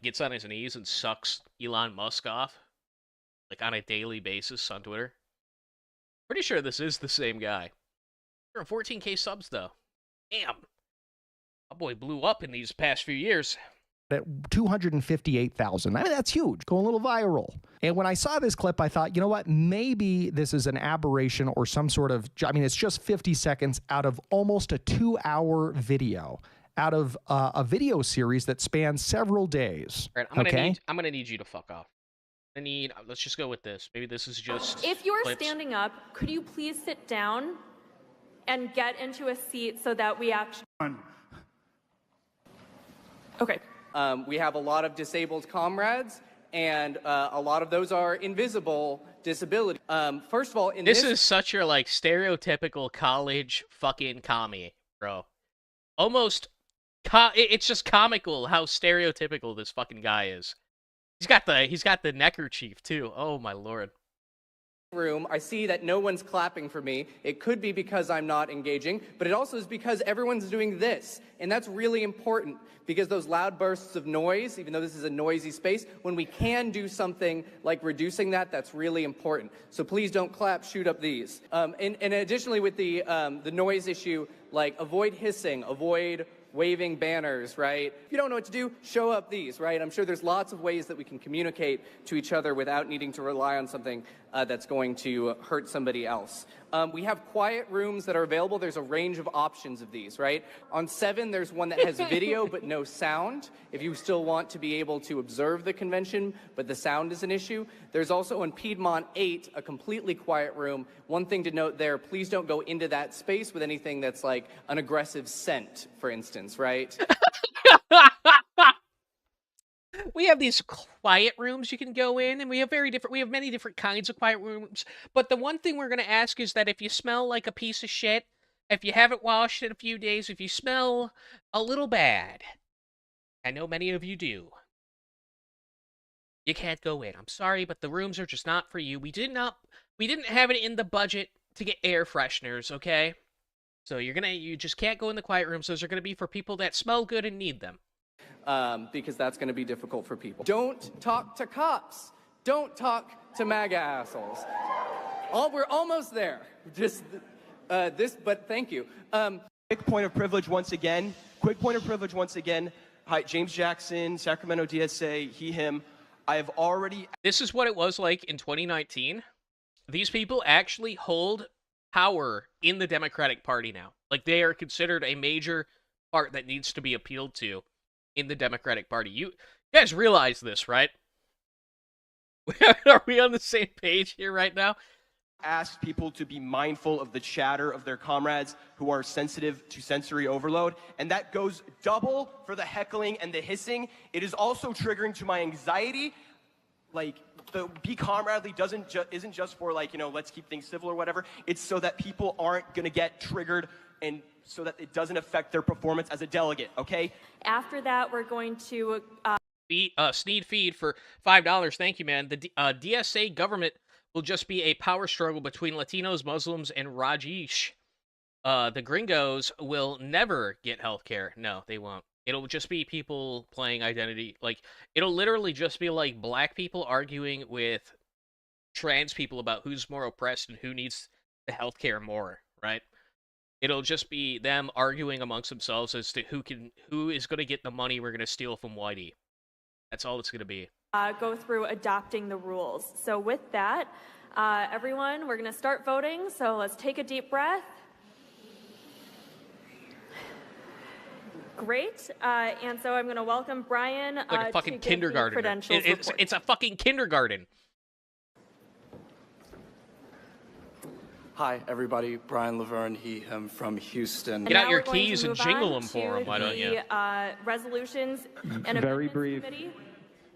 gets on his knees and sucks Elon Musk off like on a daily basis on Twitter? Pretty sure this is the same guy. There are 14K subs though. Damn. My boy blew up in these past few years. At 258,000. I mean, that's huge, going a little viral. And when I saw this clip, I thought, you know what? Maybe this is an aberration or some sort of, I mean, it's just 50 seconds out of almost a 2-hour video, out of a video series that spans several days. All right, I'm gonna need you to fuck off. Let's just go with this. Maybe this is just If you're clips. standing up, could you please sit down and get into a seat so that we actually... Okay. We have a lot of disabled comrades, and a lot of those are invisible disability. First of all, This is such your like stereotypical college fucking commie, bro. Almost, it's just comical how stereotypical this fucking guy is. He's got the neckerchief too. Oh my lord. room, I see that no one's clapping for me. It could be because I'm not engaging, but it also is because everyone's doing this. And that's really important because those loud bursts of noise, even though this is a noisy space, when we can do something like reducing that, that's really important. So please don't clap, shoot up these. And additionally with the noise issue, like avoid hissing, avoid waving banners, right? If you don't know what to do, show up these, right? I'm sure there's lots of ways that we can communicate to each other without needing to rely on something that's going to hurt somebody else. We have quiet rooms that are available. There's a range of options of these, right? On 7, there's one that has video but no sound, if you still want to be able to observe the convention, but the sound is an issue. There's also on Piedmont 8, a completely quiet room. One thing to note there, please don't go into that space with anything that's like an aggressive scent, for instance, right? We have these quiet rooms you can go in, and we have many different kinds of quiet rooms. But the one thing we're going to ask is that if you smell like a piece of shit, if you haven't washed in a few days, if you smell a little bad, I know many of you do, you can't go in. I'm sorry, but the rooms are just not for you. We didn't have it in the budget to get air fresheners, okay? So you just can't go in the quiet rooms. Those are going to be for people that smell good and need them. Because that's going to be difficult for people. Don't talk to cops. Don't talk to MAGA assholes. We're almost there. Just but thank you. Quick point of privilege once again. Hi, James Jackson, Sacramento DSA, he, him. This is what it was like in 2019. These people actually hold power in the Democratic Party now. Like, they are considered a major part that needs to be appealed to in the Democratic Party. You guys realize this, right? Are we on the same page here right now? Ask people to be mindful of the chatter of their comrades who are sensitive to sensory overload, and that goes double for the heckling and the hissing. It is also triggering to my anxiety. Like, the be comradely isn't just for, like, you know, let's keep things civil or whatever. It's so that people aren't gonna get triggered and so that it doesn't affect their performance as a delegate, okay? After that, we're going to... Sneed feed for $5. Thank you, man. The DSA government will just be a power struggle between Latinos, Muslims, and Rajesh. The gringos will never get healthcare. No, they won't. It'll just be people playing identity. Like, it'll literally just be like black people arguing with trans people about who's more oppressed and who needs the healthcare more, right? It'll just be them arguing amongst themselves as to who is going to get the money we're going to steal from Whitey. That's all it's going to be. Go through adopting the rules. So with that, everyone, we're going to start voting. So let's take a deep breath. Great. And so I'm going to welcome Brian like a fucking to kindergarten. It's a fucking kindergarten. Hi, everybody. Brian Laverne, he, him from Houston. Get out your keys and jingle them for him, why don't you? Resolutions and Very amendments brief. committee.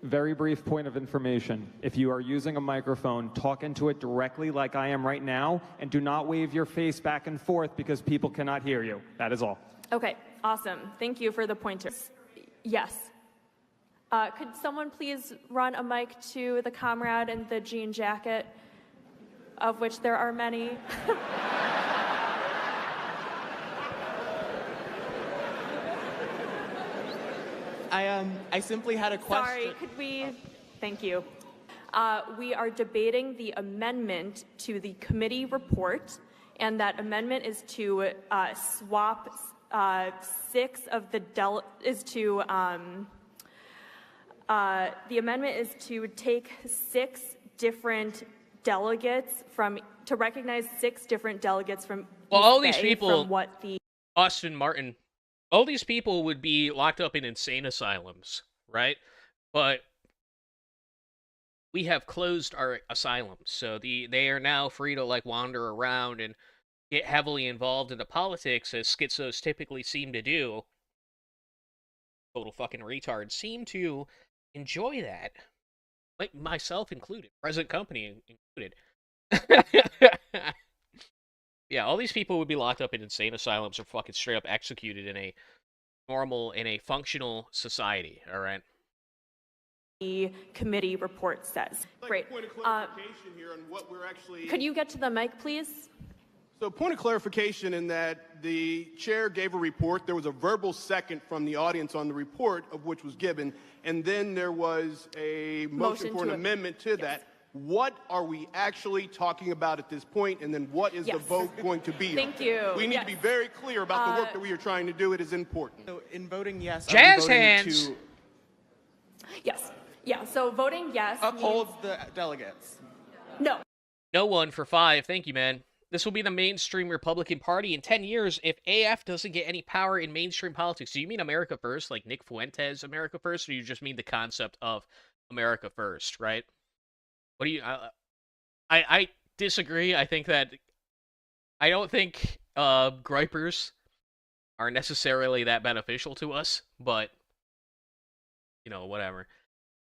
Very brief point of information. If you are using a microphone, talk into it directly like I am right now, and do not wave your face back and forth because people cannot hear you. That is all. Okay, awesome. Thank you for the pointers. Yes. Could someone please run a mic to the comrade in the jean jacket, of which there are many? I simply had a question. Sorry, could we? Thank you. We are debating the amendment to the committee report, and that amendment is to swap six of the the amendment is to take 6 different delegates to recognize 6 different delegates from Well, East all these Bay people, from what the Austin Martin, all these people would be locked up in insane asylums, right? But we have closed our asylums, so they are now free to like wander around and get heavily involved into politics, as schizos typically seem to do. Total fucking retards seem to enjoy that, like myself included, present company included. Yeah, all these people would be locked up in insane asylums or fucking straight up executed in a functional society, all right? The committee report says. Great. Point of clarification here on what we're actually... Could you get to the mic, please? So point of clarification in that the chair gave a report. There was a verbal second from the audience on the report of which was given, and then there was a motion for an amendment to that. What are we actually talking about at this point, and then what is the vote going to be? Thank you. We need to be very clear about the work that we are trying to do. It is important. So in voting yes, Jazz I'm voting hands. to Yes. Yeah, so voting yes uphold the delegates. No. No one for 5. Thank you, man. This will be the mainstream Republican Party in 10 years if AF doesn't get any power in mainstream politics. Do you mean America First, like Nick Fuentes America First, or you just mean the concept of America First, right? What do you... I disagree. I think that... I don't think gripers are necessarily that beneficial to us, but... You know, whatever.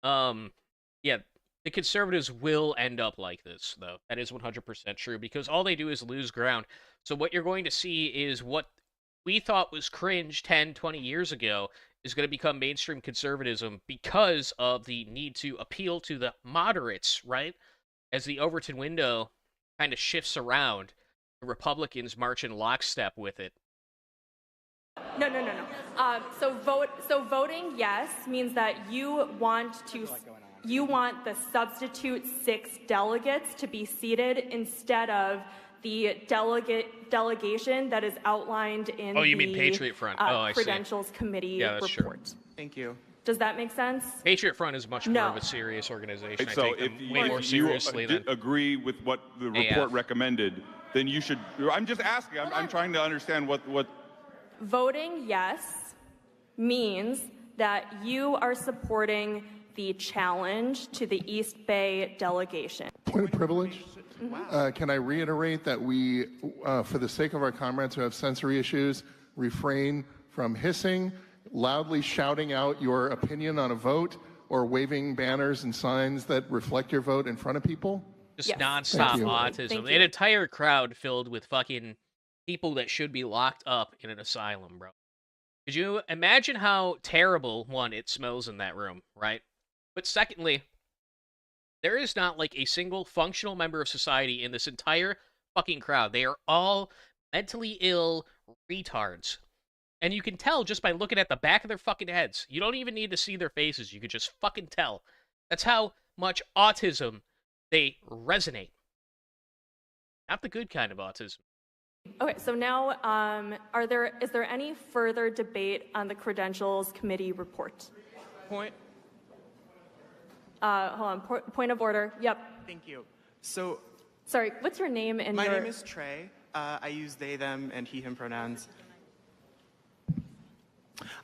Yeah, the conservatives will end up like this, though. That is 100% true, because all they do is lose ground. So what you're going to see is what we thought was cringe 10, 20 years ago is going to become mainstream conservatism because of the need to appeal to the moderates, right? As the Overton window kind of shifts around, the Republicans march in lockstep with it. No. So voting yes means that you want the substitute 6 delegates to be seated instead of the delegation that is outlined in you mean Patriot Front? I see. Credentials Committee that's report. True. Thank you. Does that make sense? Patriot Front is much more of a serious organization. So I take them way more seriously you than agree with what the report recommended, then you should... I'm just asking. I'm trying to understand what... Voting yes means that you are supporting the challenge to the East Bay delegation. Point of privilege. Can I reiterate that we, for the sake of our comrades who have sensory issues, refrain from hissing, loudly shouting out your opinion on a vote, or waving banners and signs that reflect your vote in front of people? Just nonstop autism. An entire crowd filled with fucking people that should be locked up in an asylum, bro. Could you imagine how terrible, one, it smells in that room, right? But secondly, there is not like a single functional member of society in this entire fucking crowd. They are all mentally ill retards. And you can tell just by looking at the back of their fucking heads. You don't even need to see their faces. You could just fucking tell. That's how much autism they resonate. Not the good kind of autism. Okay, so now, is there any further debate on the Credentials Committee report? Point. Hold on, point of order. Yep. Thank you. So... Sorry, what's your name and My name is Trey. I use they, them, and he, him pronouns.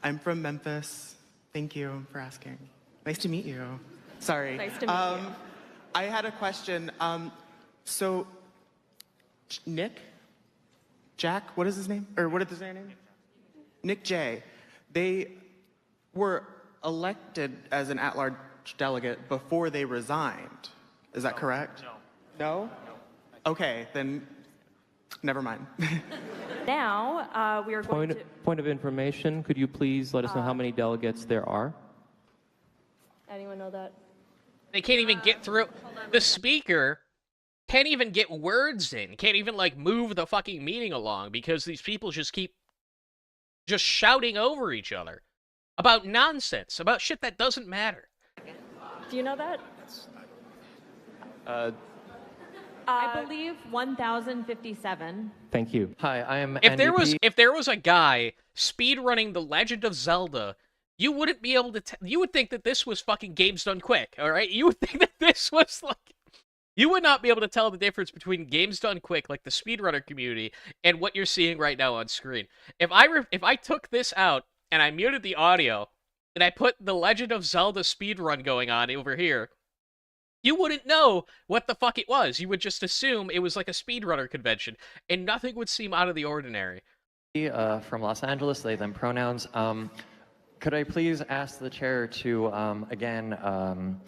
I'm from Memphis. Thank you for asking. Nice to meet you. Sorry. Nice to meet you. I had a question. So, Nick? Jack? What is his name? Or what is their name? Nick J. They were elected as an at-large delegate before they resigned. Is that correct? No. No? Okay, then never mind. Now, we are going to... Point of information, could you please let us know how many delegates there are? Anyone know that? They can't even get through. The speaker can't even get words in. Can't even, like, move the fucking meeting along because these people just keep just shouting over each other. about nonsense, about shit that doesn't matter. Do you know that? I believe 1,057. Thank you. Hi, I am If NDP. there was a guy speed running The Legend of Zelda, you wouldn't be able to. You would think that this was fucking games done quick. All right, you would think that this was like. You would not be able to tell the difference between games done quick, like the speedrunner community, and what you're seeing right now on screen. If I took this out and I muted the audio and I put The Legend of Zelda speedrun going on over here, you wouldn't know what the fuck it was. You would just assume it was like a speedrunner convention, and nothing would seem out of the ordinary. From Los Angeles, they, them pronouns. Could I please ask the chair to, again,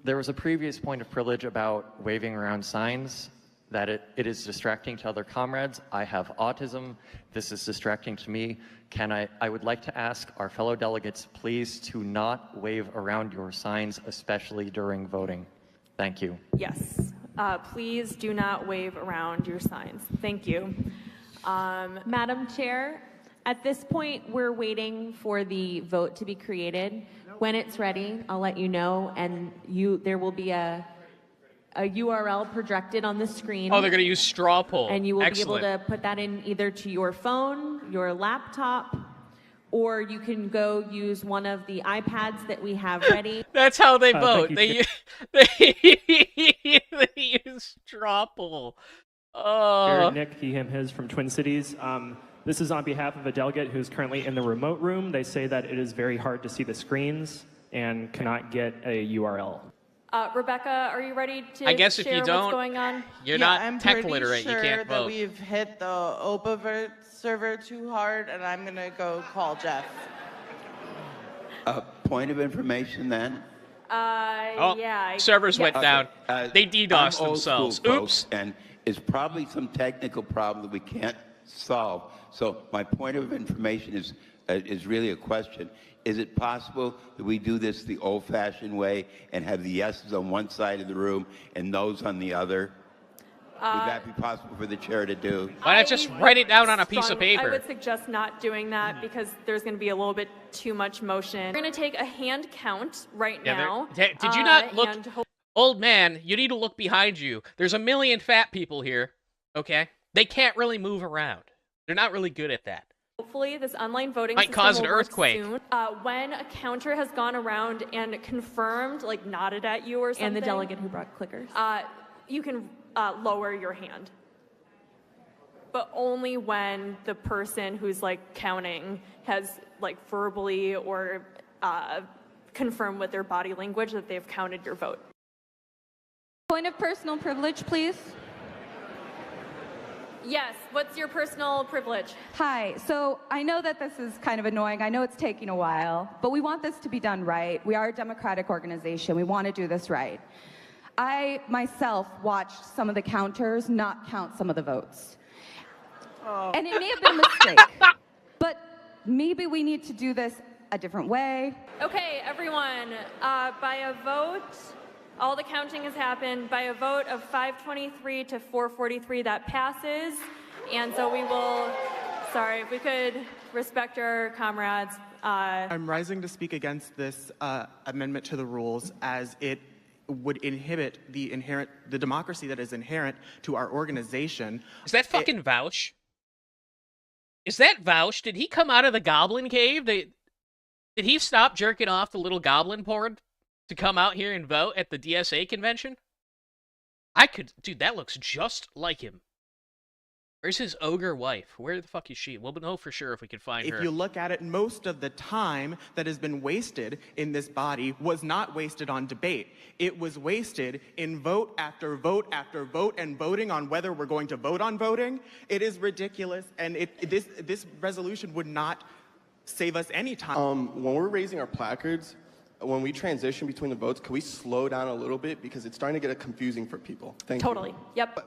there was a previous point of privilege about waving around signs, that it is distracting to other comrades. I have autism. This is distracting to me. I would like to ask our fellow delegates, please, to not wave around your signs, especially during voting. Thank you. Yes. Please do not wave around your signs. Thank you. Madam Chair, at this point, we're waiting for the vote to be created. When it's ready, I'll let you know, and there will be a URL projected on the screen. Oh, they're going to use straw poll. And you will Excellent. be able to put that in either to your phone, your laptop, or you can go use one of the iPads that we have ready. That's how they vote. you, They use straw poll. Oh. Nick, he, him, his from Twin Cities. This is on behalf of a delegate who's currently in the remote room. They say that it is very hard to see the screens and cannot get a URL. Rebecca, are you ready to I guess if share you don't, what's going on? you're Yeah, not I'm tech pretty literate. sure You can't that vote. we've hit the Opavert server too hard, and I'm gonna go call Jeff. Point of information then. Yeah. Servers went Okay, down. They DDoSed I'm old themselves. school, Oops. folks, and it's probably some technical problem that we can't solve. So my point of information is really a question. Is it possible that we do this the old-fashioned way and have the yeses on one side of the room and noes on the other? Would that be possible for the chair to do? Why not just write it down on a piece of I paper? would suggest not doing that because there's going to be a little bit too much motion. We're going to take a hand count right now. Did you not look? and Old man, you need to look behind you. There's a million fat people here, okay? They can't really move around. They're not really good at that. Hopefully, this online voting Might system cause an will work earthquake. soon. When a counter has gone around and confirmed, like nodded at you or something, And the delegate who brought clickers. You can lower your hand. But only when the person who's like counting has like verbally or confirmed with their body language that they've counted your vote. Point of personal privilege, please. Yes, what's your personal privilege? Hi, so I know that this is kind of annoying. I know it's taking a while, but we want this to be done right. We are a democratic organization. We want to do this right. I myself watched some of the counters not count some of the votes. And it may have been a mistake, but maybe we need to do this a different way. Okay, everyone, by a vote, all the counting has happened. By a vote of 523 to 443, that passes. And so we will, sorry, if we could respect our comrades. I'm rising to speak against this amendment to the rules as it would inhibit the democracy that is inherent to our organization. Is that fucking Vouch? Is that Vouch? Did he come out of the goblin cave? Did he stop jerking off the little goblin porn to come out here and vote at the DSA convention? Dude, that looks just like him. Where's his ogre wife? Where the fuck is she? We'll know for sure if we can find her. If you look at it, most of the time that has been wasted in this body was not wasted on debate. It was wasted in vote after vote after vote and voting on whether we're going to vote on voting. It is ridiculous, and this resolution would not save us any time. When we're raising our placards, when we transition between the votes, can we slow down a little bit because it's starting to get confusing for people? Thank you. Totally. Yep.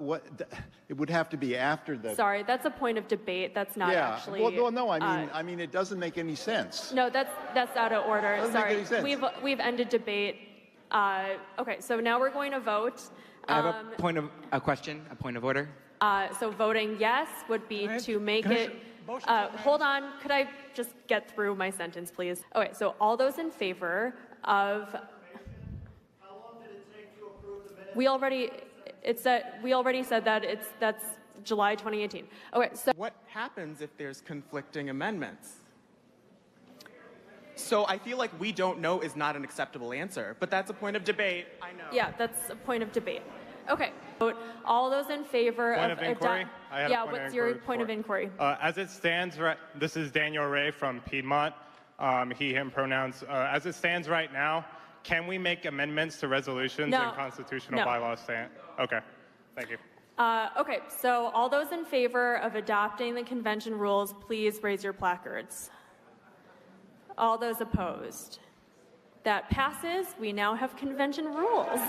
It would have to be after the. Sorry, that's a point of debate. That's not actually. Well, no, I mean, it doesesn't make any sense. No, that's out of order. Doesn't Sorry, make any sense. we've ended debate. Okay, so now we're going to vote. I have a point of order. So voting yes would be to make it Hold on, could I just get through my sentence, please? Okay, so all those in favor of... How long did it take to approve the minutes? We already said that that's July 2018. Okay, so... What happens if there's conflicting amendments? So I feel like we don't know is not an acceptable answer, but that's a point of debate, I know. Yeah, that's a point of debate. Okay, vote all those in favor Point of inquiry? What's your point of inquiry? As it stands, this is Daniel Ray from Piedmont, he, him pronouns. As it stands right now, can we make amendments to resolutions No. and constitutional No. bylaws stand? Okay, thank you. Okay, so all those in favor of adopting the convention rules, please raise your placards. All those opposed? That passes. We now have convention rules.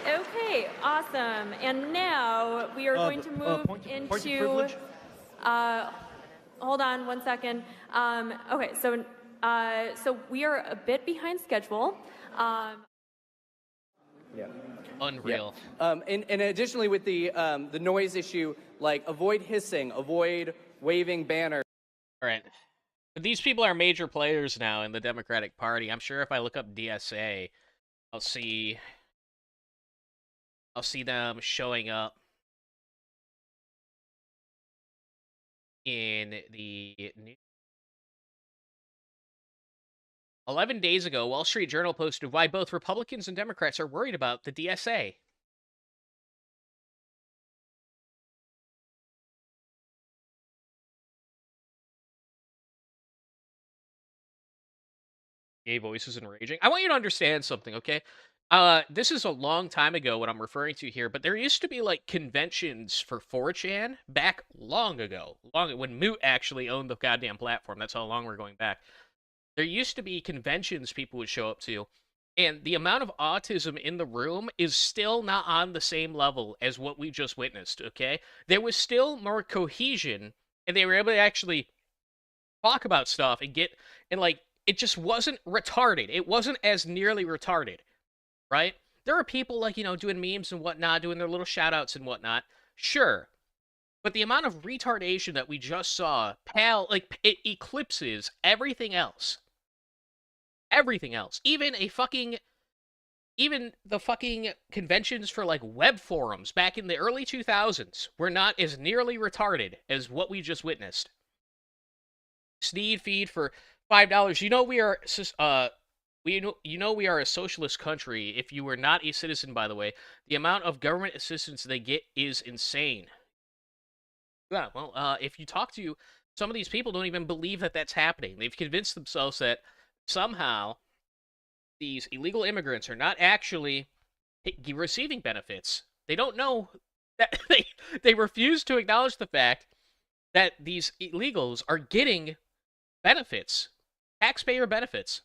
Okay, awesome. And now we are going to move into... hold on one second. Okay, so we are a bit behind schedule. Yeah. Unreal. Yeah. And additionally, with the noise issue, like avoid hissing, avoid waving banners. All right. But these people are major players now in the Democratic Party. I'm sure if I look up DSA, I'll see them showing up in the news. 11 days ago, Wall Street Journal posted why both Republicans and Democrats are worried about the DSA. Gay voices and raging. I want you to understand something, okay? This is a long time ago what I'm referring to here, but there used to be like conventions for 4chan back long ago, when Moot actually owned the goddamn platform. That's how long we're going back. There used to be conventions people would show up to, and the amount of autism in the room is still not on the same level as what we just witnessed, okay? There was still more cohesion, and they were able to actually talk about stuff and like, it just wasn't retarded. It wasn't as nearly retarded, right? There are people like, doing memes and whatnot, doing their little shout-outs and whatnot. Sure. But the amount of retardation that we just saw, it eclipses everything else. Everything else. Even the fucking conventions for, like, web forums back in the early 2000s were not as nearly retarded as what we just witnessed. Sneed feed for $5. We are a socialist country. If you were not a citizen, by the way, the amount of government assistance they get is insane. Yeah, well, if you talk to some of these people, don't even believe that that's happening. They've convinced themselves that somehow these illegal immigrants are not actually receiving benefits. They don't know that they refuse to acknowledge the fact that these illegals are getting benefits, taxpayer benefits.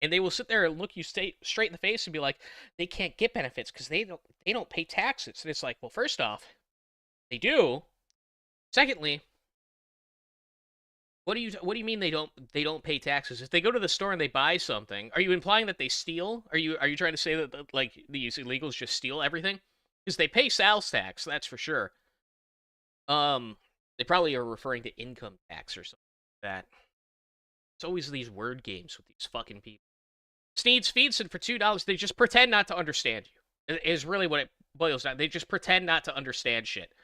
And they will sit there and look you straight in the face and be like, they can't get benefits because they don't pay taxes. And it's like, well, first off, they do. Secondly, what do you mean they don't pay taxes? If they go to the store and they buy something, are you implying that they steal? Are you trying to say that like these illegals just steal everything? Because they pay sales tax, that's for sure. They probably are referring to income tax or something like that. It's always these word games with these fucking people. Sneeds Feedson for $2. They just pretend not to understand you. Is really what it boils down. They just pretend not to understand shit.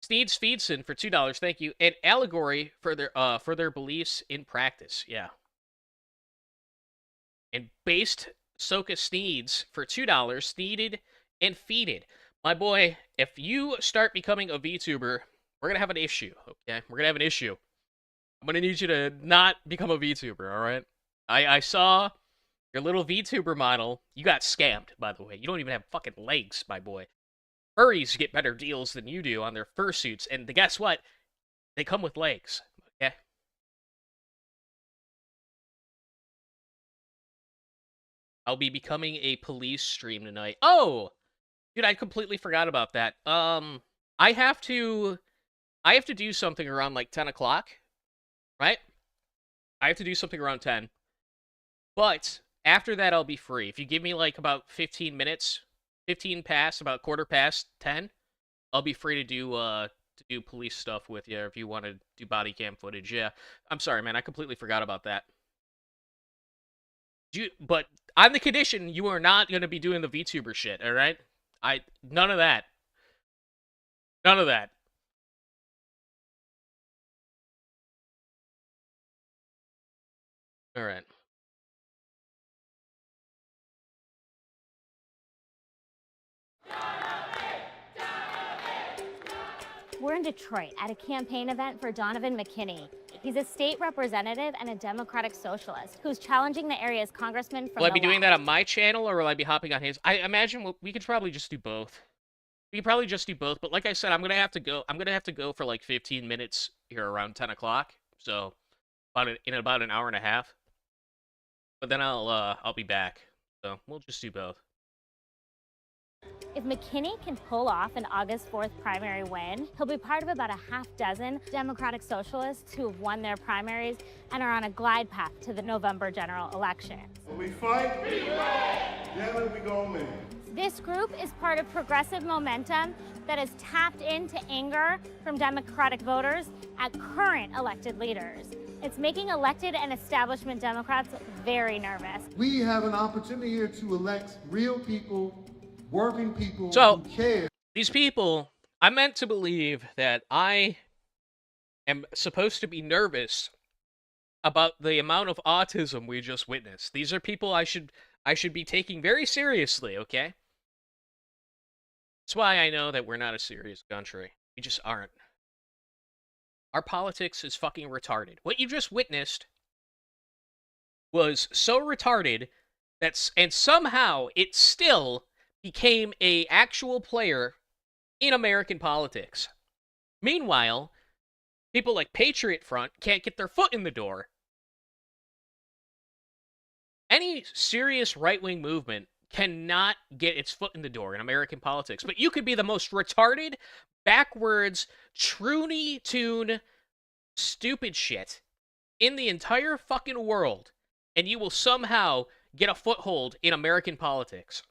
Sneeds Feedson for $2. Thank you. And Allegory for their beliefs in practice. Yeah. And Based Soka Sneeds for $2. Sneeded and Feeded. My boy, if you start becoming a VTuber, we're gonna have an issue. Okay, we're gonna have an issue. I'm gonna need you to not become a VTuber, alright? I saw your little VTuber model. You got scammed, by the way. You don't even have fucking legs, my boy. Furries get better deals than you do on their fursuits, and guess what? They come with legs, okay? I'll be becoming a police stream tonight. Oh! Dude, I completely forgot about that. I have to do something around, like, 10 o'clock. Right? I have to do something around 10. But after that, I'll be free. If you give me like about 15 minutes, 15 past, about quarter past 10, I'll be free to to do police stuff with you, or if you want to do body cam footage, yeah. I'm sorry, man. I completely forgot about that. But on the condition, you are not going to be doing the VTuber shit, all right? None of that. None of that. All right. We're in Detroit at a campaign event for Donovan McKinney. He's a state representative and a Democratic socialist who's challenging the area's congressman from Will I the be doing left. that on my channel, or will I be hopping on his? I imagine we could probably just do both. We could probably just do both, but like I said, I'm gonna have to go. I'm gonna have to go for like 15 minutes here around 10 o'clock. So in about an hour and a half. But then I'll be back. So we'll just do both. If McKinney can pull off an August 4th primary win, he'll be part of about a half dozen Democratic socialists who have won their primaries and are on a glide path to the November general election. When we fight, together we gon' win. This group is part of progressive momentum that has tapped into anger from Democratic voters at current elected leaders. It's making elected and establishment Democrats very nervous. We have an opportunity here to elect real people, working people So, who care. These people, I'm meant to believe that I am supposed to be nervous about the amount of autism we just witnessed. These are people I should be taking very seriously, okay? That's why I know that we're not a serious country. We just aren't. Our politics is fucking retarded. What you just witnessed was so retarded and somehow it still became a actual player in American politics. Meanwhile, people like Patriot Front can't get their foot in the door. Any serious right-wing movement cannot get its foot in the door in American politics. But you could be the most retarded, backwards, Truny Tune, stupid shit in the entire fucking world, and you will somehow get a foothold in American politics.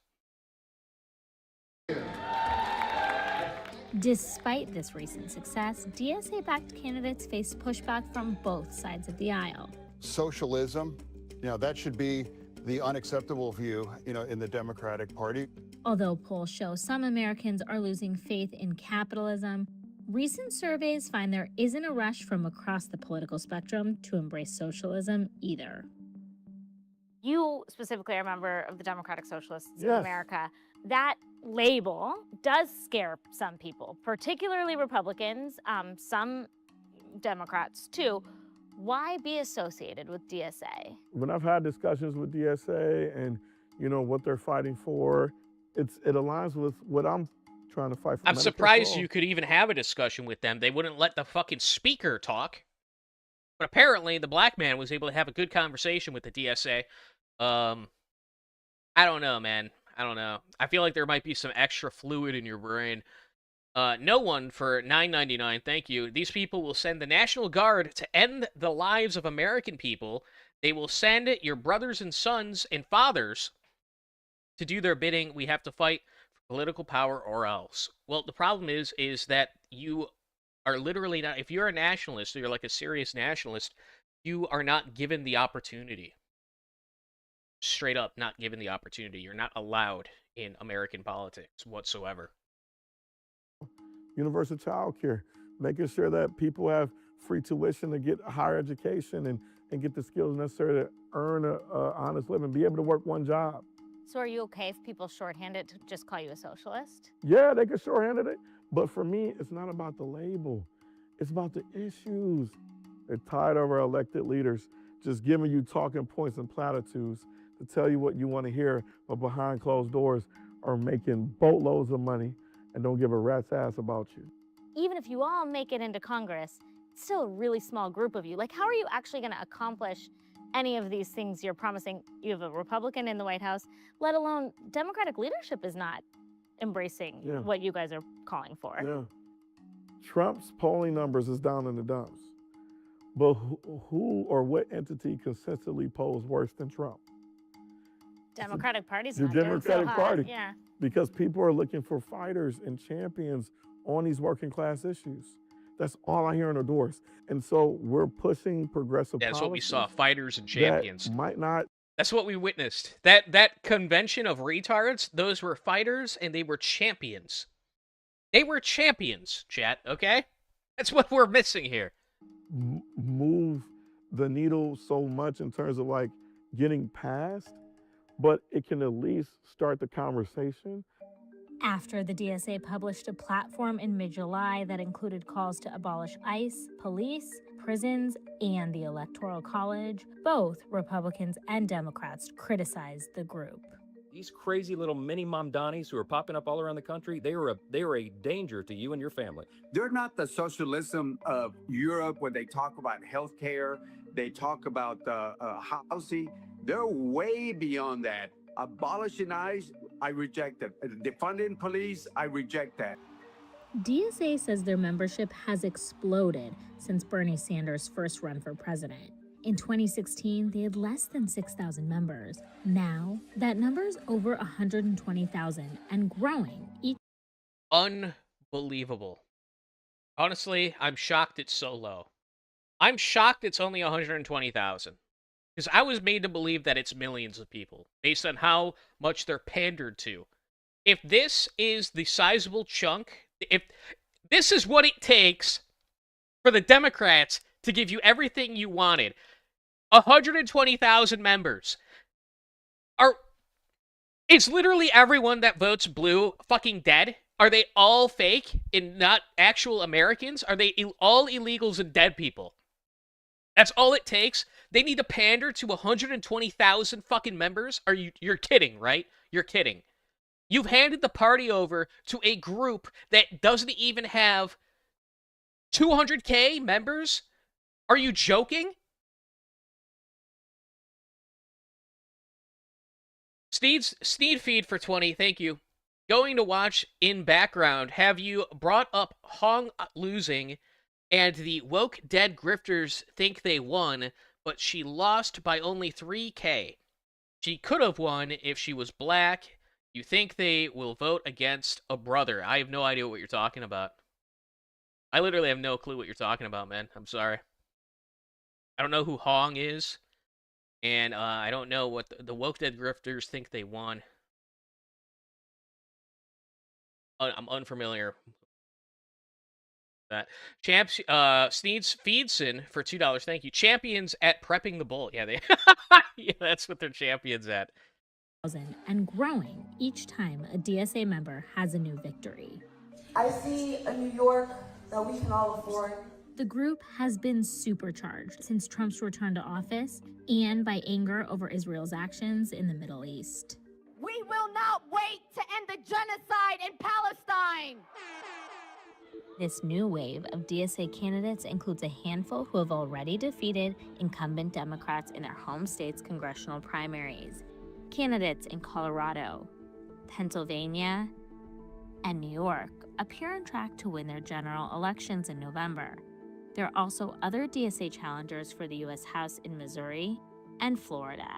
Despite this recent success, DSA-backed candidates face pushback from both sides of the aisle. Socialism, that should be the unacceptable view, in the Democratic Party. Although polls show some Americans are losing faith in capitalism, recent surveys find there isn't a rush from across the political spectrum to embrace socialism either. You specifically are a member of the Democratic Socialists of Yes. America. That label does scare some people, particularly Republicans, some Democrats too. Why be associated with DSA? When I've had discussions with DSA and what they're fighting for, it aligns with what I'm trying to fight for. I'm surprised you could even have a discussion with them. They wouldn't let the fucking speaker talk. But apparently, the black man was able to have a good conversation with the DSA. I don't know, man. I don't know. I feel like there might be some extra fluid in your brain. No one for $9.99. Thank you. These people will send the National Guard to end the lives of American people. They will send your brothers and sons and fathers to do their bidding. We have to fight for political power or else. Well, the problem is that you are literally not, if you're a nationalist, or you're like a serious nationalist, you are not given the opportunity. Straight up not given the opportunity. You're not allowed in American politics whatsoever. Universal child care, making sure that people have free tuition to get higher education and get the skills necessary to earn an honest living, be able to work one job. So are you okay if people shorthand it to just call you a socialist? Yeah, they can shorthand it, but for me, it's not about the label. It's about the issues. They're tired of our elected leaders just giving you talking points and platitudes to tell you what you want to hear, but behind closed doors are making boatloads of money and don't give a rat's ass about you. Even if you all make it into Congress, it's still a really small group of you. Like, how are you actually going to accomplish any of these things you're promising? You have a Republican in the White House, let alone Democratic leadership is not embracing what you guys are calling for. Yeah. Trump's polling numbers is down in the dumps. But who or what entity consistently polls worse than Trump? Democratic Party's The not doing Democratic so hot. Party. Yeah. Because people are looking for fighters and champions on these working class issues. That's all I hear on the doors. And so we're pushing progressive That's what we policies saw, fighters and that champions. might not. That's what we witnessed. That convention of retards, those were fighters and they were champions. They were champions, chat, okay? That's what we're missing here. Move the needle so much in terms of like getting past, but it can at least start the conversation. After the DSA published a platform in mid-July that included calls to abolish ICE, police, prisons, and the Electoral College, both Republicans and Democrats criticized the group. These crazy little mini Mamdanis who are popping up all around the country, they are a danger to you and your family. They're not the socialism of Europe where they talk about healthcare, they talk about housing. They're way beyond that. Abolishing ICE, I reject it. Defunding police, I reject that. DSA says their membership has exploded since Bernie Sanders' first run for president. In 2016, they had less than 6,000 members. Now, that number is over 120,000 and growing each. Unbelievable. Honestly, I'm shocked it's so low. I'm shocked it's only 120,000. Because I was made to believe that it's millions of people, based on how much they're pandered to. If this is the sizable chunk, if this is what it takes for the Democrats to give you everything you wanted, 120,000 members. Is literally everyone that votes blue fucking dead? Are they all fake and not actual Americans? Are they all illegals and dead people? That's all it takes? They need to pander to 120,000 fucking members? You're kidding, right? You're kidding. You've handed the party over to a group that doesn't even have 200K members? Are you joking? Sneed feed for 20, thank you. Going to watch in background. Have you brought up Hong losing and the woke dead grifters think they won, but she lost by only 3K? She could have won if she was black. You think they will vote against a brother? I have no idea what you're talking about. I literally have no clue what you're talking about, man. I'm sorry. I don't know who Hong is. And I don't know what the woke dead grifters think they won. I'm unfamiliar with that. Champs, Sneeds Feedson for $2. Thank you. Champions at prepping the bull. Yeah, they. Yeah, that's what they're champions at. And growing each time a DSA member has a new victory. I see a New York that we can all afford. The group has been supercharged since Trump's return to office and by anger over Israel's actions in the Middle East. We will not wait to end the genocide in Palestine! This new wave of DSA candidates includes a handful who have already defeated incumbent Democrats in their home states' congressional primaries. Candidates in Colorado, Pennsylvania, and New York appear on track to win their general elections in November. There are also other DSA challengers for the U.S. House in Missouri and Florida.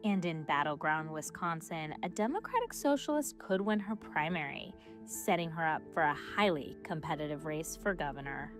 And in battleground Wisconsin, a Democratic socialist could win her primary, setting her up for a highly competitive race for governor.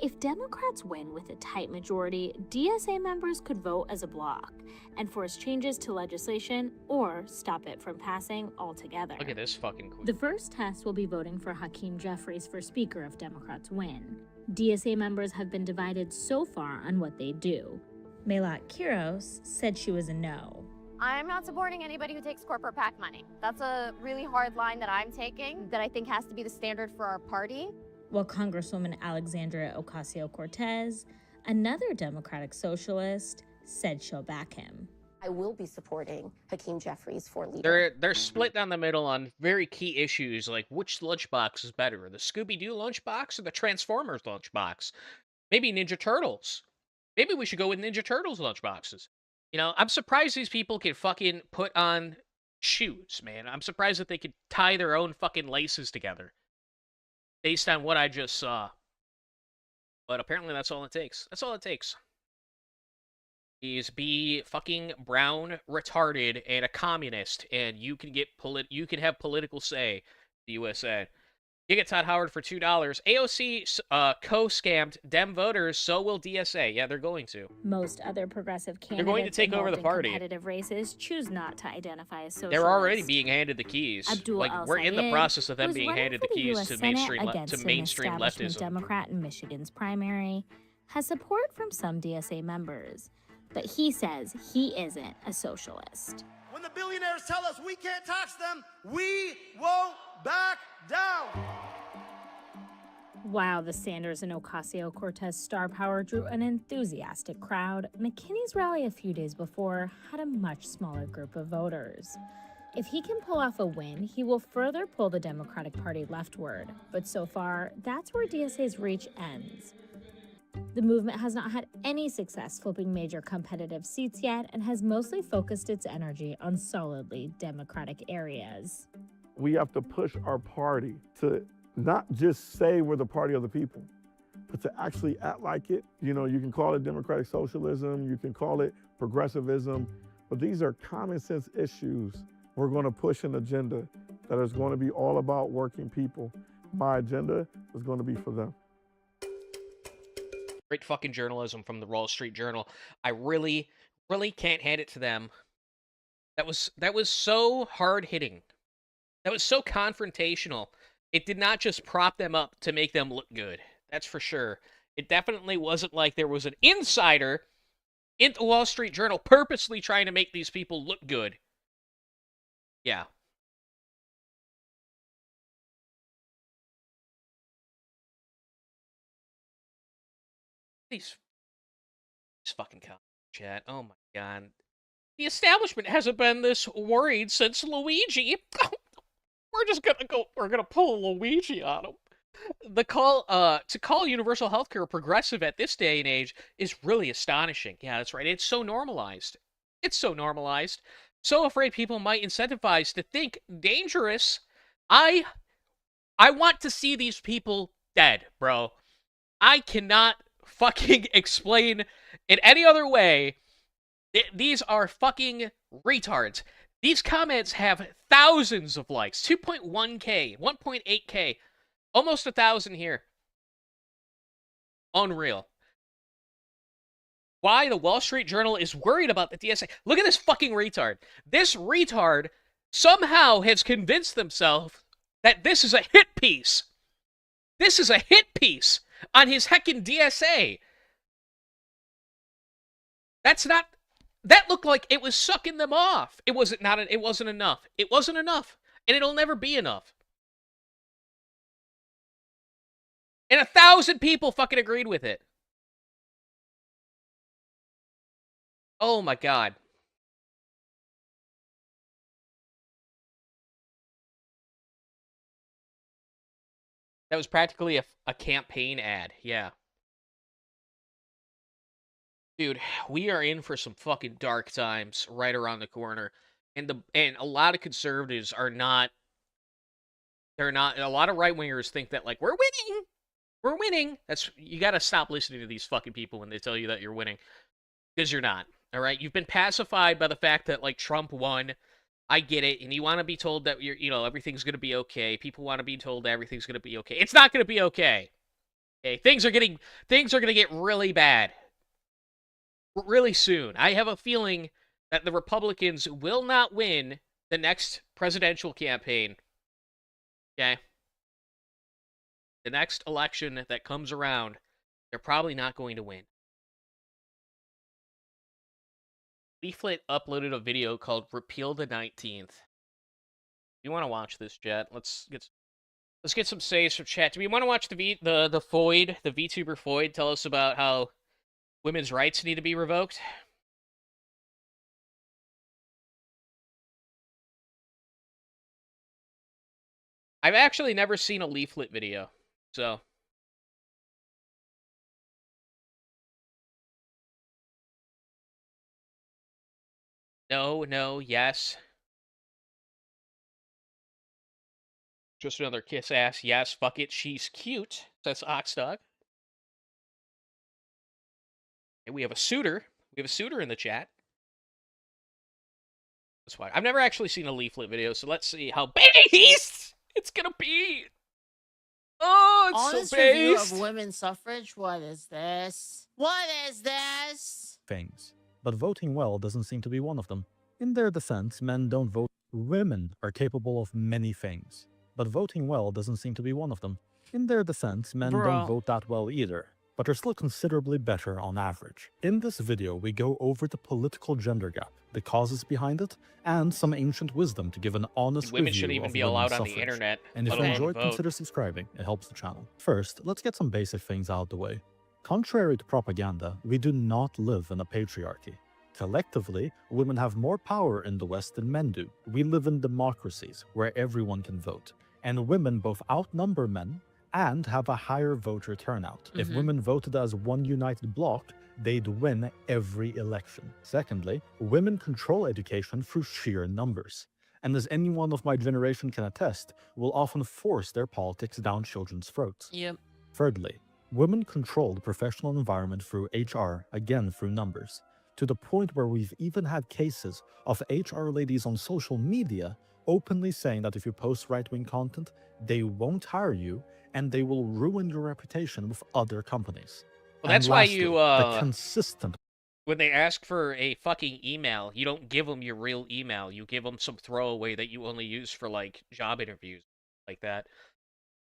If Democrats win with a tight majority, DSA members could vote as a bloc and force changes to legislation or stop it from passing altogether. Look at this fucking queen. The first test will be voting for Hakeem Jeffries for Speaker if Democrats win. DSA members have been divided so far on what they do. Melat Kiros said she was a no. I'm not supporting anybody who takes corporate PAC money. That's a really hard line that I'm taking that I think has to be the standard for our party. While Congresswoman Alexandria Ocasio-Cortez, another Democratic socialist, said she'll back him. I will be supporting Hakeem Jeffries for leader. They're split down the middle on very key issues like which lunchbox is better, the Scooby-Doo lunchbox or the Transformers lunchbox? Maybe Ninja Turtles. Maybe we should go with Ninja Turtles lunchboxes. You know, I'm surprised these people can fucking put on shoes, man. I'm surprised that they could tie their own fucking laces together based on what I just saw. But apparently that's all it takes. That's all it takes. Is be fucking brown, retarded, and a communist, and you can get you can have political say in the USA. You get Todd Howard for $2. AOC co-scammed Dem voters, so will DSA. Yeah, they're going to. Most other progressive candidates They're going to take over the involved in party. competitive races choose not to identify as socialist. They're already being handed the keys. Abdul Like, we're in the El-Sayed, process of them who's being running handed for the the keys US to Senate mainstream against an mainstream establishment leftism. Democrat in Michigan's primary, has support from some DSA members, but he says he isn't a socialist. When the billionaires tell us we can't tax them, we won't back down. While the Sanders and Ocasio-Cortez star power drew an enthusiastic crowd, McKinney's rally a few days before had a much smaller group of voters. If he can pull off a win, he will further pull the Democratic Party leftward, but so far, that's where DSA's reach ends. The movement has not had any success flipping major competitive seats yet and has mostly focused its energy on solidly Democratic areas. We have to push our party to not just say we're the party of the people, but to actually act like it. You know, you can call it democratic socialism, you can call it progressivism, but these are common sense issues. We're going to push an agenda that is going to be all about working people. My agenda is going to be for them. Great fucking journalism from the Wall Street Journal. I really, really can't hand it to them. That was so hard-hitting. That was so confrontational. It did not just prop them up to make them look good. That's for sure. It definitely wasn't like there was an insider in the Wall Street Journal purposely trying to make these people look good. Yeah. These fucking chat. Oh my god. The establishment hasn't been this worried since Luigi. We're gonna pull Luigi on them. The call to call universal healthcare progressive at this day and age is really astonishing. Yeah, that's right. It's so normalized. It's so normalized. So afraid people might incentivize to think dangerous. I want to see these people dead, bro. I cannot fucking explain in any other way. These are fucking retards. These comments have thousands of likes. 2.1k, 1.8k, almost 1,000 here. Unreal. Why the Wall Street Journal is worried about the DSA. Look at this fucking retard. This retard somehow has convinced themselves that this is a hit piece. This is a hit piece on his heckin' DSA. That's not... That looked like it was sucking them off. It wasn't enough. It wasn't enough. And it'll never be enough. And 1,000 people fucking agreed with it. Oh my god. That was practically a campaign ad. Yeah. Dude, we are in for some fucking dark times right around the corner. And a lot of conservatives are not... They're not... A lot of right-wingers think that, like, we're winning! We're winning! You gotta stop listening to these fucking people when they tell you that you're winning. Because you're not. Alright? You've been pacified by the fact that, like, Trump won. I get it. And you want to be told that, everything's gonna be okay. People want to be told that everything's gonna be okay. It's not gonna be okay. Okay? Things are gonna get really bad. Really soon. I have a feeling that the Republicans will not win the next presidential campaign. Okay? The next election that comes around, they're probably not going to win. Leaflet uploaded a video called Repeal the 19th. You want to watch this, chat? Let's get some saves from chat. Do we want to watch the Foyd, the VTuber Foyd, tell us about how women's rights need to be revoked? I've actually never seen a leaflet video, so... No, yes. Just another kiss ass, yes, fuck it, she's cute. That's Oxdog. And we have a suitor. We have a suitor in the chat. That's why. I've never actually seen a leaflet video, so let's see how based it's gonna be. Oh, it's Honest so review based. of women's suffrage. What is this? What is this? Things. But voting well doesn't seem to be one of them. In their defense, men don't vote. Women are capable of many things, but voting well doesn't seem to be one of them. In their defense, men don't vote that well either, but are still considerably better on average. In this video, we go over the political gender gap, the causes behind it, and some ancient wisdom to give an honest Women review shouldn't even of be women's allowed on the suffrage. internet, And if let you alone enjoyed, vote. consider subscribing. It helps the channel. First, let's get some basic things out of the way. Contrary to propaganda, we do not live in a patriarchy. Collectively, women have more power in the West than men do. We live in democracies where everyone can vote, and women both outnumber men and have a higher voter turnout. If women voted as one united bloc, they'd win every election. Secondly, women control education through sheer numbers, and as anyone of my generation can attest, will often force their politics down children's throats. Yep. Thirdly, women control the professional environment through HR, again through numbers, to the point where we've even had cases of HR ladies on social media openly saying that if you post right-wing content, they won't hire you and they will ruin your reputation with other companies. Well, that's why you, the consistent when they ask for a fucking email, you don't give them your real email. You give them some throwaway that you only use for, like, job interviews, like that.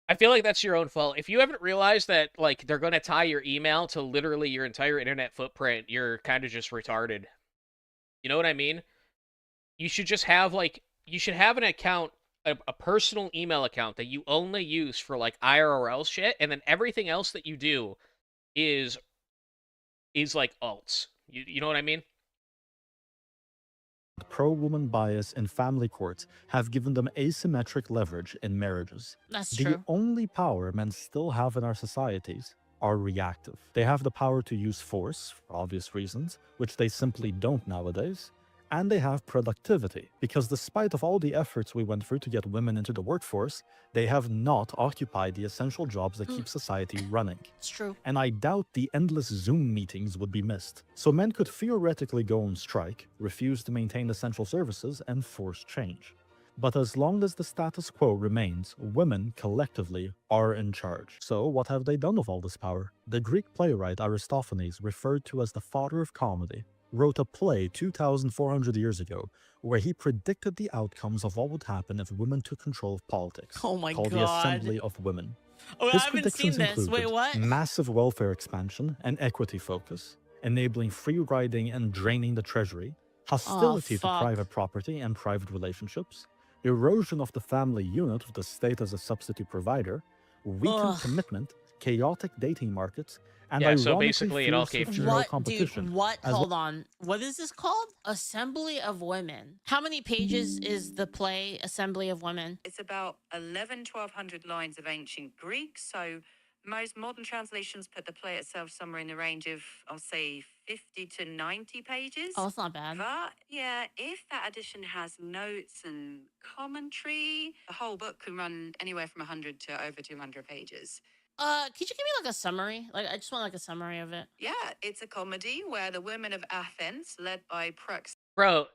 I feel like that's your own fault. If you haven't realized that, like, they're going to tie your email to literally your entire internet footprint, you're kind of just retarded. You know what I mean? You should just have, like, you should have an account, a personal email account that you only use for, like, IRL shit, and then everything else that you do is like alts. You know what I mean? pro-woman bias in family courts have given them asymmetric leverage in marriages. That's the true. only power men still have in our societies are reactive. They have the power to use force, for obvious reasons, which they simply don't nowadays, and they have productivity, because despite of all the efforts we went through to get women into the workforce, they have not occupied the essential jobs that keep society running. It's true. And I doubt the endless Zoom meetings would be missed. So men could theoretically go on strike, refuse to maintain essential services, and force change. But as long as the status quo remains, women collectively are in charge. So what have they done with all this power? The Greek playwright Aristophanes, referred to as the father of comedy, wrote a play 2,400 years ago where he predicted the outcomes of what would happen if women took control of politics, Oh my called the God. Assembly of Women. Oh, I His haven't predictions seen this. included Wait, what? massive welfare expansion and equity focus, enabling free riding and draining the treasury, hostility to fuck. private property and private relationships, erosion of the family unit with the state as a substitute provider, weakened Ugh. commitment, chaotic dating markets, and Yeah, so ironically basically it all fierce came true. fictional What, competition. dude? What? as Hold on. What is this called? Assembly of Women. How many pages is the play Assembly of Women? It's about 1,100 lines of ancient Greek, so most modern translations put the play itself somewhere in the range of, I'll say, 50 to 90 pages. Oh, it's not bad. But, yeah, if that edition has notes and commentary, the whole book can run anywhere from 100 to over 200 pages. Could you give me like a summary? Like, I just want like a summary of it. Yeah, it's a comedy where the women of Athens, led by Prax. Bro,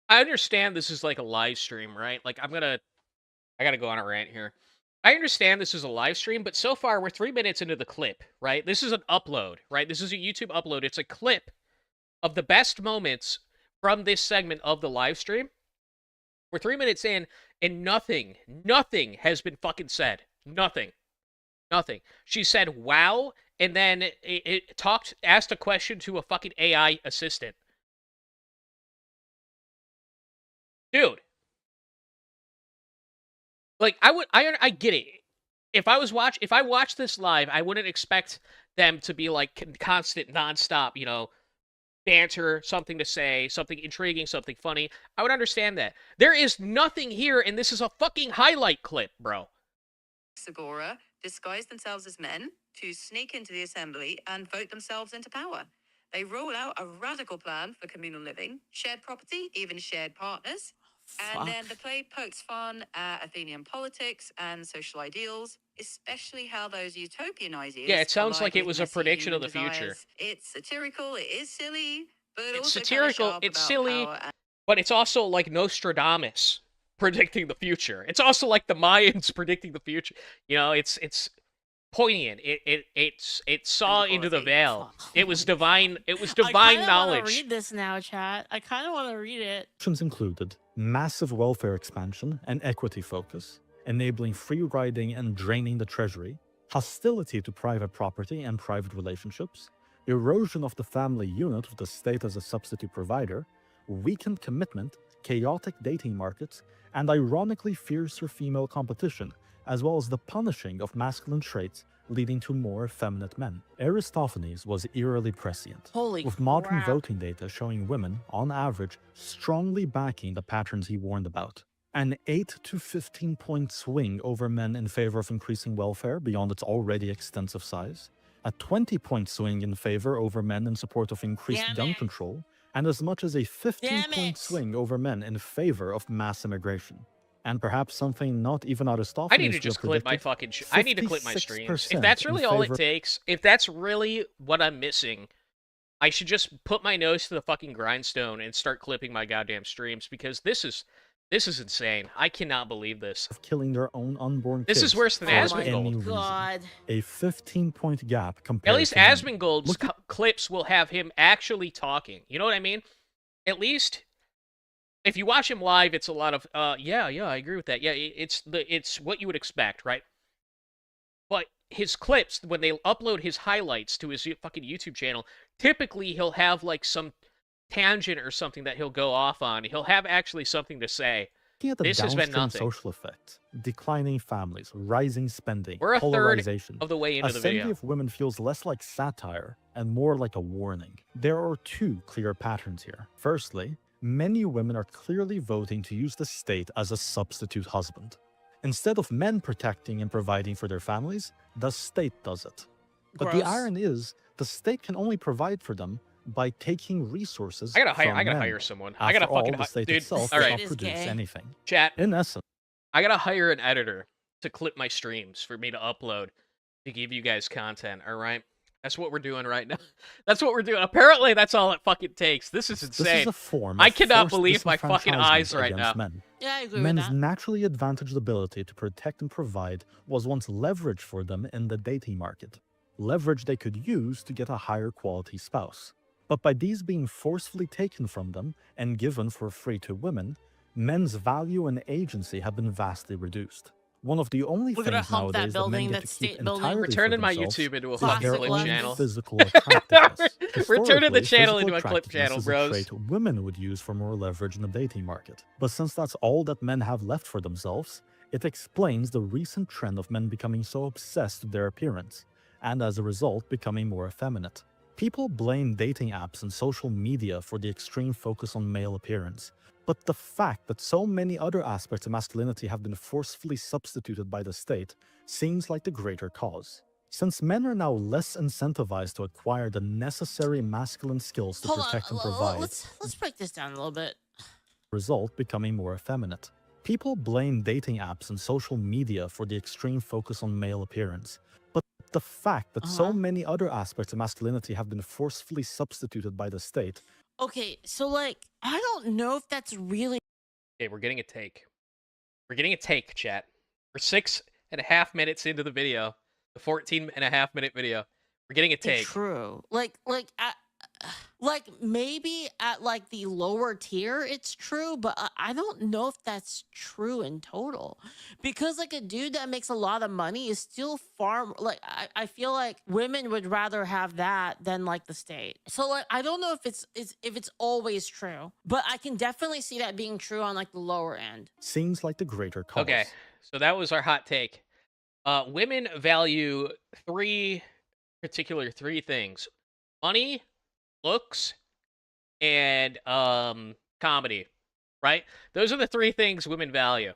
I understand this is like a live stream, right? Like, I gotta go on a rant here. I understand this is a live stream, but so far we're 3 minutes into the clip, right? This is an upload, right? This is a YouTube upload. It's a clip of the best moments from this segment of the live stream. We're 3 minutes in, and nothing has been fucking said. Nothing. She said, wow, and then asked a question to a fucking AI assistant. Dude. Like, I get it. If I watched this live, I wouldn't expect them to be like constant, nonstop, you know, banter, something to say, something intriguing, something funny. I would understand that. There is nothing here, and this is a fucking highlight clip, bro. Segura disguise themselves as men to sneak into the assembly and vote themselves into power. They roll out a radical plan for communal living, shared property, even shared partners. And then the play pokes fun at Athenian politics and social ideals, especially how those utopian ideas. Yeah, it sounds collide like it with was a messy prediction of human the future. desires. It's satirical, it is silly, but It's also satirical, kinda sharp it's about silly, power and but it's also like Nostradamus. predicting the future. It's also like the Mayans predicting the future. You know, it's poignant. It saw into the veil. It was divine. It was divine I knowledge. want to read this now, chat. I kind of want to read it. Options included massive welfare expansion and equity focus, enabling free riding and draining the treasury, hostility to private property and private relationships, erosion of the family unit with the state as a substitute provider, weakened commitment, chaotic dating markets, and ironically fiercer female competition, as well as the punishing of masculine traits leading to more effeminate men. Aristophanes was eerily prescient, with modern voting data showing women, on average, strongly backing the patterns he warned about. An 8 to 15 point swing over men in favor of increasing welfare beyond its already extensive size, a 20 point swing in favor over men in support of increased gun control, and as much as a 15 point swing over men in favor of mass immigration. And perhaps something not even Aristophanes I need to just clip my fucking. I need to clip my streams. If that's really all it takes, if that's really what I'm missing, I should just put my nose to the fucking grindstone and start clipping my goddamn streams, because this is insane. I cannot believe this. Of killing their own unborn kids. This is worse than Asmongold. God. A 15 point gap compared At least to men. Asmongold's clips will have him actually talking. You know what I mean? At least if you watch him live, it's a lot of yeah, I agree with that. Yeah, it's what you would expect, right? But his clips, when they upload his highlights to his fucking YouTube channel, typically he'll have like some tangent or something that he'll go off on. He'll have actually something to say. This has been nothing. Social effects, declining families, rising spending, We're a polarization. third of the way into the Assembly video. of Women feels less like satire and more like a warning. There are two clear patterns here. Firstly, many women are clearly voting to use the state as a substitute husband. Instead of men protecting and providing for their families, the state does it. But the Gross. irony is, the state can only provide for them by taking resources I gotta hire. from I gotta men. hire someone. After I gotta all, fucking the state dude. itself All does right, not produce anything. Chat. In essence, I gotta hire an editor to clip my streams for me to upload to give you guys content. All right, that's what we're doing right now. That's what we're doing. Apparently, that's all it fucking takes. This is insane. this is a form I of cannot forced believe my fucking disenfranchisement eyes right now. against men. Yeah, I agree Men's with that. naturally advantaged ability to protect and provide was once leverage for them in the dating market. Leverage they could use to get a higher quality spouse. But by these being forcefully taken from them and given for free to women, men's value and agency have been vastly reduced. One of the only We're gonna things hump that nowadays that men building, get that to keep state building. entirely We're turning for my themselves YouTube into a is fucking their clip own channel. physical attractiveness. We're turning the Historically, channel physical into a clip attractiveness channel, is bros. a trait women would use for more leverage in the dating market. But since that's all that men have left for themselves, it explains the recent trend of men becoming so obsessed with their appearance, and as a result, becoming more effeminate. People blame dating apps and social media for the extreme focus on male appearance, but the fact that so many other aspects of masculinity have been forcefully substituted by the state seems like the greater cause. Since men are now less incentivized to acquire the necessary masculine skills to Hold protect on, and provide, let's break this down a little bit. result becoming more effeminate. People blame dating apps and social media for the extreme focus on male appearance, but the fact that so many other aspects of masculinity have been forcefully substituted by the state. Okay, so like, I don't know if that's really. Okay, we're getting a take. We're getting a take, chat. We're 6.5 minutes into the video, the 14.5 minute video. We're getting a take. True. Like maybe at like the lower tier it's true, but I don't know if that's true in total, because like a dude that makes a lot of money is still far like I feel like women would rather have that than like the state. So like I don't know if it's always true, but I can definitely see that being true on like the lower end. Seems like the greater cause. Okay, so that was our hot take. Women value three things: money, looks, and comedy, right? Those are the three things women value,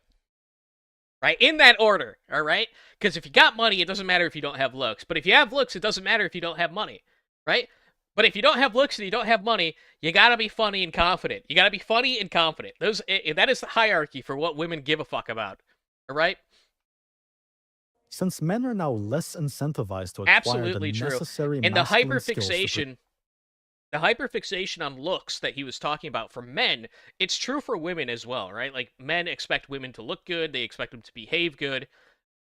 right? In that order, all right? Because if you got money, it doesn't matter if you don't have looks. But if you have looks, it doesn't matter if you don't have money, right? But if you don't have looks and you don't have money, you gotta be funny and confident. You gotta be funny and confident. That is the hierarchy for what women give a fuck about, all right? Since men are now less incentivized to acquire Absolutely the true. necessary And the masculine skills to hyperfixation the hyperfixation on looks that he was talking about for men, it's true for women as well, right? Like men expect women to look good, they expect them to behave good.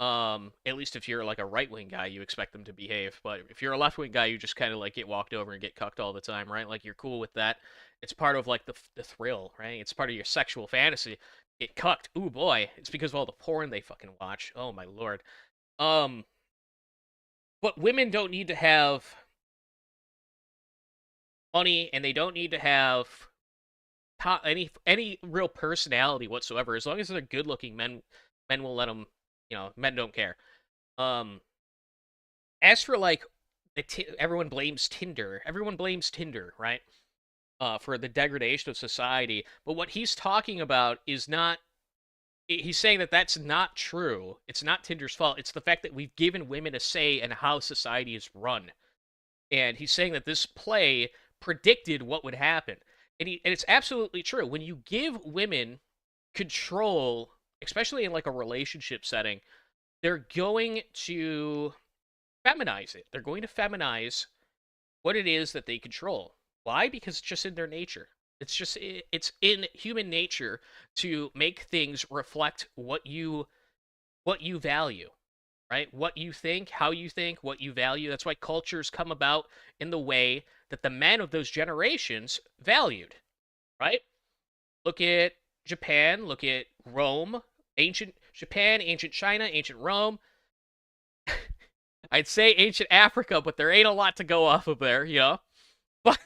At least if you're like a right-wing guy, you expect them to behave. But if you're a left-wing guy, you just kind of like get walked over and get cucked all the time, right? Like you're cool with that. It's part of like the thrill, right? It's part of your sexual fantasy. Get cucked. Ooh boy, it's because of all the porn they fucking watch. Oh my lord. Um, but women don't need to have money, and they don't need to have any real personality whatsoever. As long as they're good looking, men will let them. Men don't care. Um, as for like everyone blames Tinder. Everyone blames Tinder, right? For the degradation of society. But what he's talking about is not. He's saying that that's not true. It's not Tinder's fault. It's the fact that we've given women a say in how society is run. And he's saying that this play predicted what would happen. And it's absolutely true. When you give women control, especially in like a relationship setting, they're going to feminize it. They're going to feminize what it is that they control. Why? Because it's just in their nature. It's in human nature to make things reflect what you value, right? What you think, how you think, what you value. That's why cultures come about in the way that the men of those generations valued, right? Look at Japan, look at Rome, ancient Japan, ancient China, ancient Rome. I'd say ancient Africa, but there ain't a lot to go off of there, you know? But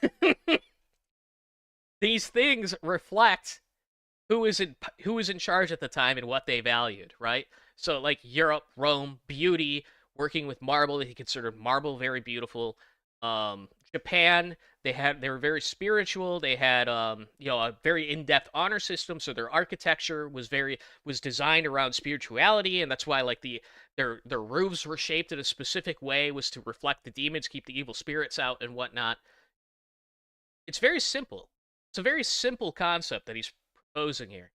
these things reflect who was in charge at the time and what they valued, right? So like Europe, Rome, beauty, working with marble, he considered marble very beautiful. Japan, they were very spiritual. They had a very in-depth honor system, so their architecture was designed around spirituality, and that's why like their roofs were shaped in a specific way, was to reflect the demons, keep the evil spirits out and whatnot. It's very simple. It's a very simple concept that he's proposing here.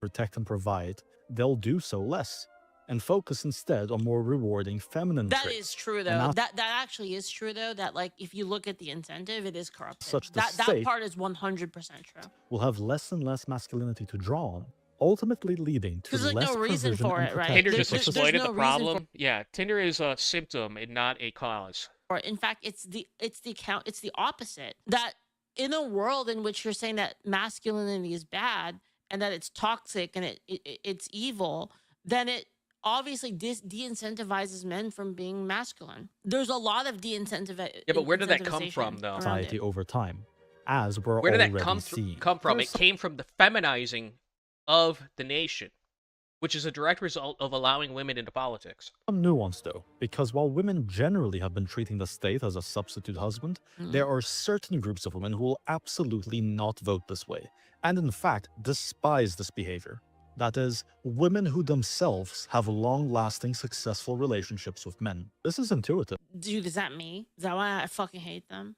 Protect and provide, they'll do so less and focus instead on more rewarding feminine That traits. is true, though. That actually is true, though. That like if you look at the incentive, it is corrupted. Such That state part is 100% true. will have less and less masculinity to draw on, ultimately leading to There's like less no reason provision for and it, right? Tinder protection just for exploited no the reason problem. Yeah, Tinder is a symptom and not a cause. Or in fact, it's the opposite. That in a world in which you're saying that masculinity is bad and that it's toxic and it's evil, then it obviously de-incentivizes men from being masculine. There's a lot of de-incentivization. Yeah, but where did that come from, though? Society over time, as we're Where did already that seeing. come from? It came from the feminizing of the nation, which is a direct result of allowing women into politics. Some nuance though, because while women generally have been treating the state as a substitute husband, there are certain groups of women who will absolutely not vote this way, and in fact despise this behavior. That is, women who themselves have long-lasting successful relationships with men. This is intuitive. Dude, is that me? Is that why I fucking hate them?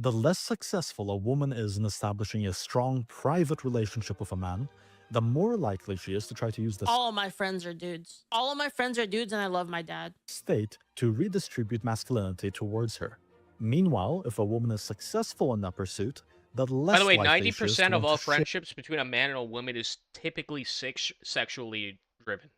The less successful a woman is in establishing a strong private relationship with a man, the more likely she is to try to use the All of my friends are dudes. All of my friends are dudes, and I love my dad. state to redistribute masculinity towards her. Meanwhile, if a woman is successful in that pursuit, the less By the way, likely she is to 90% of want all to share friendships between a man and a woman is typically sexually driven.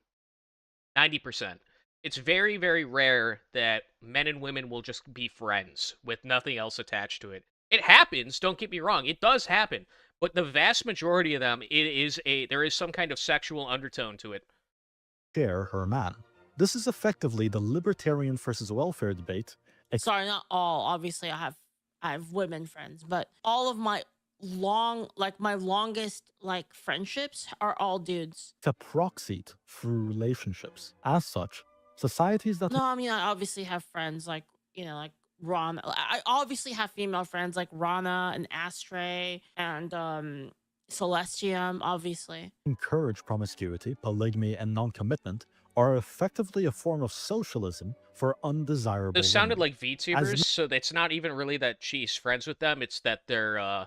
90%. It's very, very rare that men and women will just be friends with nothing else attached to it. It happens, don't get me wrong, it does happen. But the vast majority of them, there is some kind of sexual undertone to it. share her man. This is effectively the libertarian versus welfare debate. Sorry, not all. Obviously, I have women friends, but all of my longest friendships are all dudes. To proxied through relationships. As such, societies that No, I mean, I obviously have friends like Rana. I obviously have female friends like Rana and Astray and Celestium, obviously. encourage promiscuity, polygamy, and non-commitment are effectively a form of socialism for undesirable This sounded women. like VTubers, so it's not even really that she's friends with them, it's that they're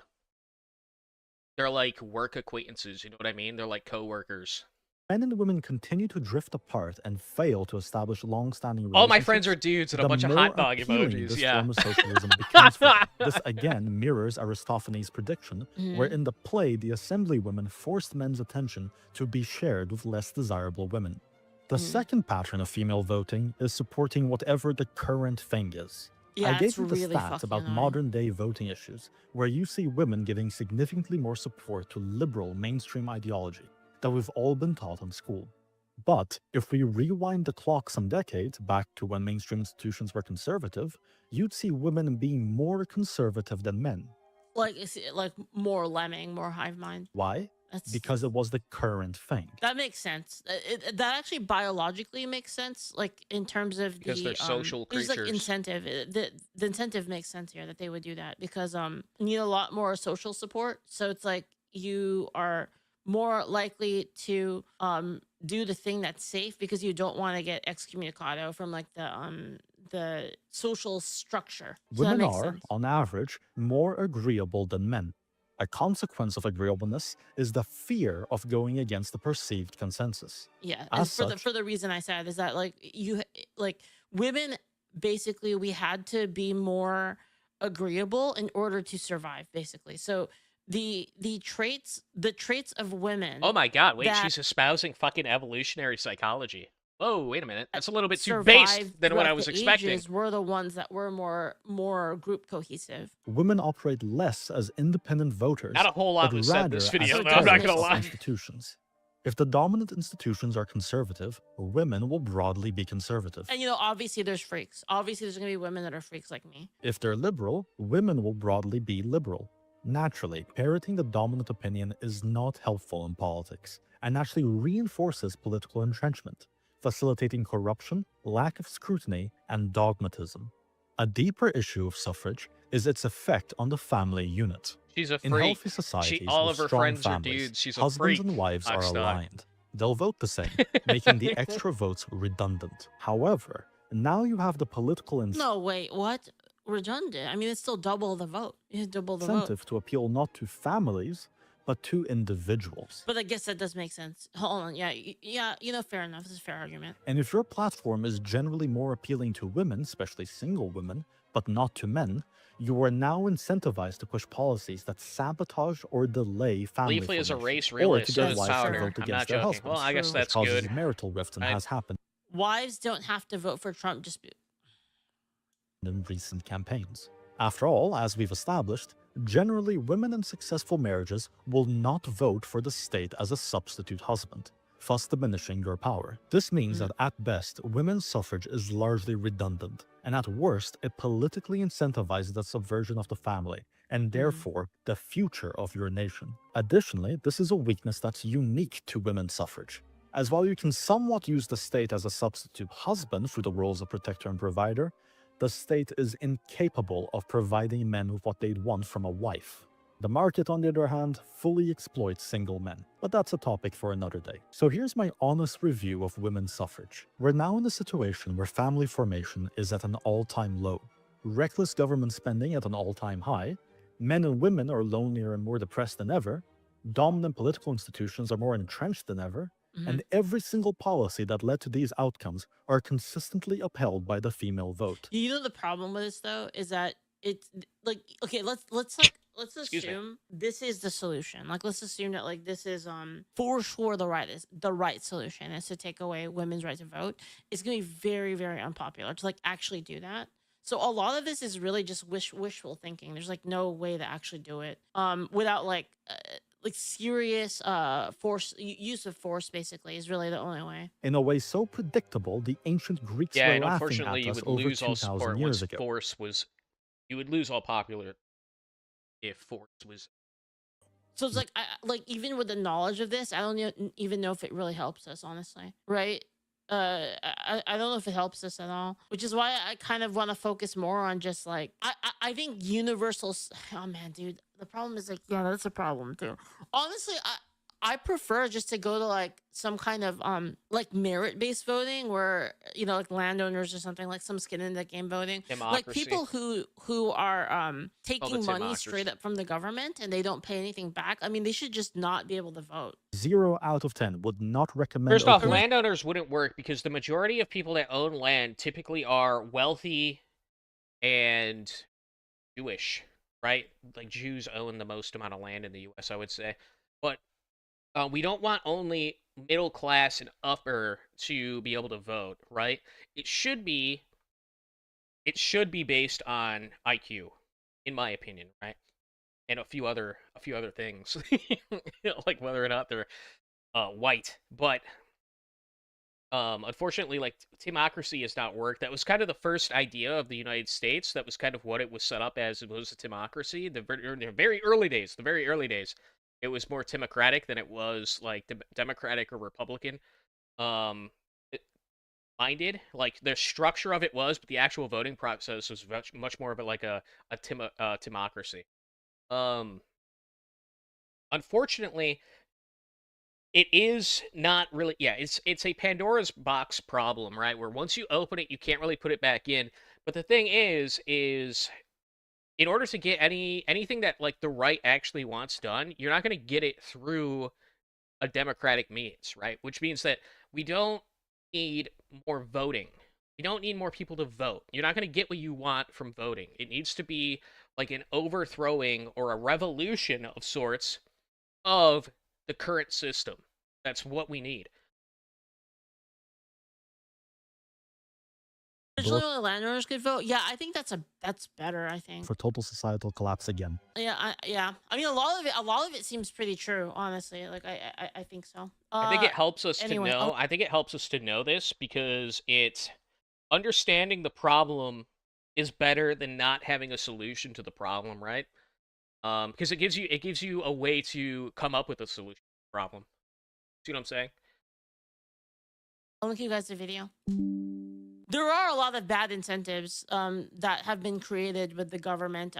like work acquaintances, you know what I mean? They're like co-workers. Men and women continue to drift apart and fail to establish long-standing All relationships, my friends are dudes and a the bunch of more hot dog appealing emojis. this Yeah. form of socialism becomes for them. This again mirrors Aristophanes' prediction, where Mhm. in the play the assembly women forced men's attention to be shared with less desirable women. The second pattern of female voting is supporting whatever the current thing is. I Yeah, it's gave you the really stats fucking about annoying. modern day voting issues, where you see women giving significantly more support to liberal mainstream ideology that we've all been taught in school. But if we rewind the clock some decades back to when mainstream institutions were conservative, you'd see women being more conservative than men. Like it's like more lemming, more hive mind. Why? That's Because it was the current thing. That makes sense. That actually biologically makes sense. Like in terms of Because they're social there's like creatures. incentive. The incentive makes sense here that they would do that because you need a lot more social support. So it's like you are more likely to do the thing that's safe because you don't want to get excommunicado from like the social structure. So that Women makes are, sense. on average, more agreeable than men. A consequence of agreeableness is the fear of going against the perceived consensus. Yeah, As and such, for the reason I said is that like women basically we had to be more agreeable in order to survive basically. So the traits of women Oh my god, wait, that she's espousing fucking evolutionary psychology. Oh, wait a minute. That's a little bit too survived based than what I throughout was the expecting. ages were the ones that were more group cohesive. women operate less as independent voters, Not a whole lot but was said in rather this as video, though, I'm not terrorists gonna of lie. institutions. If the dominant institutions are conservative, women will broadly be conservative. And obviously there's freaks. Obviously there's gonna be women that are freaks like me. If they're liberal, women will broadly be liberal. Naturally, parroting the dominant opinion is not helpful in politics, and actually reinforces political entrenchment, facilitating corruption, lack of scrutiny, and dogmatism. A deeper issue of suffrage is its effect on the family unit. She's a In freak. healthy societies All with of her strong friends are families, dudes. She's a husbands freak. and wives are Knox Taku. aligned. They'll vote the same, making the extra votes redundant. However, now you have the political No, wait, what? Redundant. I mean, it's still double the vote. You double the vote. incentive to appeal not to families, but to individuals. But I guess that does make sense. Hold on. Yeah, yeah, fair enough. This is a fair argument. And if your platform is generally more appealing to women, especially single women, but not to men, you are now incentivized to push policies that sabotage or delay family Leafly is a formation, race or realist, to so get that's wives to powder. vote I'm against not their joking. husbands, Well, I guess which that's causes good. marital rift and has happened Wives don't have to vote for Trump. Just in recent campaigns. After all, as we've established, generally women in successful marriages will not vote for the state as a substitute husband, thus diminishing your power. This means that at best, women's suffrage is largely redundant, and at worst, it politically incentivizes the subversion of the family, and therefore the future of your nation. Additionally, this is a weakness that's unique to women's suffrage, as while you can somewhat use the state as a substitute husband through the roles of protector and provider, the state is incapable of providing men with what they'd want from a wife. The market, on the other hand, fully exploits single men, but that's a topic for another day. So here's my honest review of women's suffrage. We're now in a situation where family formation is at an all-time low, reckless government spending at an all-time high, men and women are lonelier and more depressed than ever, dominant political institutions are more entrenched than ever, and every single policy that led to these outcomes are consistently upheld by the female vote. You know the problem with this though is that it's like okay, let's assume this is the solution. Like let's assume that like this is for sure the right solution is to take away women's right to vote. It's gonna be very, very unpopular to like actually do that. So a lot of this is really just wishful thinking. There's like no way to actually do it without like serious use of force basically is really the only way. In a way so predictable, the ancient Greeks Yeah, were and laughing unfortunately, at you us would over lose all 2,000 support years once ago. force was. You would lose all popular if force was. So it's like like even with the knowledge of this, I don't even know if it really helps us, honestly. Right? I don't know if it helps us at all, which is why I kind of want to focus more on just like I think universal. Oh man, dude, the problem is like yeah, that's a problem too. Honestly, I prefer just to go to like some kind of like merit-based voting where like landowners or something, like some skin in the game voting. Like Democracy. people who are Called a taking money straight democracy. up from the government and they don't pay anything back. I mean, they should just not be able to vote. 0 out of 10 would not recommend First off, opening. landowners wouldn't work because the majority of people that own land typically are wealthy and Jewish, right? Like Jews own the most amount of land in the U.S., I would say. But we don't want only middle class and upper to be able to vote, right? It should be based on IQ, in my opinion, right? And a few other things, like whether or not they're white. But unfortunately, like timocracy has not worked. That was kind of the first idea of the United States. That was kind of what it was set up as. It was a timocracy. The very early days, it was more timocratic than it was like democratic or republican. Um, minded. Like the structure of it was, but the actual voting process was much more of like a timocracy. Um, unfortunately, it is not really. Yeah, it's a Pandora's box problem, right? Where once you open it, you can't really put it back in. But the thing is in order to get anything that like the right actually wants done, you're not going to get it through a democratic means, right? Which means that we don't need more voting. You don't need more people to vote. You're not going to get what you want from voting. It needs to be like an overthrowing or a revolution of sorts of the current system. That's what we need. Originally, only landowners could vote. Yeah, I think that's better. I think. For total societal collapse again. Yeah, yeah. I mean, a lot of it seems pretty true. Honestly, like I think so. I think it helps us Anyway, to know. I think it helps us to know this because it's understanding the problem is better than not having a solution to the problem, right? Because it gives you a way to come up with a solution to the problem. See what I'm saying? I'll link you guys the video. There are a lot of bad incentives that have been created with the government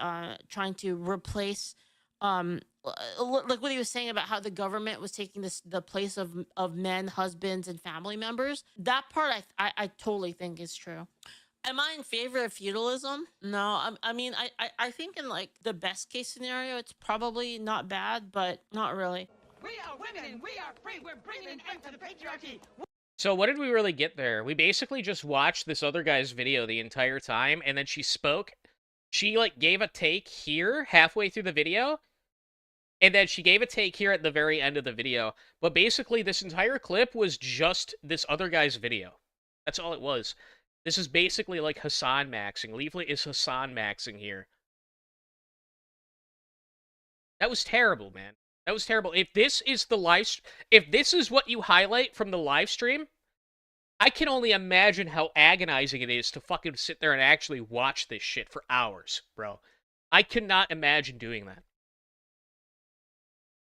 trying to replace, like what he was saying about how the government was taking the place of men, husbands, and family members. That part I totally think is true. Am I in favor of feudalism? No, I mean, I think in like the best case scenario, it's probably not bad, but not really. We are women and we are free. We're bringing an end to the patriarchy. So what did we really get there? We basically just watched this other guy's video the entire time, and then she spoke. She, like, gave a take here halfway through the video, and then she gave a take here at the very end of the video. But basically, this entire clip was just this other guy's video. That's all it was. This is basically like Hassan maxing. Leaflet is Hassan maxing here. That was terrible, man. That was terrible. If this is if this is what you highlight from the live stream, I can only imagine how agonizing it is to fucking sit there and actually watch this shit for hours, bro. I could not imagine doing that.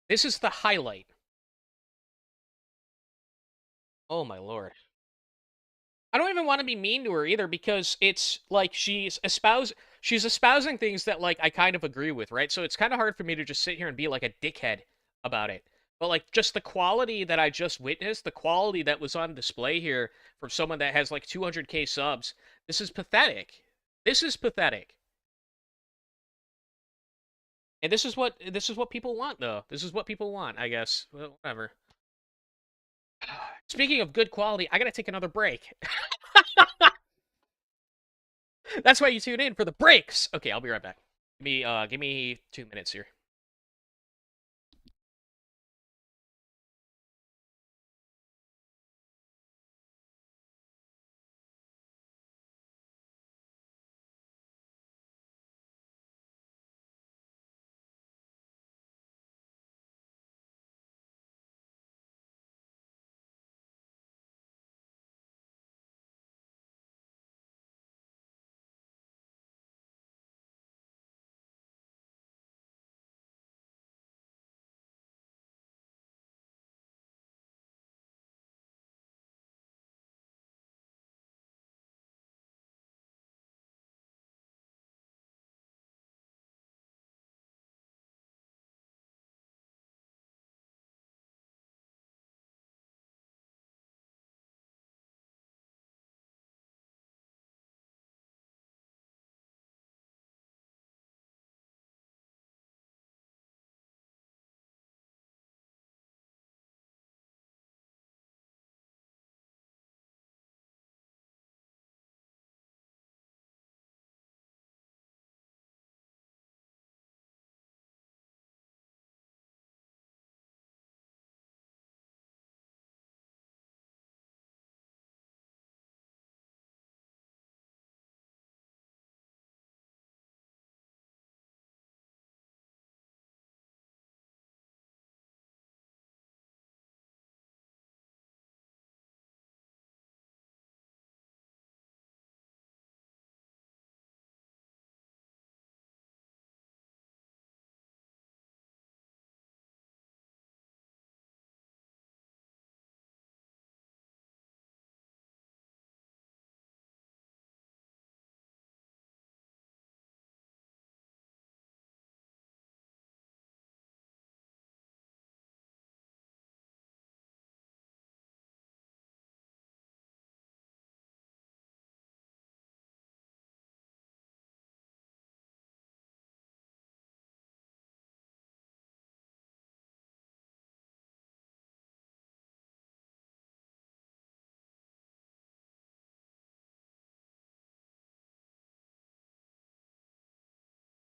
This is the highlight. Oh my lord. I don't even want to be mean to her either because it's like she's espousing things that like I kind of agree with, right? So it's kind of hard for me to just sit here and be like a dickhead about it. But like just the quality that I just witnessed, the quality that was on display here from someone that has like 200k subs, this is pathetic. This is pathetic. And this is what people want though. This is what people want, I guess. Well, whatever. Speaking of good quality, I gotta take another break. That's why you tune in for the breaks. Okay, I'll be right back. Give me 2 minutes here.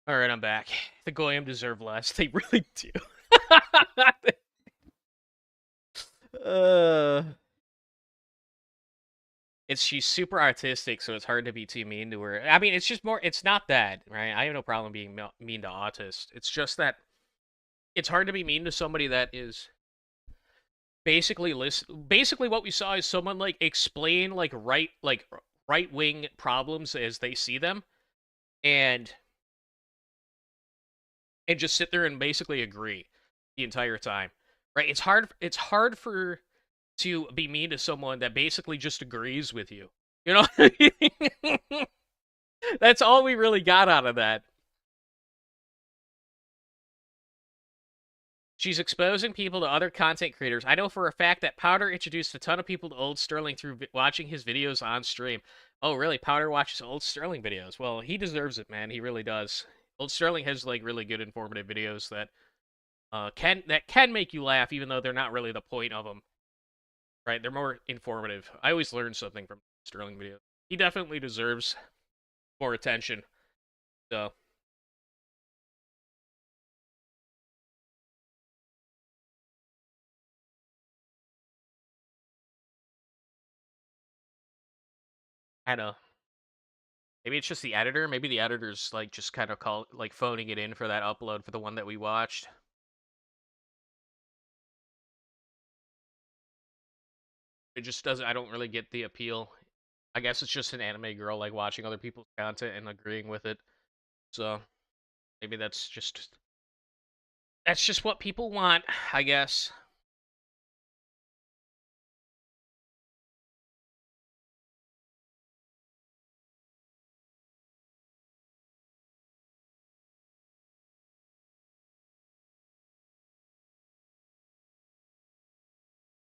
All right, I'm back. The Goyim deserve less. They really do. uh, she's super artistic, so it's hard to be too mean to her. I mean, it's just more. It's not that, right? I have no problem being mean to autists. It's just that it's hard to be mean to somebody that is basically basically what we saw is someone like explain like right wing problems as they see them, and just sit there and basically agree the entire time, right? It's hard for to be mean to someone that basically just agrees with you. You know, that's all we really got out of that. She's exposing people to other content creators. I know for a fact that Powder introduced a ton of people to Old Sterling through watching his videos on stream. Oh, really? Powder watches Old Sterling videos. Well, he deserves it, man. He really does. Old Sterling has like really good informative videos that can make you laugh, even though they're not really the point of them. Right? They're more informative. I always learn something from Sterling videos. He definitely deserves more attention. So. I know. Maybe it's just the editor. Maybe the editor's like just kind of phoning it in for that upload for the one that we watched. It just doesn't. I don't really get the appeal. I guess it's just an anime girl like watching other people's content and agreeing with it. So maybe that's just what people want, I guess.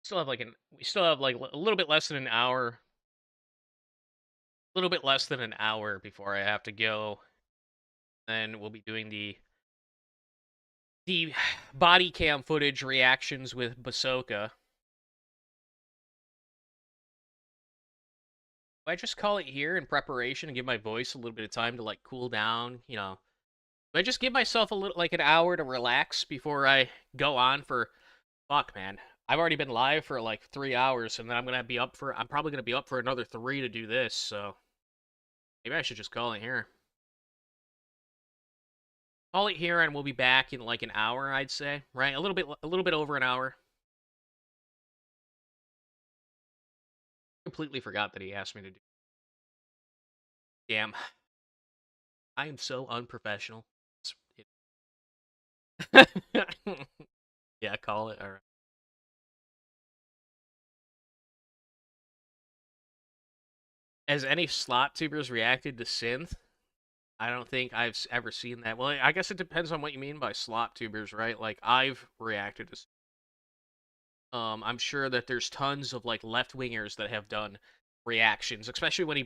We still have like a little bit less than an hour. A little bit less than an hour before I have to go. Then we'll be doing the body cam footage reactions with Basoka. I just call it here in preparation and give my voice a little bit of time to like cool down, you know. I just give myself a little like an hour to relax before I go on for fuck, man. I've already been live for like 3 hours, and then I'm probably gonna be up for another 3 to do this, so maybe I should just call it here. Call it here, and we'll be back in like an hour, I'd say. Right? A little bit over an hour. Completely forgot that he asked me to do. Damn. I am so unprofessional. Yeah, call it. All right. Has any slot tubers reacted to synth? I don't think I've ever seen that. Well, I guess it depends on what you mean by slot tubers, right? Like I've reacted to. I'm sure that there's tons of like left wingers that have done reactions, especially when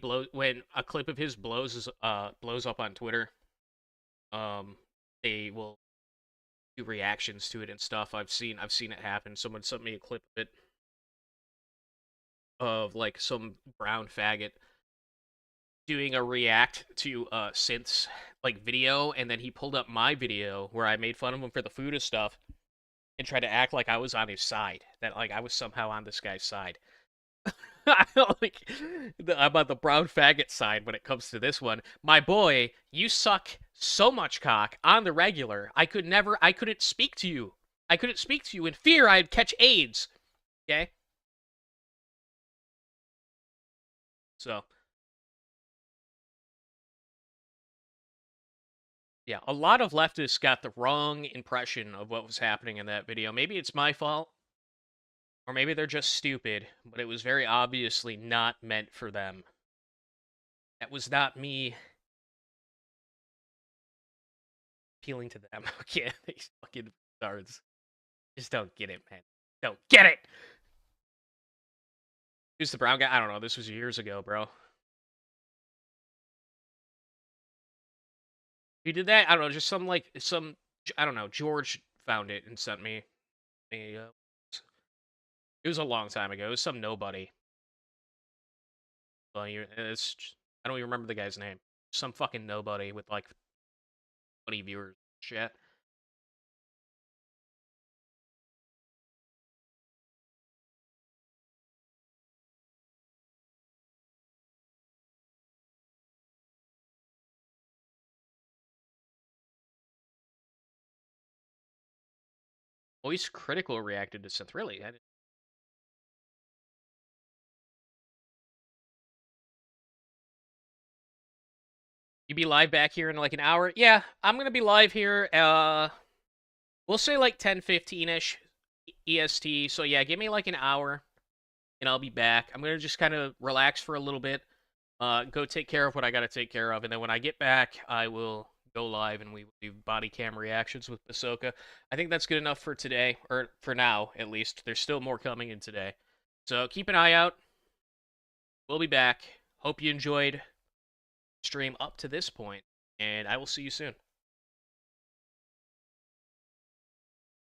a clip of his blows up on Twitter. They will do reactions to it and stuff. I've seen it happen. Someone sent me a clip of it of like some brown faggot doing a react to synths like video, and then he pulled up my video where I made fun of him for the Fuda stuff and tried to act like I was on his side, that like I was somehow on this guy's side. Like I'm on the brown faggot side when it comes to this one. My boy, you suck so much cock on the regular. I couldn't speak to you. I couldn't speak to you in fear I'd catch AIDS. Okay? So yeah, a lot of leftists got the wrong impression of what was happening in that video. Maybe it's my fault, or maybe they're just stupid, but it was very obviously not meant for them. That was not me appealing to them. Okay, these fucking stars just don't get it, man. Don't get it! Who's the brown guy? I don't know. This was years ago, bro. Who did that? I don't know. Just I don't know. George found it and sent me. It was a long time ago. It was some nobody. Well, I don't even remember the guy's name. Some fucking nobody with like 20 viewers. Chat. Voice Critical reacted to Sith. Really? You be live back here in like an hour? Yeah, I'm gonna be live here. We'll say like 10:15ish EST. So yeah, give me like an hour, and I'll be back. I'm gonna just kind of relax for a little bit, go take care of what I gotta take care of, and then when I get back, I will go live and we will do body cam reactions with Ahsoka. I think that's good enough for today, or for now at least. There's still more coming in today, so keep an eye out. We'll be back. Hope you enjoyed stream up to this point, and I will see you soon.